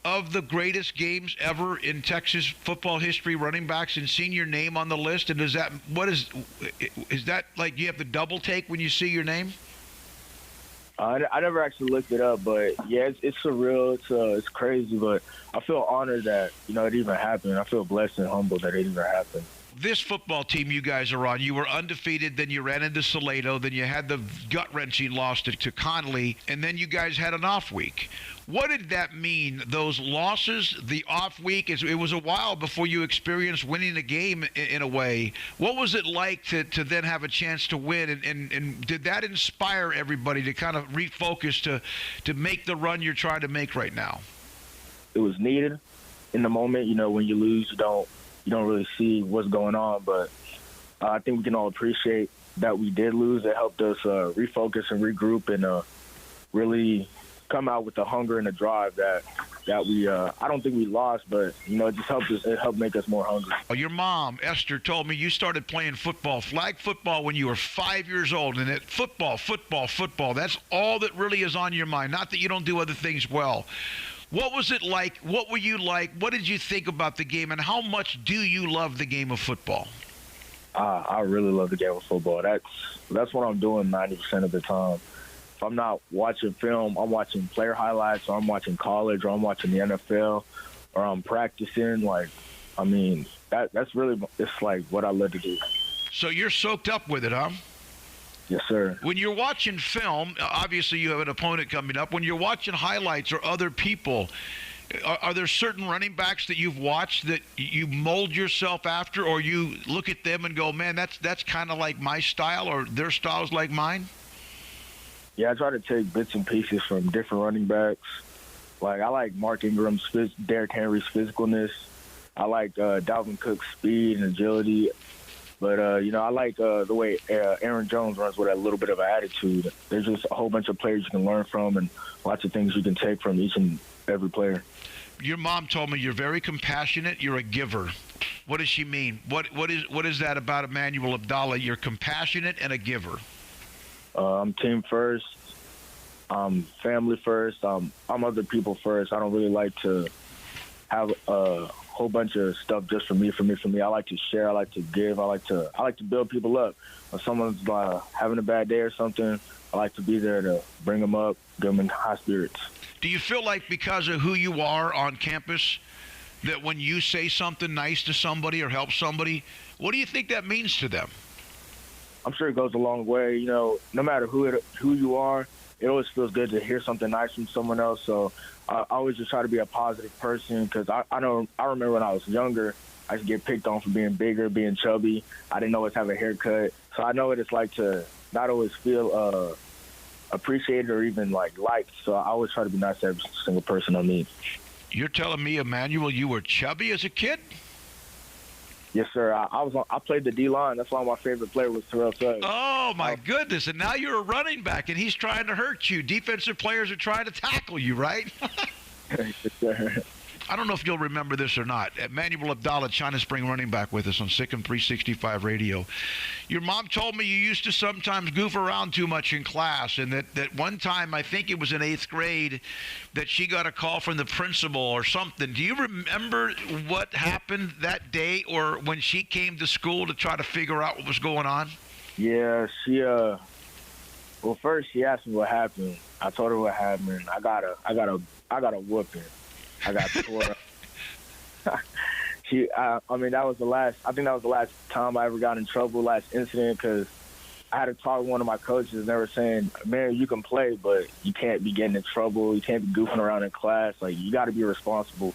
Speaker 11: of the greatest games ever in Texas football history, running backs, and seen your name on the list? And is that like you have to double take when you see your name?
Speaker 9: I never actually looked it up, but yeah, it's surreal. It's crazy, but I feel honored that it even happened. I feel blessed and humbled that it even happened.
Speaker 11: This football team you guys are on, you were undefeated, then you ran into Salado, then you had the gut-wrenching loss to Connolly, and then you guys had an off week. What did that mean, those losses, the off week? It was a while before you experienced winning a game in a way. What was it like to then have a chance to win, and did that inspire everybody to kind of refocus to make the run you're trying to make right now?
Speaker 9: It was needed in the moment. When you lose, you don't really see what's going on, but I think we can all appreciate that we did lose. It helped us refocus and regroup and really come out with the hunger and the drive that we I don't think we lost, but it just helped us. It helped make us more hungry.
Speaker 11: Your mom, Esther, told me you started playing football, flag football, when you were 5 years old, and that football, that's all that really is on your mind. Not that you don't do other things well. What was it like? What were you like? What did you think about the game, and how much do you love the game of football?
Speaker 9: I really love the game of football. That's what I'm doing 90% of the time. If I'm not watching film, I'm watching player highlights, or I'm watching college, or I'm watching the NFL, or I'm practicing. That's really, it's like what I love to do.
Speaker 11: So you're soaked up with it, huh?
Speaker 9: Yes, sir.
Speaker 11: When you're watching film, obviously you have an opponent coming up. When you're watching highlights or other people, are there certain running backs that you've watched that you mold yourself after, or you look at them and go, man, that's kind of like my style, or their style's like mine?
Speaker 9: Yeah, I try to take bits and pieces from different running backs. Like, I like Mark Ingram's, Derrick Henry's physicalness. I like Dalvin Cook's speed and agility. But, I like the way Aaron Jones runs with a little bit of an attitude. There's just a whole bunch of players you can learn from and lots of things you can take from each and every player.
Speaker 11: Your mom told me you're very compassionate. You're a giver. What does she mean? What is that about Emmanuel Abdallah? You're compassionate and a giver.
Speaker 9: I'm team first. I'm family first. I'm other people first. I don't really like to have a whole bunch of stuff just for me. I like to share. I like to give. I like to build people up. When someone's having a bad day or something, I like to be there to bring them up, get them in high spirits.
Speaker 11: Do you feel like because of who you are on campus that when you say something nice to somebody or help somebody, what do you think that means to them?
Speaker 9: I'm sure it goes a long way. No matter who you are, it always feels good to hear something nice from someone else. So I always just try to be a positive person, because I remember when I was younger, I used to get picked on for being bigger, being chubby. I didn't always have a haircut. So I know what it's like to not always feel appreciated or even like liked. So I always try to be nice to every single person I meet.
Speaker 11: You're telling me, Emmanuel, you were chubby as a kid?
Speaker 9: Yes, sir. I played the D-line. That's why my favorite player was Terrell Suggs.
Speaker 11: Oh, my goodness. And now you're a running back, and he's trying to hurt you. Defensive players are trying to tackle you, right?
Speaker 9: Yes, sir.
Speaker 11: I don't know if you'll remember this or not. Emmanuel Abdallah, China Spring running back with us on SicEm365 Radio. Your mom told me you used to sometimes goof around too much in class, and that one time, I think it was in 8th grade, that she got a call from the principal or something. Do you remember what happened that day or when she came to school to try to figure out what was going on?
Speaker 9: Yeah, well, first she asked me what happened. I told her what happened. I got a whooping. I got tore up. I mean, that was the last time I ever got in trouble, last incident, because I had to talk to one of my coaches, and they were saying, man, you can play, but you can't be getting in trouble. You can't be goofing around in class. Like, you got to be responsible.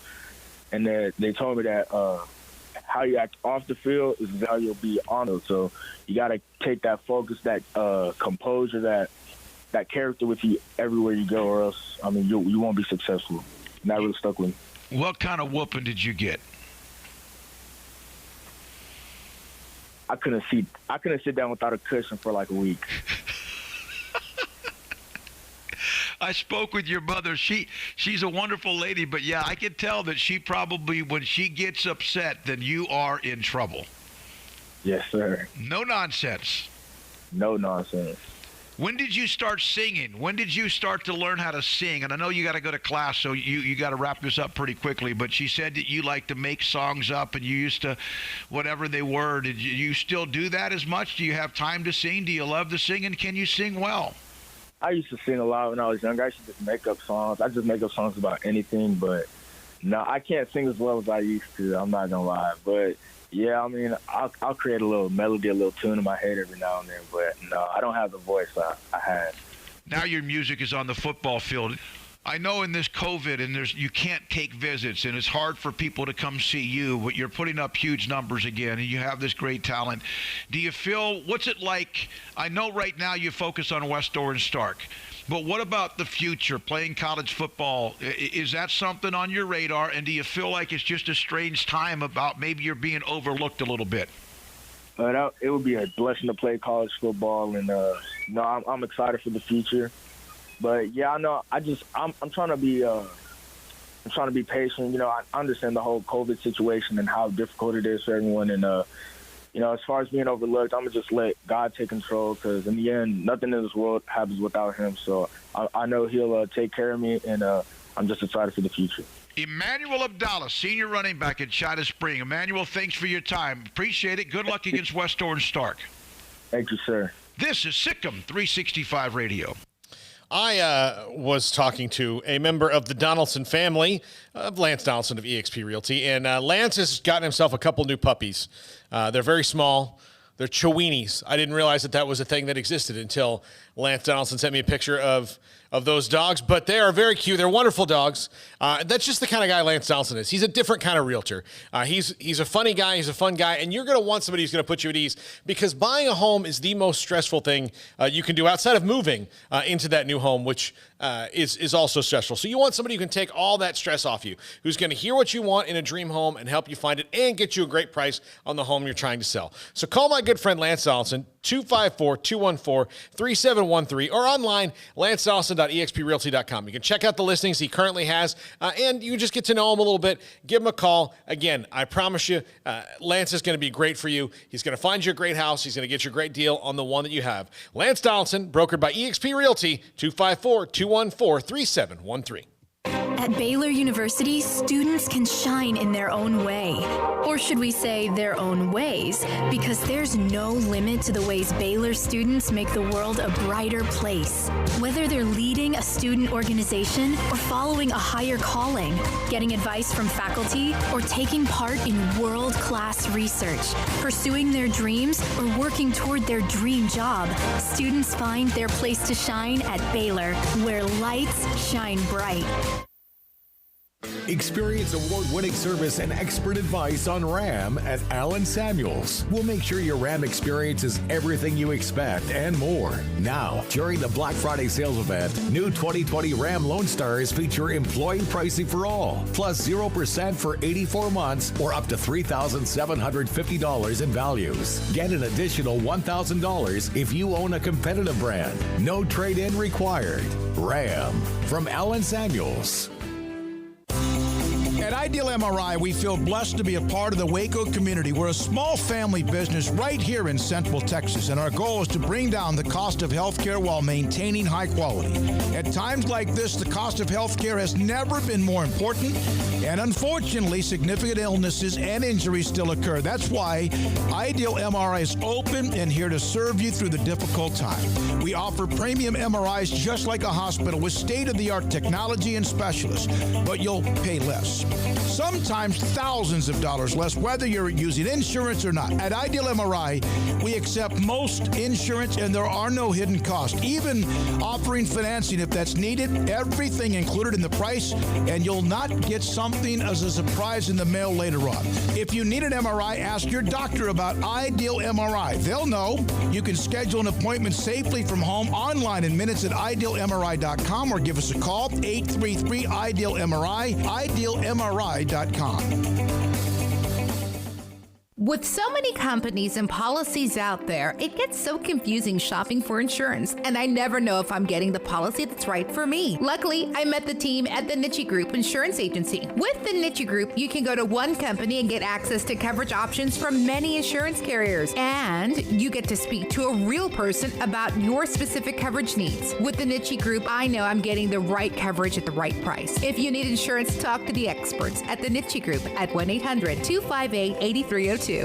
Speaker 9: And they told me that how you act off the field is how you'll be on it. So you got to take that focus, that composure, that character with you everywhere you go, or else, I mean, you won't be successful. And that really stuck with me.
Speaker 11: What kind of whooping did you get?
Speaker 9: I couldn't sit down without a cushion for like a week.
Speaker 11: I spoke with your mother. She's a wonderful lady, but yeah, I can tell that she probably, when she gets upset, then you are in trouble.
Speaker 9: Yes, sir.
Speaker 11: No nonsense.
Speaker 9: No nonsense.
Speaker 11: When did you start singing? When did you start to learn how to sing? And I know you got to go to class, so you got to wrap this up pretty quickly. But she said that you like to make songs up, and you used to, whatever they were. Did you still do that as much? Do you have time to sing? Do you love to sing? And can you sing well?
Speaker 9: I used to sing a lot when I was younger. I used to just make up songs. I just make up songs about anything. But no, I can't sing as well as I used to. I'm not gonna lie. But yeah, I mean, I'll create a little melody, a little tune in my head every now and then, but no, I don't have the voice I had.
Speaker 11: Now your music is on the football field. I know in this COVID, and you can't take visits, and it's hard for people to come see you, but you're putting up huge numbers again, and you have this great talent. Do you feel, what's it like? I know right now you focus on West Orange Stark, but what about the future, playing college football? Is that something on your radar, and do you feel like it's just a strange time about maybe you're being overlooked a little bit?
Speaker 9: It would be a blessing to play college football, and no, I'm excited for the future. But yeah, I know. I'm trying to be patient. You know, I understand the whole COVID situation and how difficult it is for everyone. And you know, as far as being overlooked, I'm gonna just let God take control, because in the end, nothing in this world happens without Him. So I know He'll take care of me, and I'm just excited for the future.
Speaker 11: Emmanuel Abdallah, senior running back at China Spring. Emmanuel, thanks for your time. Appreciate it. Good luck against West Orange Stark.
Speaker 9: Thank you, sir.
Speaker 11: This is SicEm365 Radio.
Speaker 6: I was talking to a member of the Donaldson family, of Lance Donaldson of eXp Realty, and Lance has gotten himself a couple new puppies. They're very small. They're Chiweenies. I didn't realize that was a thing that existed until Lance Donaldson sent me a picture of those dogs, but they are very cute. They're wonderful dogs. That's just the kind of guy Lance Donaldson is. He's a different kind of realtor. He's a funny guy. He's a fun guy, and you're going to want somebody who's going to put you at ease, because buying a home is the most stressful thing you can do outside of moving into that new home, which is also stressful. So you want somebody who can take all that stress off you, who's going to hear what you want in a dream home and help you find it and get you a great price on the home you're trying to sell. So call my good friend Lance Donaldson, 254-214-3713, or online, lancedonaldson.exprealty.com. You can check out the listings he currently has, and you can just get to know him a little bit. Give him a call. Again, I promise you, Lance is going to be great for you. He's going to find you a great house. He's going to get you a great deal on the one that you have. Lance Donaldson, brokered by eXp Realty, 254-214-3713.
Speaker 13: At Baylor University, students can shine in their own way. Or should we say their own ways? Because there's no limit to the ways Baylor students make the world a brighter place. Whether they're leading a student organization or following a higher calling, getting advice from faculty, or taking part in world-class research, pursuing their dreams, or working toward their dream job, students find their place to shine at Baylor, where lights shine bright.
Speaker 1: Experience award-winning service and expert advice on Ram at Allen Samuels. We'll make sure your Ram experience is everything you expect and more. Now, during the Black Friday sales event, new 2020 Ram Lone Stars feature employee pricing for all, plus 0% for 84 months or up to $3,750 in values. Get an additional $1,000 if you own a competitive brand. No trade-in required. Ram from Allen Samuels.
Speaker 21: At Ideal MRI, we feel blessed to be a part of the Waco community. We're a small family business right here in Central Texas, and our goal is to bring down the cost of healthcare while maintaining high quality. At times like this, the cost of healthcare has never been more important, and unfortunately, significant illnesses and injuries still occur. That's why Ideal MRI is open and here to serve you through the difficult time. We offer premium MRIs just like a hospital with state-of-the-art technology and specialists, but you'll pay less. Sometimes thousands of dollars less, whether you're using insurance or not. At Ideal MRI, we accept most insurance and there are no hidden costs, even offering financing if that's needed. Everything included in the price, and you'll not get something as a surprise in the mail later on. If you need an MRI, ask your doctor about Ideal MRI. They'll know. You can schedule an appointment safely from home online in minutes at idealmri.com or give us a call, 833-IDEAL-MRI, idealmri.com.
Speaker 15: With so many companies and policies out there, it gets so confusing shopping for insurance, and I never know if I'm getting the policy that's right for me. Luckily, I met the team at the Niche Group Insurance Agency. With the Niche Group, you can go to one company and get access to coverage options from many insurance carriers, and you get to speak to a real person about your specific coverage needs. With the Niche Group, I know I'm getting the right coverage at the right price. If you need insurance, talk to the experts at the Niche Group at 1-800-258-8302.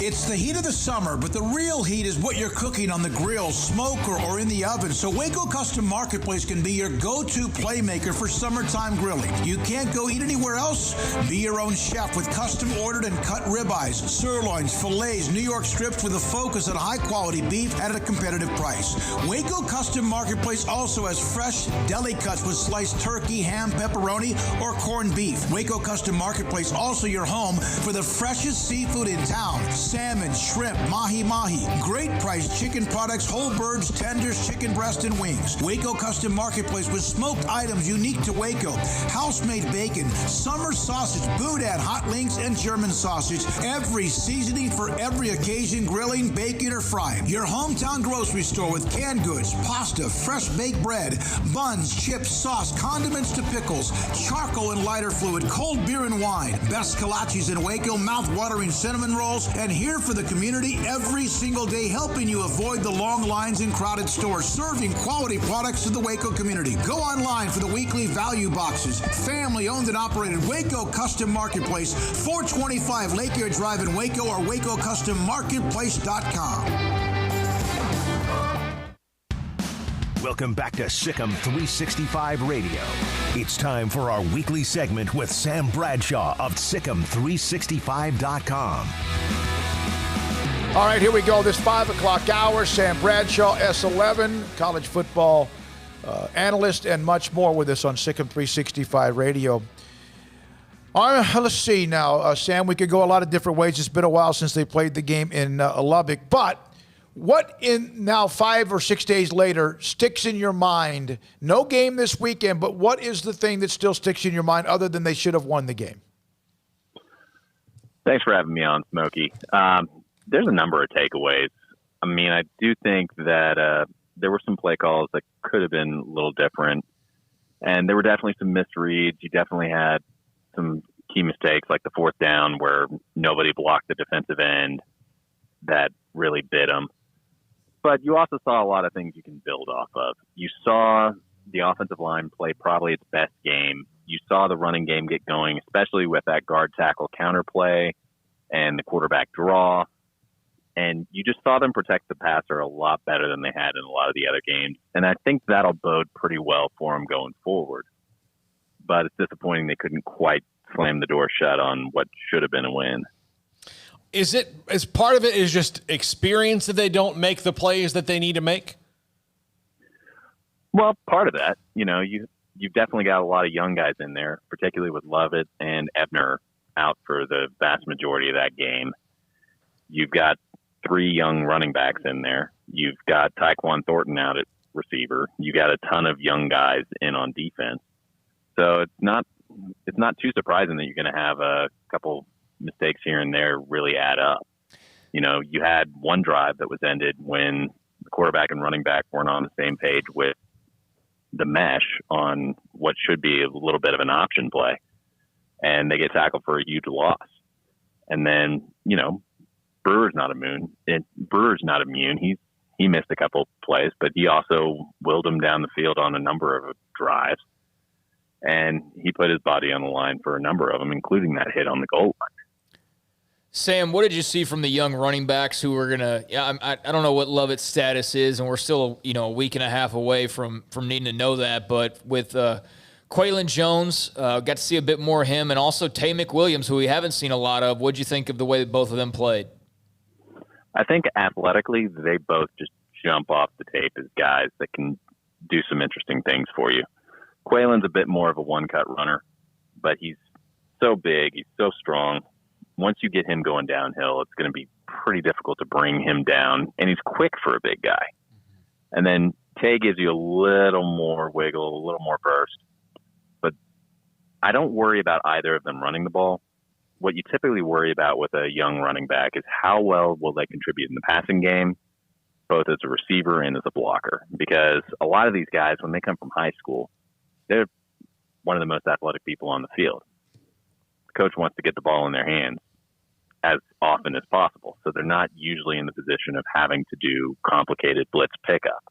Speaker 21: It's the heat of the summer, but the real heat is what you're cooking on the grill, smoker, or in the oven. So Waco Custom Marketplace can be your go-to playmaker for summertime grilling. You can't go eat anywhere else? Be your own chef with custom-ordered and cut ribeyes, sirloins, fillets, New York strips with a focus on high-quality beef at a competitive price. Waco Custom Marketplace also has fresh deli cuts with sliced turkey, ham, pepperoni, or corned beef. Waco Custom Marketplace also your home for the freshest seafood in town. Salmon, shrimp, mahi-mahi, great priced chicken products, whole birds, tenders, chicken breast, and wings. Waco Custom Marketplace with smoked items unique to Waco, house-made bacon, summer sausage, boudin, hot links, and German sausage. Every seasoning for every occasion, grilling, baking, or frying. Your hometown grocery store with canned goods, pasta, fresh baked bread, buns, chips, sauce, condiments to pickles, charcoal and lighter fluid, cold beer and wine, best kolaches in Waco, mouth-watering cinnamon rolls, and here for the community every single day, helping you avoid the long lines in crowded stores, serving quality products to the Waco community. Go online for the weekly value boxes. Family owned and operated Waco Custom Marketplace, 425 Lake Air Drive in Waco, or WacoCustomMarketplace.com.
Speaker 1: Welcome back to Sic'em365 Radio. It's time for our weekly segment with Sam Bradshaw of Sic'em365.com.
Speaker 5: All right, here we go. This 5 o'clock hour, Sam Bradshaw, S11, college football analyst, and much more with us on Sic'em365 Radio. Let's see now, Sam, we could go a lot of different ways. It's been a while since they played the game in Lubbock, but what in now 5 or 6 days later sticks in your mind? No game this weekend, but what is the thing that still sticks in your mind other than they should have won the game?
Speaker 18: Thanks for having me on, Smokey. There's a number of takeaways. I mean, I do think that there were some play calls that could have been a little different, and there were definitely some misreads. You definitely had some key mistakes, like the fourth down where nobody blocked the defensive end. That really bit them. But you also saw a lot of things you can build off of. You saw the offensive line play probably its best game. You saw the running game get going, especially with that guard tackle counterplay and the quarterback draw. And you just saw them protect the passer a lot better than they had in a lot of the other games. And I think that'll bode pretty well for them going forward. But it's disappointing they couldn't quite slam the door shut on what should have been a win.
Speaker 6: Is part of it is just experience that they don't make the plays that they need to make?
Speaker 18: Well, part of that, you know, you you've definitely got a lot of young guys in there, particularly with Lovett and Ebner out for the vast majority of that game. You've got 3 young running backs in there. You've got Tyquan Thornton out at receiver. You got a ton of young guys in on defense. So it's not too surprising that you're going to have a couple mistakes here and there really add up. You know, you had one drive that was ended when the quarterback and running back weren't on the same page with the mesh on what should be a little bit of an option play, and they get tackled for a huge loss. And then, you know, Brewer's not immune. He missed a couple plays, but he also willed him down the field on a number of drives, and he put his body on the line for a number of them, including that hit on the goal line.
Speaker 7: Sam, what did you see from the young running backs who were gonna? Yeah, I don't know what Lovett's status is, and we're still a week and a half away from needing to know that. But with Quaylon Jones, got to see a bit more of him, and also Tay McWilliams, who we haven't seen a lot of. What'd you think of the way that both of them played?
Speaker 18: I think athletically, they both just jump off the tape as guys that can do some interesting things for you. Quaylon's a bit more of a one-cut runner, but he's so big, he's so strong. Once you get him going downhill, it's going to be pretty difficult to bring him down, and he's quick for a big guy. And then Tay gives you a little more wiggle, a little more burst. But I don't worry about either of them running the ball. What you typically worry about with a young running back is how well will they contribute in the passing game, both as a receiver and as a blocker. Because a lot of these guys, when they come from high school, they're one of the most athletic people on the field. The coach wants to get the ball in their hands as often as possible, so they're not usually in the position of having to do complicated blitz pickup.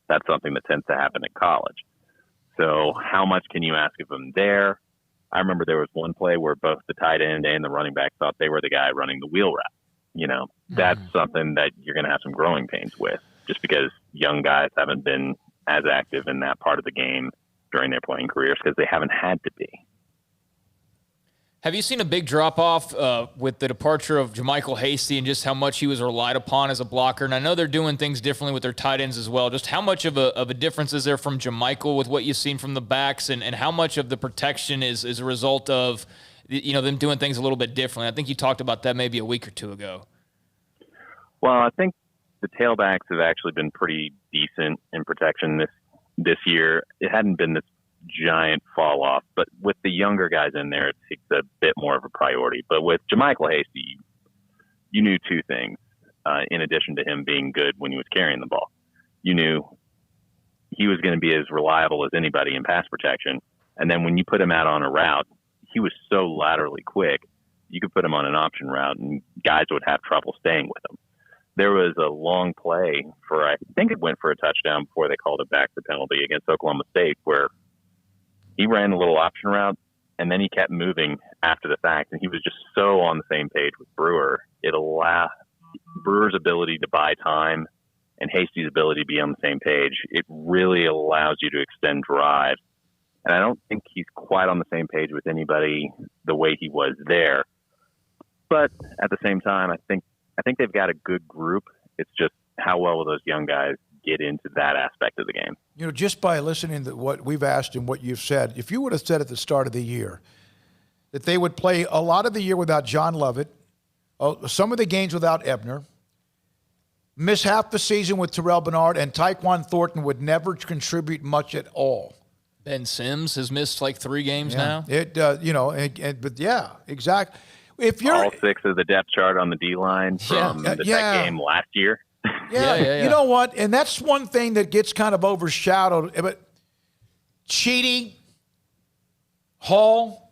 Speaker 18: That's something that tends to happen in college. So how much can you ask of them there? I remember there was one play where both the tight end and the running back thought they were the guy running the wheel route. That's something that you're going to have some growing pains with, just because young guys haven't been as active in that part of the game during their playing careers because they haven't had to be.
Speaker 7: Have you seen a big drop-off with the departure of JaMychal Hasty and just how much he was relied upon as a blocker? And I know they're doing things differently with their tight ends as well. Just how much of a difference is there from JaMychal with what you've seen from the backs, and how much of the protection is a result of them doing things a little bit differently? I think you talked about that maybe a week or two ago.
Speaker 18: Well, I think the tailbacks have actually been pretty decent in protection this year. It hadn't been this giant fall off, but with the younger guys in there, it's a bit more of a priority. But with JaMychal Hasty, you knew two things. In addition to him being good when he was carrying the ball, you knew he was going to be as reliable as anybody in pass protection. And then when you put him out on a route, he was so laterally quick, you could put him on an option route and guys would have trouble staying with him. There was a long play I think it went for a touchdown before they called it back the penalty against Oklahoma State, where he ran a little option route, and then he kept moving after the fact, and he was just so on the same page with Brewer. It allowed Brewer's ability to buy time and Hasty's ability to be on the same page. It really allows you to extend drives, and I don't think he's quite on the same page with anybody the way he was there. But at the same time, I think they've got a good group. It's just how well will those young guys get into that aspect of the game.
Speaker 5: Just by listening to what we've asked and what you've said, if you would have said at the start of the year that they would play a lot of the year without John Lovett, some of the games without Ebner, miss half the season with Terrell Bernard, and Tyquan Thornton would never contribute much at all.
Speaker 7: Ben Sims has missed like 3 games now.
Speaker 5: But yeah, exactly. If you're
Speaker 18: all 6 of the depth chart on the D-line from that game last year.
Speaker 5: Yeah. You know what? And that's one thing that gets kind of overshadowed. But Cheaty, Hall,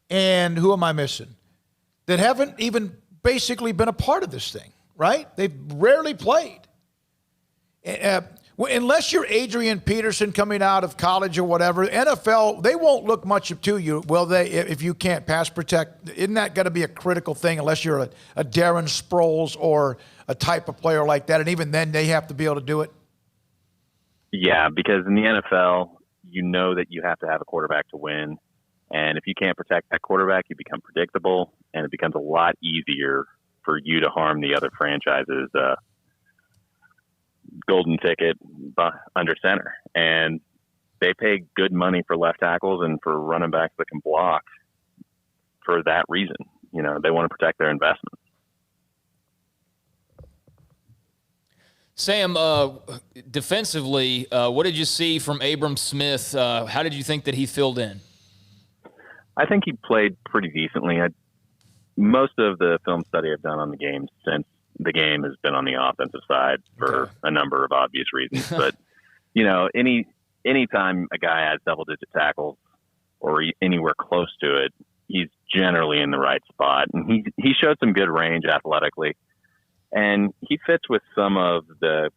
Speaker 5: and who am I missing? That haven't even basically been a part of this thing, right? They've rarely played. Unless you're Adrian Peterson coming out of college or whatever, NFL, they won't look much to you, will they, if you can't pass protect? Isn't that going to be a critical thing unless you're a Darren Sproles or a type of player like that? And even then, they have to be able to do it?
Speaker 18: Yeah, because in the NFL, you know that you have to have a quarterback to win. And if you can't protect that quarterback, you become predictable, and it becomes a lot easier for you to harm the other franchises' golden ticket under center. And they pay good money for left tackles and for running backs that can block for that reason. You know, they want to protect their investment.
Speaker 7: Sam, defensively, what did you see from Abram Smith? How did you think that he filled in?
Speaker 18: I think he played pretty decently. Most of the film study I've done on the game since the game has been on the offensive side for a number of obvious reasons. But, you know, anytime a guy has double-digit tackles or anywhere close to it, he's generally in the right spot. And he showed some good range athletically. And he fits with some of the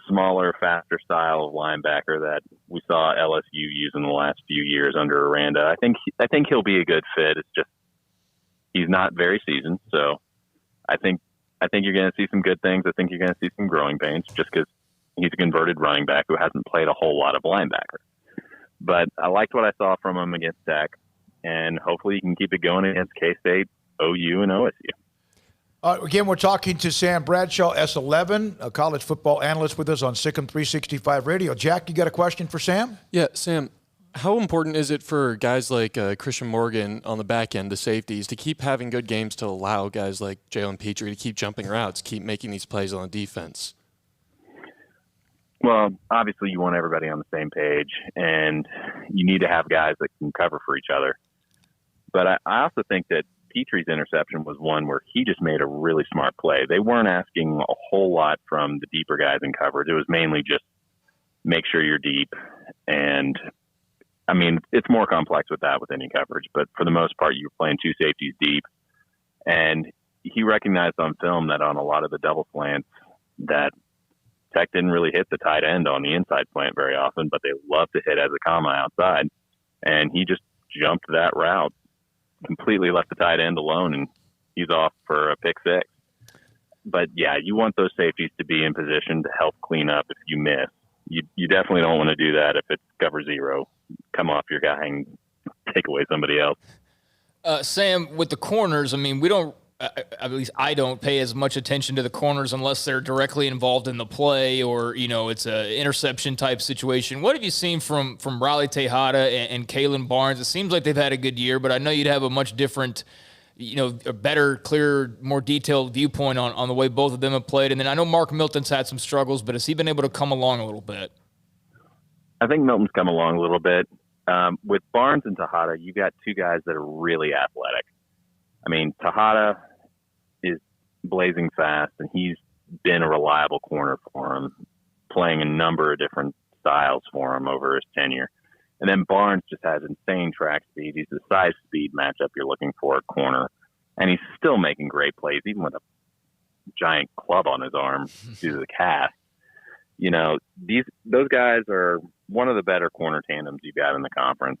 Speaker 18: smaller, faster style of linebacker that we saw LSU use in the last few years under Aranda. I think he'll be a good fit. It's just he's not very seasoned, so I think you're going to see some good things. I think you're going to see some growing pains just because he's a converted running back who hasn't played a whole lot of linebacker. But I liked what I saw from him against Tech, and hopefully he can keep it going against K-State, OU, and OSU.
Speaker 5: Again, we're talking to Sam Bradshaw, S11, a college football analyst with us on Sic'em365 Radio. Jack, you got a question for Sam?
Speaker 4: Yeah, Sam, how important is it for guys like Christian Morgan on the back end, the safeties, to keep having good games to allow guys like Jalen Petrie to keep jumping routes, keep making these plays on defense?
Speaker 18: Well, obviously you want everybody on the same page, and you need to have guys that can cover for each other. But I also think that Petrie's interception was one where he just made a really smart play. They weren't asking a whole lot from the deeper guys in coverage. It was mainly just make sure you're deep. And, I mean, it's more complex with that with any coverage. But for the most part, you're playing two safeties deep. And he recognized on film that on a lot of the double slants that Tech didn't really hit the tight end on the inside slant very often, but they love to hit as a comma outside. And he just jumped that route, completely left the tight end alone, and he's off for a pick six. But yeah, you want those safeties to be in position to help clean up if you miss. You definitely don't want to do that if it's cover zero. Come off your guy and take away somebody else.
Speaker 7: Sam, with the corners, I mean, we don't, at least I don't pay as much attention to the corners unless they're directly involved in the play or, you know, it's an interception type situation. What have you seen from Riley Tejada and Kalen Barnes? It seems like they've had a good year, but I know you'd have a much different, you know, a better, clearer, more detailed viewpoint on the way both of them have played. And then I know Mark Milton's had some struggles, but has he been able to come along a little bit?
Speaker 18: I think Milton's come along a little bit. With Barnes and Tejada, you got two guys that are really athletic. I mean, Tejada is blazing fast, and he's been a reliable corner for him, playing a number of different styles for him over his tenure. And then Barnes just has insane track speed. He's the size speed matchup you're looking for at corner, and he's still making great plays, even with a giant club on his arm due to the cast. You know, those guys are one of the better corner tandems you've got in the conference.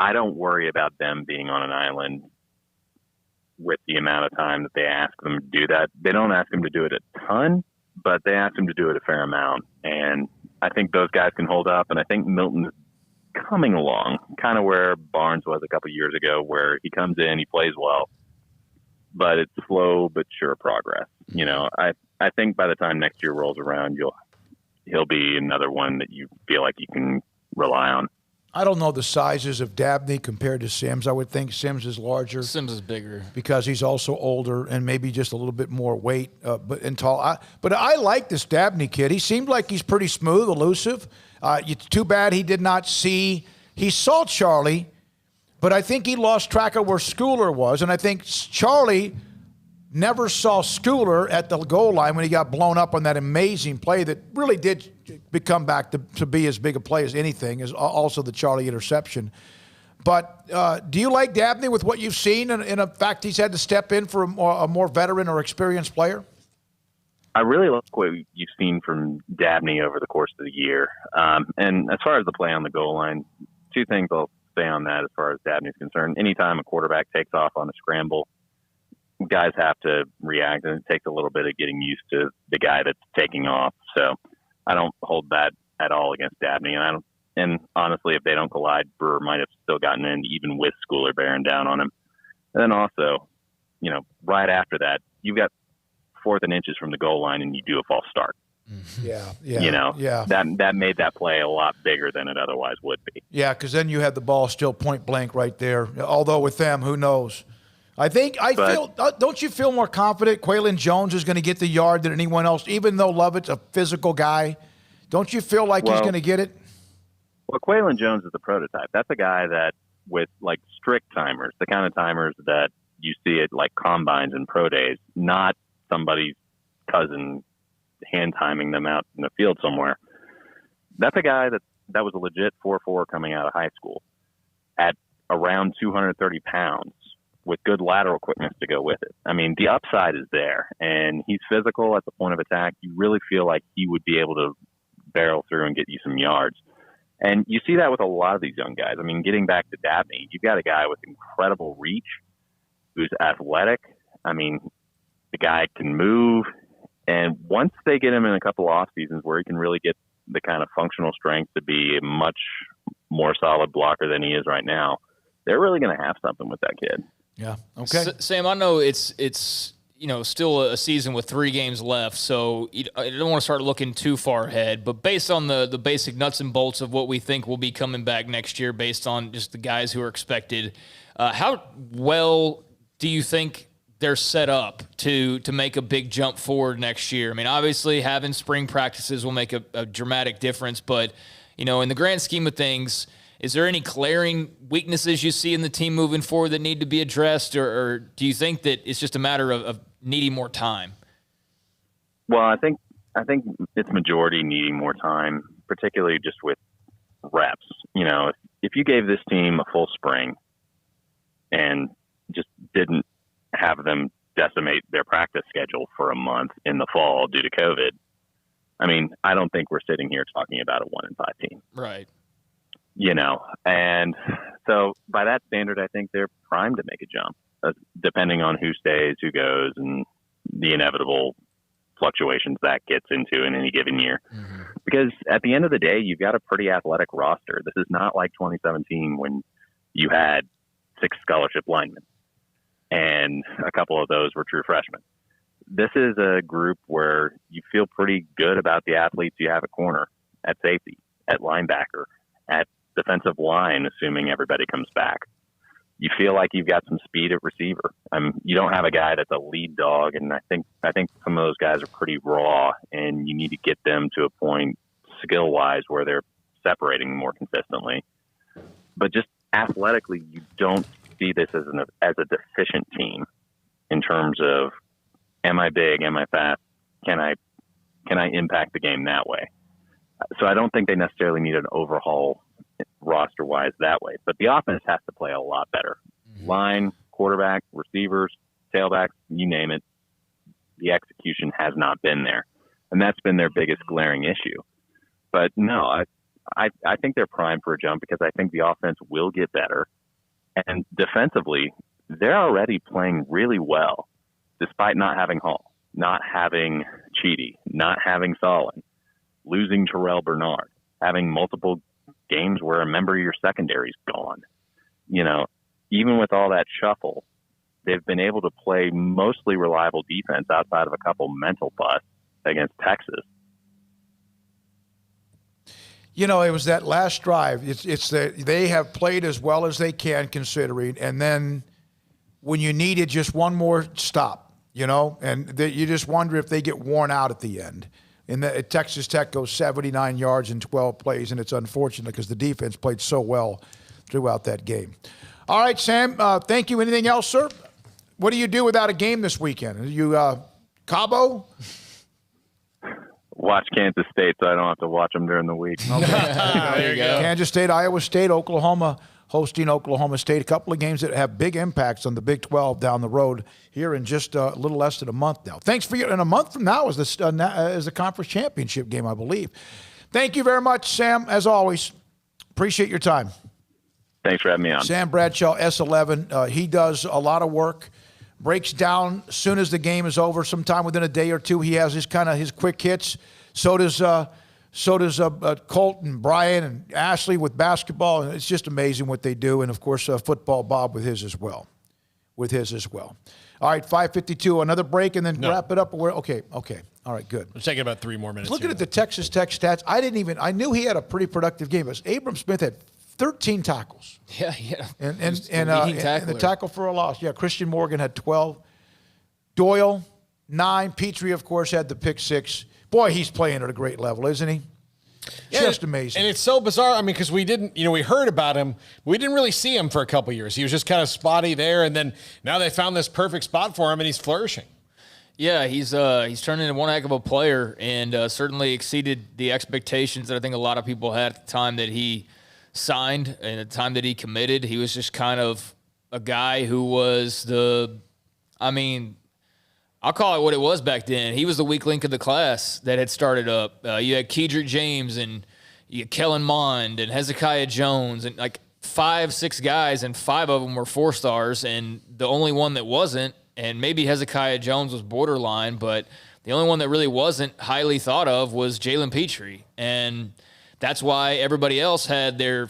Speaker 18: I don't worry about them being on an island with the amount of time that they ask them to do that. They don't ask them to do it a ton, but they ask them to do it a fair amount. And I think those guys can hold up. And I think Milton is coming along, kind of where Barnes was a couple of years ago, where he comes in, he plays well, but it's slow but sure progress. You know, I think by the time next year rolls around, he'll be another one that you feel like you can rely on.
Speaker 5: I don't know the sizes of Dabney compared to Sims. I would think Sims is larger.
Speaker 7: Sims is bigger.
Speaker 5: Because he's also older and maybe just a little bit more weight and tall. But I like this Dabney kid. He seemed like he's pretty smooth, elusive. It's too bad he did not see. He saw Charlie, but I think he lost track of where Schooler was. And I think Charlie never saw Schooler at the goal line when he got blown up on that amazing play that really did become back to be as big a play as anything, is also the Charlie interception. But do you like Dabney with what you've seen and in fact he's had to step in for a more veteran or experienced player?
Speaker 18: I really like what you've seen from Dabney over the course of the year. And as far as the play on the goal line, two things I'll say on that as far as Dabney's concerned. Anytime a quarterback takes off on a scramble, guys have to react, and it takes a little bit of getting used to the guy that's taking off. So I don't hold that at all against Dabney. And honestly, if they don't collide, Brewer might have still gotten in even with Schooler bearing down on him. And then also, you know, right after that, you've got 4th and inches from the goal line and you do a false start.
Speaker 5: Yeah.
Speaker 18: That made that play a lot bigger than it otherwise would be.
Speaker 5: Yeah, because then you had the ball still point blank right there. Although with them, who knows? Don't you feel more confident Quaylon Jones is going to get the yard than anyone else, even though Lovett's a physical guy? Don't you feel like he's going to get it?
Speaker 18: Well, Quaylon Jones is the prototype. That's a guy that with like strict timers, the kind of timers that you see at like combines and pro days, not somebody's cousin hand timing them out in the field somewhere. That's a guy that was a legit 4.4 coming out of high school at around 230 pounds with good lateral quickness to go with it. I mean, the upside is there, and he's physical at the point of attack. You really feel like he would be able to barrel through and get you some yards. And you see that with a lot of these young guys. I mean, getting back to Dabney, you've got a guy with incredible reach who's athletic. I mean, the guy can move. And once they get him in a couple off seasons where he can really get the kind of functional strength to be a much more solid blocker than he is right now, they're really going to have something with that kid.
Speaker 5: Yeah. Okay.
Speaker 7: Sam, I know it's still a season with 3 games left, so I don't want to start looking too far ahead. But based on the basic nuts and bolts of what we think will be coming back next year, based on just the guys who are expected, how well do you think they're set up to make a big jump forward next year? I mean, obviously having spring practices will make a dramatic difference, but in the grand scheme of things, is there any glaring weaknesses you see in the team moving forward that need to be addressed, or do you think that it's just a matter of needing more time?
Speaker 18: Well, I think it's majority needing more time, particularly just with reps. If you gave this team a full spring and just didn't have them decimate their practice schedule for a month in the fall due to COVID, I mean, I don't think we're sitting here talking about a 1-5 team.
Speaker 7: Right.
Speaker 18: And so by that standard, I think they're primed to make a jump, depending on who stays, who goes, and the inevitable fluctuations that gets into in any given year. Mm-hmm. Because at the end of the day, you've got a pretty athletic roster. This is not like 2017 when you had 6 scholarship linemen, and a couple of those were true freshmen. This is a group where you feel pretty good about the athletes you have at corner, at safety, at linebacker, at defensive line, assuming everybody comes back. You feel like you've got some speed at receiver. You don't have a guy that's a lead dog, and I think some of those guys are pretty raw, and you need to get them to a point skill-wise where they're separating more consistently. But just athletically, you don't see this as a deficient team in terms of, am I big, am I fast, can I impact the game that way? So I don't think they necessarily need an overhaul roster-wise that way. But the offense has to play a lot better. Mm-hmm. Line, quarterback, receivers, tailbacks, you name it. The execution has not been there. And that's been their biggest glaring issue. But no, I think they're primed for a jump because I think the offense will get better. And defensively, they're already playing really well, despite not having Hall, not having Cheedy, not having Solon, losing Terrell Bernard, having multiple games where a member of your secondary's gone. Even with all that shuffle, they've been able to play mostly reliable defense outside of a couple mental busts against Texas.
Speaker 5: It was that last drive. It's that they have played as well as they can, considering, and then when you needed just one more stop, and you just wonder if they get worn out at the end. And Texas Tech goes 79 yards in 12 plays, and it's unfortunate because the defense played so well throughout that game. All right, Sam, thank you. Anything else, sir? What do you do without a game this weekend? Are you Cabo?
Speaker 18: Watch Kansas State so I don't have to watch them during the week.
Speaker 5: Okay. There you go. Kansas State, Iowa State, Oklahoma hosting Oklahoma State. A couple of games that have big impacts on the Big 12 down the road here in just a little less than a month now. Thanks for you. And a month from now is the conference championship game, I believe. Thank you very much, Sam, as always. Appreciate your time.
Speaker 18: Thanks for having me on.
Speaker 5: Sam Bradshaw, S11. He does a lot of work, breaks down as soon as the game is over. Sometime within a day or two, he has his quick hits. So does Colt and Brian and Ashley with basketball. And it's just amazing what they do. And, of course, football, Bob with his as well. with his as well. All right, 5:52, another break, and then wrap it up. Okay. All right, good.
Speaker 6: We're taking about 3 more minutes.
Speaker 5: Looking at the Texas Tech stats, I knew he had a pretty productive game. But Abram Smith had 13 tackles.
Speaker 7: Yeah.
Speaker 5: And the tackle for a loss. Yeah, Christian Morgan had 12. Doyle, 9. Petrie, of course, had the pick 6. Boy, he's playing at a great level, isn't he? Just amazing.
Speaker 6: And it's so bizarre. I mean, because we didn't, we heard about him. We didn't really see him for a couple years. He was just kind of spotty there. And then now they found this perfect spot for him, and he's flourishing.
Speaker 7: Yeah, he's turned into one heck of a player, and certainly exceeded the expectations that I think a lot of people had at the time that he signed and at the time that he committed. He was just kind of a guy who was I'll call it what it was back then. He was the weak link of the class that had started up. You had Kedrick James and you had Kellen Mond and Hezekiah Jones and like 5-6 guys, and 5 of them were 4-stars, and the only one that wasn't, and maybe Hezekiah Jones was borderline, but the only one that really wasn't highly thought of was Jalen Petrie. And that's why everybody else had their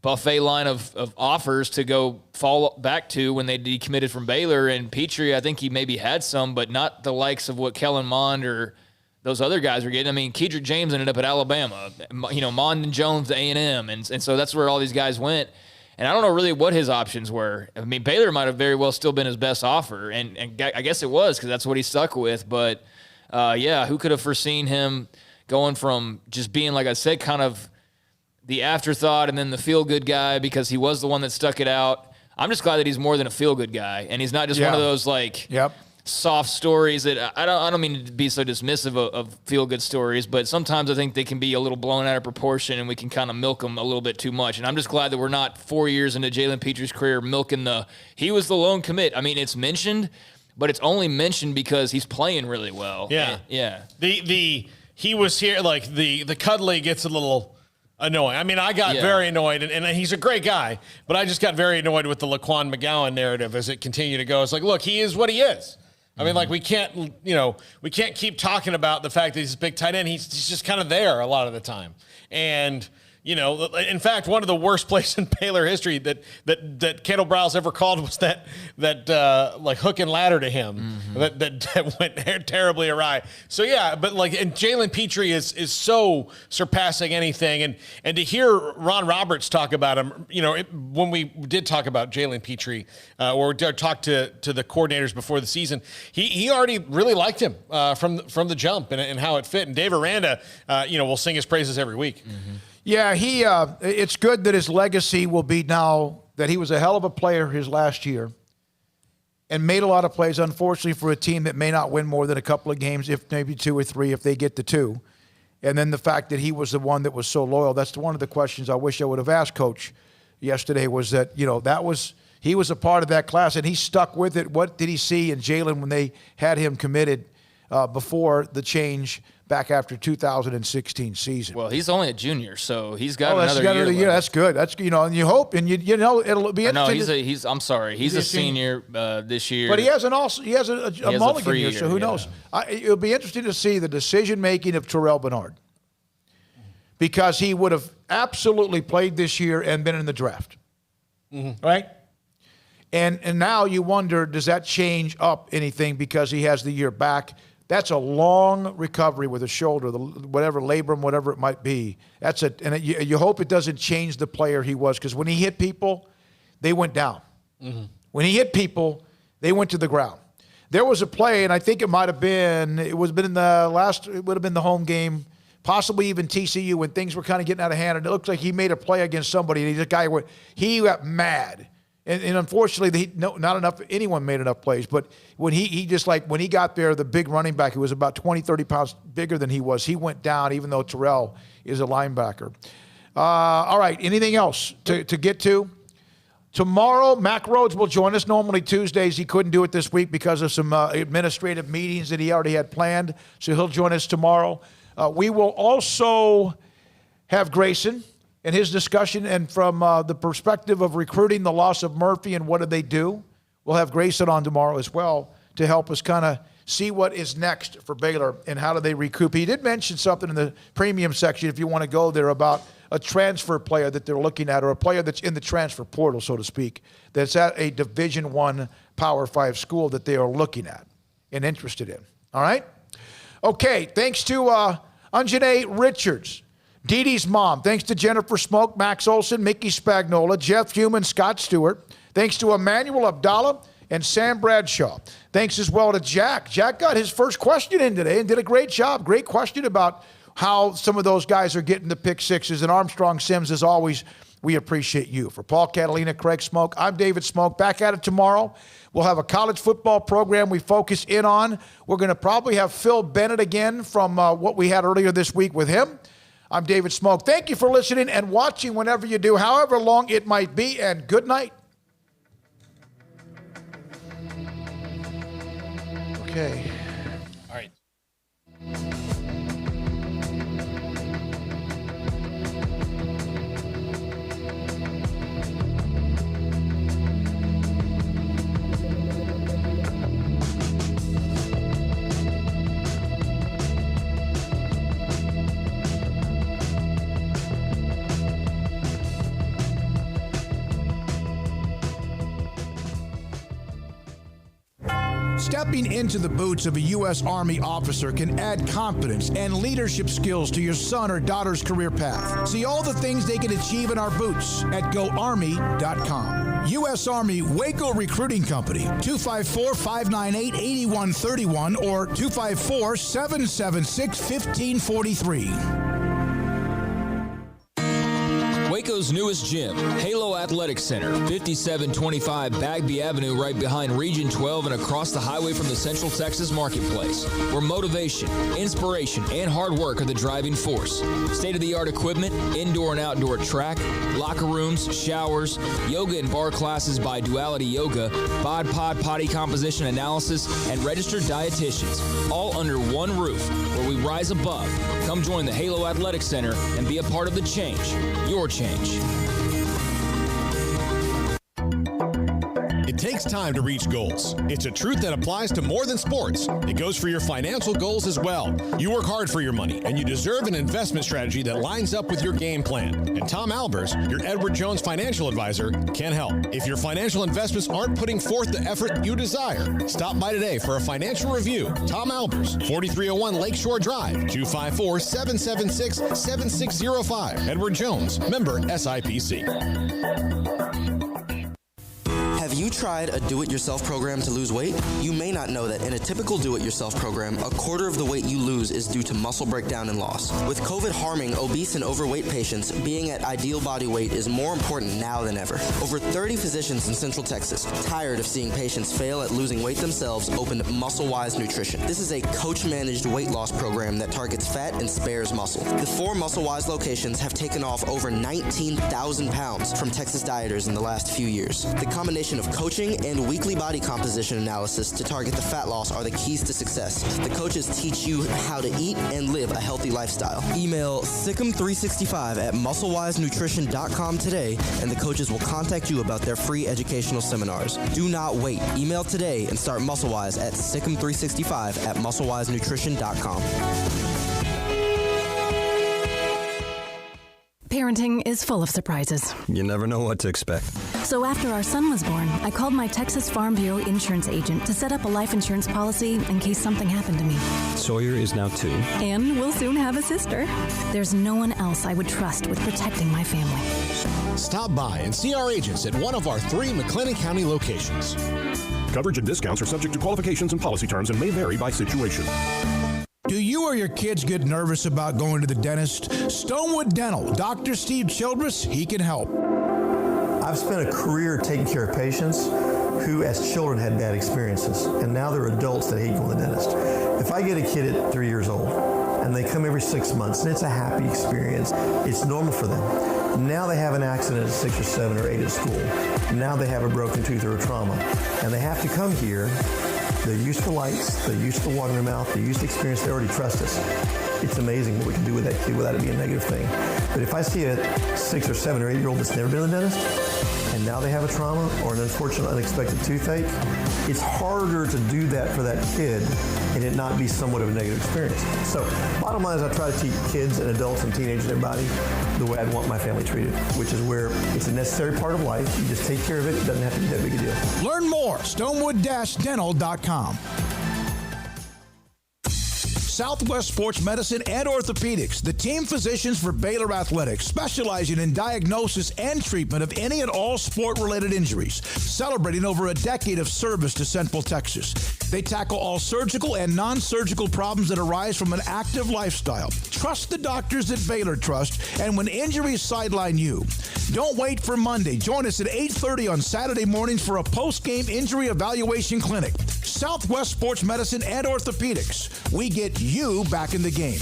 Speaker 7: buffet line of offers to go fall back to when they decommitted from Baylor. And Petrie, I think he maybe had some, but not the likes of what Kellen Mond or those other guys were getting. I mean, Kedrick James ended up at Alabama, Mond and Jones to A&M. And so that's where all these guys went. And I don't know really what his options were. I mean, Baylor might have very well still been his best offer. And I guess it was, because that's what he stuck with. But who could have foreseen him going from just being, like I said, kind of the afterthought and then the feel-good guy, because he was the one that stuck it out. I'm just glad that he's more than a feel-good guy, and he's not just one of those soft stories that I don't mean to be so dismissive of feel-good stories, but sometimes I think they can be a little blown out of proportion, and we can kind of milk them a little bit too much. And I'm just glad that we're not 4 years into Jalen Petrie's career milking he was the lone commit. I mean, it's mentioned, but it's only mentioned because he's playing really well.
Speaker 6: Yeah.
Speaker 7: Yeah.
Speaker 6: He was here, like the cuddly gets a little annoying. I mean, I got very annoyed, and he's a great guy, but I just got very annoyed with the Laquan McGowan narrative as it continued to go. It's like, look, he is what he is. I mean, like, we can't keep talking about the fact that he's a big tight end. He's just kind of there a lot of the time. And, in fact, one of the worst plays in Baylor history that Kendall Browse ever called was that hook and ladder to him that went terribly awry. So and Jalen Petrie is so surpassing anything, and to hear Ron Roberts talk about him, when we did talk about Jalen Petrie or talk to the coordinators before the season, he already really liked him from the jump and how it fit. And Dave Aranda, will sing his praises every week.
Speaker 5: Mm-hmm. Yeah, it's good that his legacy will be now that he was a hell of a player his last year and made a lot of plays, unfortunately, for a team that may not win more than a couple of games, if maybe 2 or 3, if they get to 2. And then the fact that he was the one that was so loyal, that's one of the questions I wish I would have asked Coach yesterday, was that, he was a part of that class and he stuck with it. What did he see in Jalen when they had him committed before the change back after 2016 season?
Speaker 7: Well, he's only a junior, so he's got another year.
Speaker 5: That's good. That's and you hope, and it'll be interesting.
Speaker 7: No, he's a senior this year.
Speaker 5: But he has a mulligan year, so who knows? It'll be interesting to see the decision making of Terrell Bernard, because he would have absolutely played this year and been in the draft, right? And now you wonder, does that change up anything because he has the year back? That's a long recovery with a shoulder, whatever labrum, whatever it might be. You hope it doesn't change the player he was, because when he hit people, they went down. Mm-hmm. When he hit people, they went to the ground. There was a play, and I think it would have been the home game, possibly even TCU, when things were kind of getting out of hand, and it looks like he made a play against somebody, and he got mad. And unfortunately, not anyone made enough plays. But when he got there, the big running back, who was about 20, 30 pounds bigger than he was, he went down, even though Terrell is a linebacker. All right, anything else to get to? Tomorrow, Mack Rhodes will join us. Normally Tuesdays, he couldn't do it this week because of some administrative meetings that he already had planned. So he'll join us tomorrow. We will also have Grayson and his discussion, and from the perspective of recruiting, the loss of Murphy and what did they do. We'll have Grayson on tomorrow as well to help us kind of see what is next for Baylor and how do they recoup. He did mention something in the premium section, if you want to go there, about a transfer player that they're looking at, or a player that's in the transfer portal, so to speak, that's at a Division I Power 5 school that they are looking at and interested in. All right? Okay, thanks to Anjanae Richards, Dee Dee's mom. Thanks to Jennifer Smoke, Max Olson, Mickey Spagnola, Jeff Heumann, Scott Stewart. Thanks to Emmanuel Abdallah and Sam Bradshaw. Thanks as well to Jack. Jack got his first question in today and did a great job. Great question about how some of those guys are getting the pick sixes. And Armstrong Sims, as always, we appreciate you. For Paul Catalina, Craig Smoke, I'm David Smoke. Back at it tomorrow. We'll have a college football program we focus in on. We're going to probably have Phil Bennett again from what we had earlier this week with him. I'm David Smoke. Thank you for listening and watching whenever you do, however long it might be, and good night. Okay.
Speaker 6: All right.
Speaker 21: Stepping into the boots of a U.S. Army officer can add confidence and leadership skills to your son or daughter's career path. See all the things they can achieve in our boots at GoArmy.com. U.S. Army Waco Recruiting Company, 254-598-8131 or 254-776-1543.
Speaker 17: Waco's newest gym, Halo Athletic Center, 5725 Bagby Avenue, right behind Region 12 and across the highway from the Central Texas Marketplace, where motivation, inspiration, and hard work are the driving force. State-of-the-art equipment, indoor and outdoor track, locker rooms, showers, yoga and bar classes by Duality Yoga, bod pod potty composition analysis, and registered dietitians, all under one roof, where we rise above. Come join the Halo Athletic Center and be a part of the change, your change.
Speaker 23: It takes time to reach goals. It's a truth that applies to more than sports. It goes for your financial goals as well. You work hard for your money, and you deserve an investment strategy that lines up with your game plan. And Tom Albers, your Edward Jones financial advisor, can help. If your financial investments aren't putting forth the effort you desire, stop by today for a financial review. Tom Albers, 4301 Lakeshore Drive, 254-776-7605. Edward Jones, member SIPC.
Speaker 8: Have you tried a do-it-yourself program to lose weight? You may not know that in a typical do-it-yourself program, a quarter of the weight you lose is due to muscle breakdown and loss. With COVID harming obese and overweight patients, being at ideal body weight is more important now than ever. Over 30 physicians in Central Texas, tired of seeing patients fail at losing weight themselves, opened Muscle-Wise Nutrition. This is a coach-managed weight loss program that targets fat and spares muscle. The 4 Muscle-Wise locations have taken off over 19,000 pounds from Texas dieters in the last few years. The combination of coaching and weekly body composition analysis to target the fat loss are the keys to success. The coaches teach you how to eat and live a healthy lifestyle. Email Sic'em365 at musclewisenutrition.com today, and the coaches will contact you about their free educational seminars. Do not wait. Email today and start MuscleWise at Sic'em365 at musclewisenutrition.com.
Speaker 19: Parenting is full of surprises.
Speaker 20: You never know what to expect.
Speaker 19: So after our son was born, I called my Texas Farm Bureau insurance agent to set up a life insurance policy in case something happened to me.
Speaker 20: Sawyer is now 2.
Speaker 19: And we'll soon have a sister. There's no one else I would trust with protecting my family.
Speaker 23: Stop by and see our agents at one of our 3 McLennan County locations.
Speaker 22: Coverage and discounts are subject to qualifications and policy terms and may vary by situation.
Speaker 21: Do you or your kids get nervous about going to the dentist? Stonewood Dental, Dr. Steve Childress, he can help.
Speaker 24: I've spent a career taking care of patients who as children had bad experiences, and now they're adults that hate going to the dentist. If I get a kid at 3 years old and they come every 6 months and it's a happy experience, it's normal for them. Now they have an accident at 6 or 7 or 8 at school. Now they have a broken tooth or a trauma, and they have to come here. They're used to lights, they're used to water in their mouth, they're used to experience, they already trust us. It's amazing what we can do with that kid without it being a negative thing. But if I see a 6 or 7 or 8 year old that's never been to the dentist, and and now they have a trauma or an unfortunate unexpected toothache, it's harder to do that for that kid and it not be somewhat of a negative experience. So bottom line is I try to teach kids and adults and teenagers and everybody the way I'd want my family treated, which is where it's a necessary part of life. You just take care of it. It doesn't have to be that big a deal.
Speaker 21: Learn more, stonewood-dental.com. Southwest Sports Medicine and Orthopedics, the team physicians for Baylor Athletics, specializing in diagnosis and treatment of any and all sport-related injuries, celebrating over a decade of service to Central Texas. They tackle all surgical and non-surgical problems that arise from an active lifestyle. Trust the doctors that Baylor trust, and when injuries sideline you, don't wait for Monday. Join us at 8:30 on Saturday mornings for a post-game injury evaluation clinic. Southwest Sports Medicine and Orthopedics. We get you back in the game.